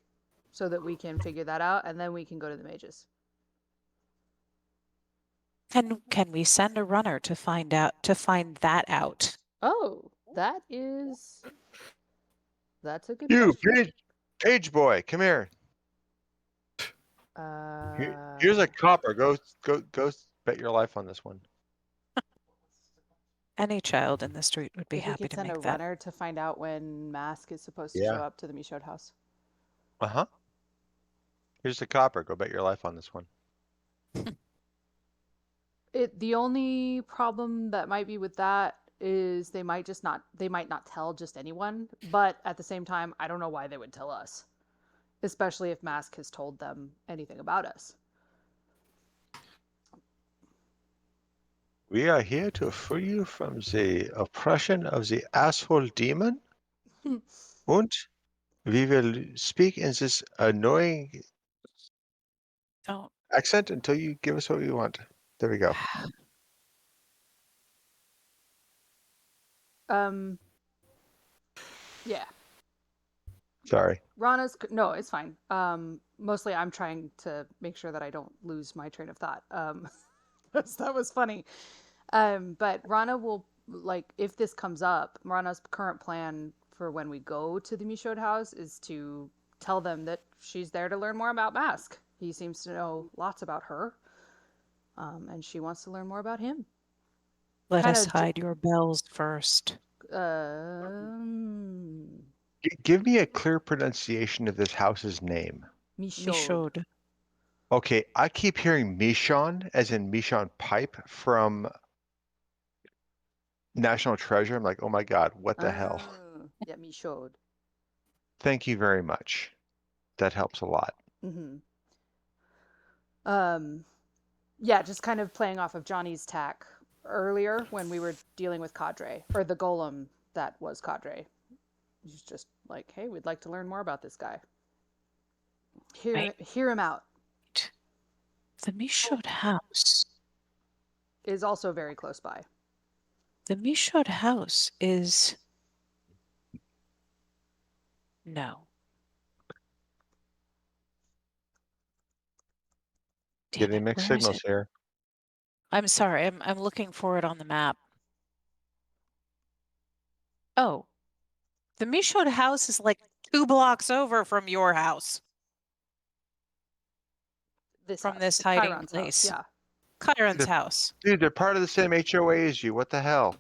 so that we can figure that out, and then we can go to the mages. Can we send a runner to find that out? Oh, that's a good You, question. page boy, come here. Here's a copper. Go bet your life on this one. Any child in the street would be if we happy could to send a make that. runner to find out when Mask is supposed to Yeah. show up to the Michaud house. Uh-huh. Here's the copper. Go bet your life on this one. The only problem that might be with that is they might not tell just anyone, but at the same time, I don't know why they would tell us, especially if Mask has told them anything about us. We are here to free you from the oppression of the asshole demon. And we will speak in this annoying Don't. accent until you give us what we want. There we go. Yeah. Sorry. No, it's fine. Mostly I'm trying to make sure that I don't lose my train of thought. That was funny. But Rana will, like, if this comes up, Rana's current plan for when we go to the Michaud house is to tell them that she's there to learn more about Mask. He seems to know lots about her. And she wants to learn more about him. Let Kinda us hide your bells first. Give me a clear pronunciation of this house's name. Michaud. Okay, I keep hearing Michon, as in Michon Pipe from National Treasure. I'm like, oh my God, what the hell? Yeah, Michaud. Thank you very much. That helps a lot. Mm-hmm. Yeah, just kind of playing off of Johnny's tack earlier when we were dealing with Cadre, or the golem that was Cadre. He's just like, hey, we'd like to learn more about this guy. Hear him out. The Michaud house. Is also very close by. The Michaud house is... No. Getting Damn it, mixed where is signals it? here. I'm sorry, I'm looking for it on the map. Oh. The Michaud house is like 2 blocks over from your house. From house, this hiding Chiron's place. house, Chiron's house. Dude, they're part of the same HOA as you. What the hell?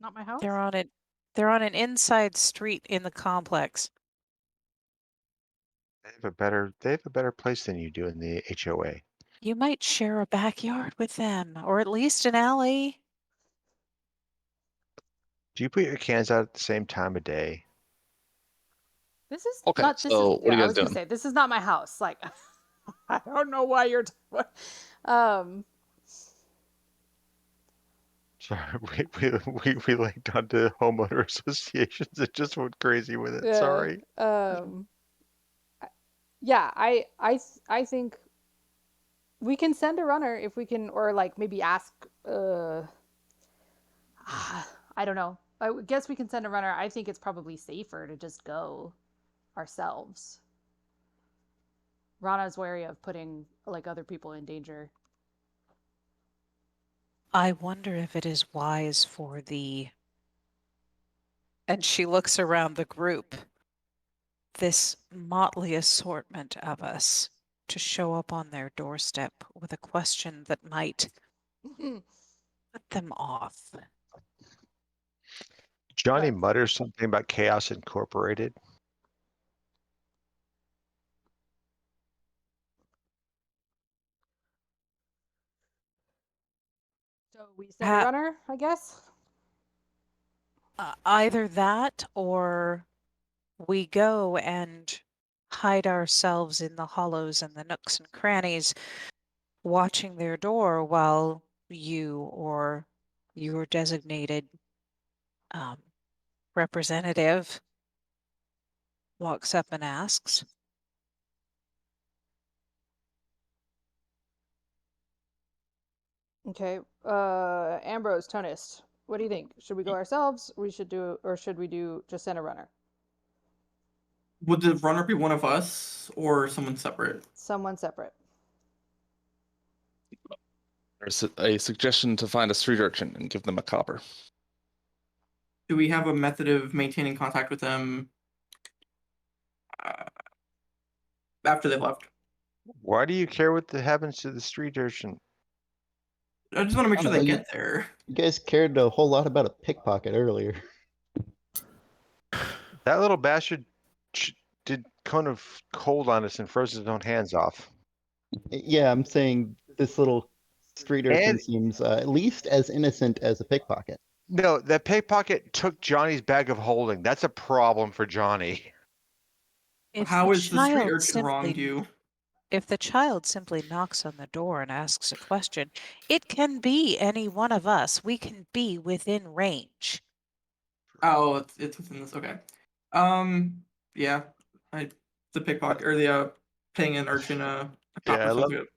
Not my house. They're on an inside street in the complex. They have a better place than you do in the HOA. You might share a backyard with them, or at least an alley. Do you put your cans out at the same time of day? This is Okay, not. This so is. what are Yeah, you I guys was gonna doing? say this is not my house. Like, I don't know why you're. Sorry, we linked onto homeowner associations. It just went crazy with it. Yeah, Sorry. Yeah, I think we can send a runner if we can, or like maybe ask. I don't know. I guess we can send a runner. I think it's probably safer to just go ourselves. Rana's wary of putting like other people in danger. I wonder if it is wise for the... And she looks around the group. This motley assortment of us to show up on their doorstep with a question that might put them off. Johnny mutters something about Chaos Incorporated. So we send a runner, I guess. Either that, or we go and hide ourselves in the hollows and the nooks and crannies, watching their door while you or your designated representative walks up and asks. Okay. Ambrose, Tonist, what do you think? Should we go ourselves? Should we do just send a runner? Would the runner be one of us or someone separate? Someone separate. There's a suggestion to find a street urchin and give them a copper. Do we have a method of maintaining contact with them after they left? Why do you care what happens to the street urchin? I just want to make sure I don't they know, get there. You guys cared a whole lot about a pickpocket earlier. That little bastard did kind of cold on us and froze his own hands off. Yeah, I'm saying this little street urchin And- seems at least as innocent as a pickpocket. No, that pickpocket took Johnny's bag of holding. That's a problem for Johnny. If How is the street child urchin wronged simply- you? If the child simply knocks on the door and asks a question, it can be any one of us. We can be within range. Oh, it's within this. Okay. Yeah. The pickpocket or the paying an urchin a copper Yeah, sounds good.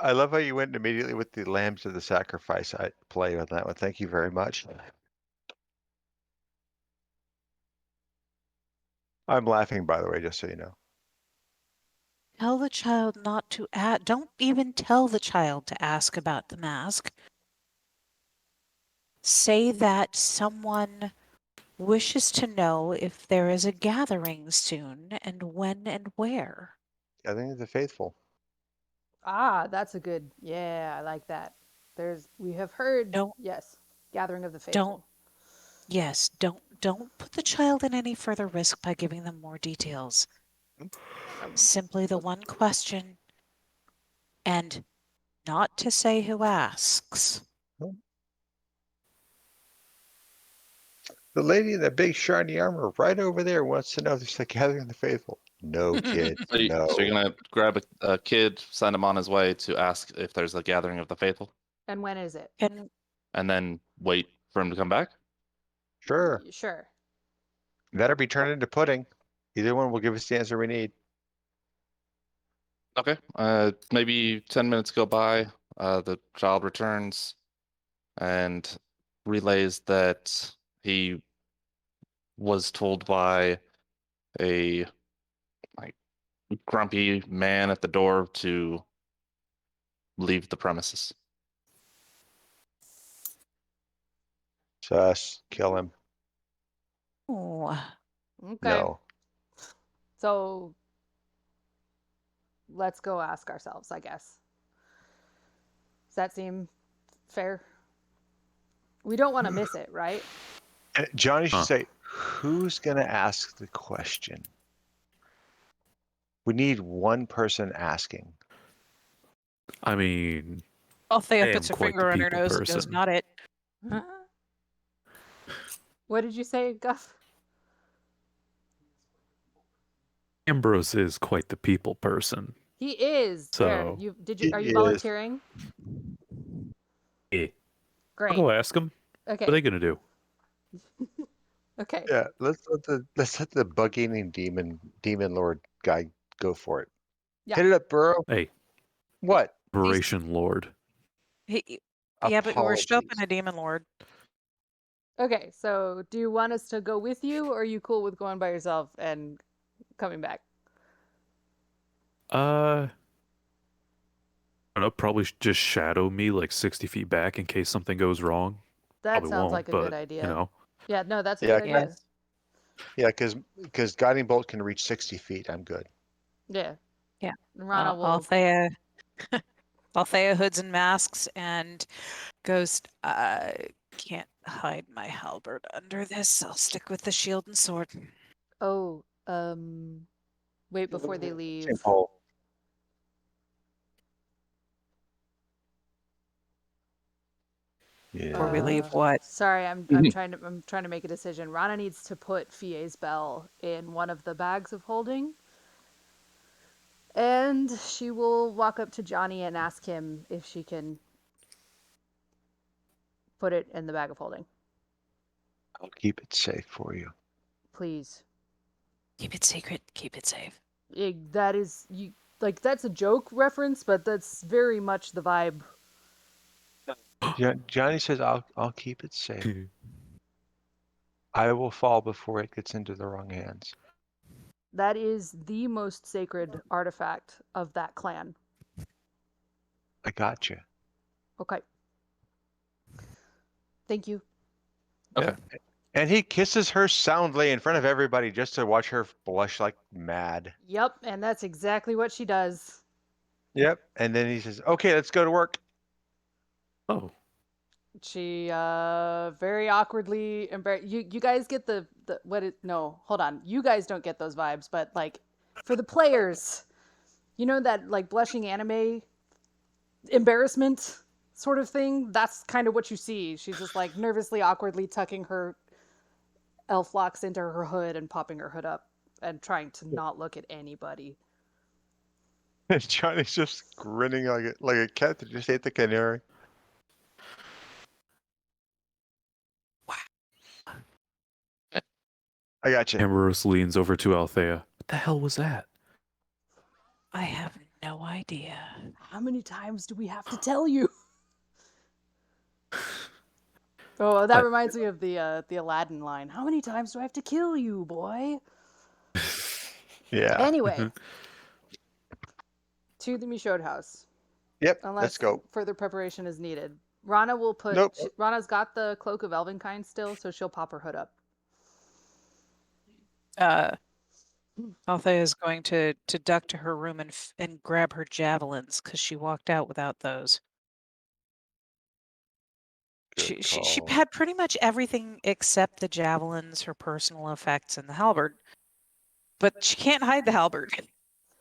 I love how you went immediately with the lambs of the sacrifice. I play on that one. Thank you very much. I'm laughing, by the way, just so you know. Tell the child not to ask. Don't even tell the child to ask about the mask. Say that someone wishes to know if there is a gathering soon and when and where. I think the faithful. Ah, that's a good. Yeah, I like that. We have heard. Don't- Yes, gathering of the faithful. Yes, don't put the child in any further risk by giving them more details. Simply the one question, and not to say who asks. The lady in the big shiny armor right over there wants to know if there's a gathering of the faithful. No, kid. So, No. so you're gonna grab a kid, send him on his way to ask if there's a gathering of the faithful, And when is it? and then wait for him to come back. Sure. Sure. Better be turned into pudding. Either one will give us the answer we need. Okay. Maybe 10 minutes go by. The child returns and relays that he was told by a grumpy man at the door to leave the premises. Sus. Kill him. Oh, Okay. No. So let's go ask ourselves, I guess. Does that seem fair? We don't want to miss it, right? And Johnny should Huh. say, who's going to ask the question? We need one person asking. I mean, Althea I puts am her quite the finger on her people nose and goes, person. not it. What did you say, Guff? Ambrose is quite the people person. He is. There. So, Are you he is. volunteering? Yeah. I'll Great. go ask him. Okay. What are they gonna do? Okay. Yeah, let's let the bug-eating demon lord guy go for it. Yeah. Hit it up, Burrow. Hey, What? Operation Lord. Yeah, but we're still up in Apologies. a demon lord. Okay. So, do you want us to go with you, or are you cool with going by yourself and coming back? I don't know, probably just shadow me like 60 feet back in case something goes wrong. That Probably sounds won't, like a but, good idea. You know, Yeah. No, that's a Yeah, good idea. Yes. Yeah, because guiding bolt can reach 60 feet. I'm good. Yeah. Yeah. And Rana will. Althea hoods and masks and goes, I can't hide my halberd under this. I'll stick with the shield and sword. Oh, wait before they leave. St. Paul. Yeah. Before we leave, what? Sorry, I'm Mhm. trying to make a decision. Rana needs to put Fie's bell in one of the bags of holding, And she will walk up to Johnny and ask him if she can put it in the bag of holding. I'll keep it safe for you. Please. Keep it secret. Keep it safe. That is you like that's a joke reference, but that's very much the vibe. Johnny says, I'll keep it safe. I will fall before it gets into the wrong hands. That is the most sacred artifact of that clan. I got you. Okay. Thank you. Okay. And he kisses her soundly in front of everybody just to watch her blush like mad. Yep, and that's exactly what she does. Yep. And then he says, okay, let's go to work. Oh, She very awkwardly you guys get the what it no, hold on. You guys don't get those vibes, but like for the players, you know that like blushing anime embarrassment sort of thing? That's kind of what you see. She's just like nervously awkwardly tucking her elf locks into her hood and popping her hood up and trying to not look at anybody. And Johnny's just grinning like a cat that just ate the canary. I got you. Ambrose leans over to Althea. What the hell was that? I have no idea. How many times do we have to tell you? Oh, that reminds me of the Aladdin line. How many times do I have to kill you, boy? Yeah. Anyway, to the Michaud house. Yep. Unless Let's go. further preparation is needed. Rana will put. Nope. Rana's got the cloak of Elvenkind still, so she'll pop her hood up. Althea is going to duck to her room and grab her javelins because she walked out without those. Good She call. had pretty much everything except the javelins, her personal effects, and the halberd. But she can't hide the halberd.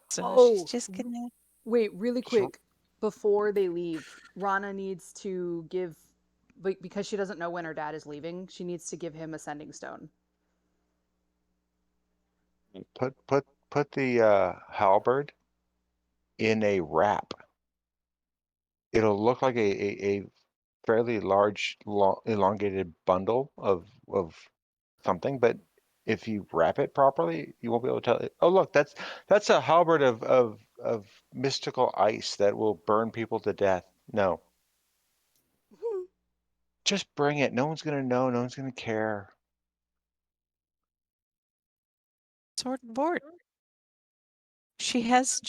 So she's just gonna. Wait, really Sure. quick. Before they leave, Rana needs to give, because she doesn't know when her dad is leaving, she needs to give him a sending stone. Put the halberd in a wrap. It'll look like a fairly large, elongated bundle of something, but if you wrap it properly, you won't be able to tell it. Oh, look, that's a halberd of mystical ice that will burn people to death. No. Just bring it. No one's gonna know. No one's gonna care. Sword and board. She has,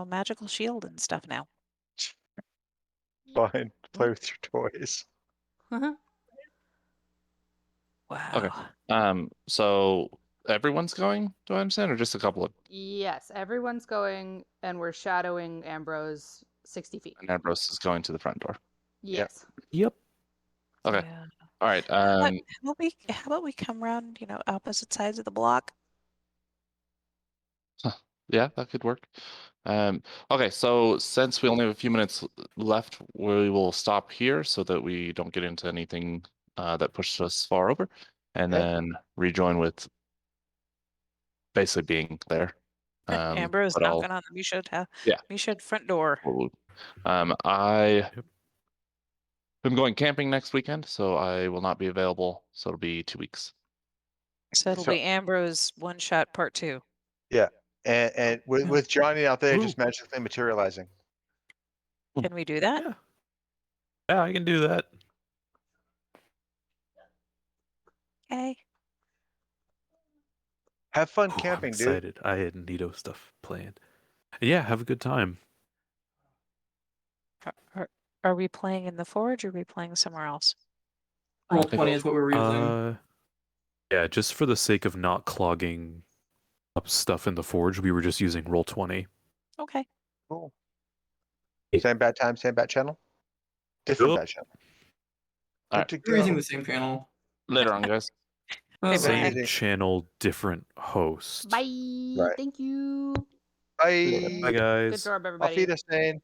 magical shield and stuff now. Fine. Play with your toys. Wow. So everyone's going, do I understand, or just a couple of? Yes, everyone's going, and we're shadowing Ambrose 60 feet. And Ambrose is going to the front door. Yes. Yep. Okay. Yeah. All right. How about we come around, opposite sides of the block? Yeah, that could work. Okay, so since we only have a few minutes left, we will stop here so that we don't get into anything that pushes us far over, and Okay. then rejoin with basically being there. Ambrose but I'll- knocking on the Michaud Yeah. Michaud front door. I am going camping next weekend, so I will not be available. So it'll be 2 weeks. So it'll So- be Ambrose one shot part 2. And with Johnny out there Ooh. just magically materializing. Can we do that? Yeah. Yeah, I can do that. Okay. Have fun Oh, camping, I'm dude. excited. I had Nito stuff planned. Yeah, have a good time. Are we playing in the forge or are we playing somewhere else? Roll think 20 is what we were using. Yeah, just for the sake of not clogging up stuff in the forge, we were just using Roll20. Okay. Cool. Same bad time, same bad channel? Different Yep. bad channel. All Good right. to We're using go. the same channel. Later on, guys. Oh, Hey, Same Brian. channel, different host. Bye. Right. Thank you. Bye, Bye. Good guys. job, Auf everybody. Wiedersehen.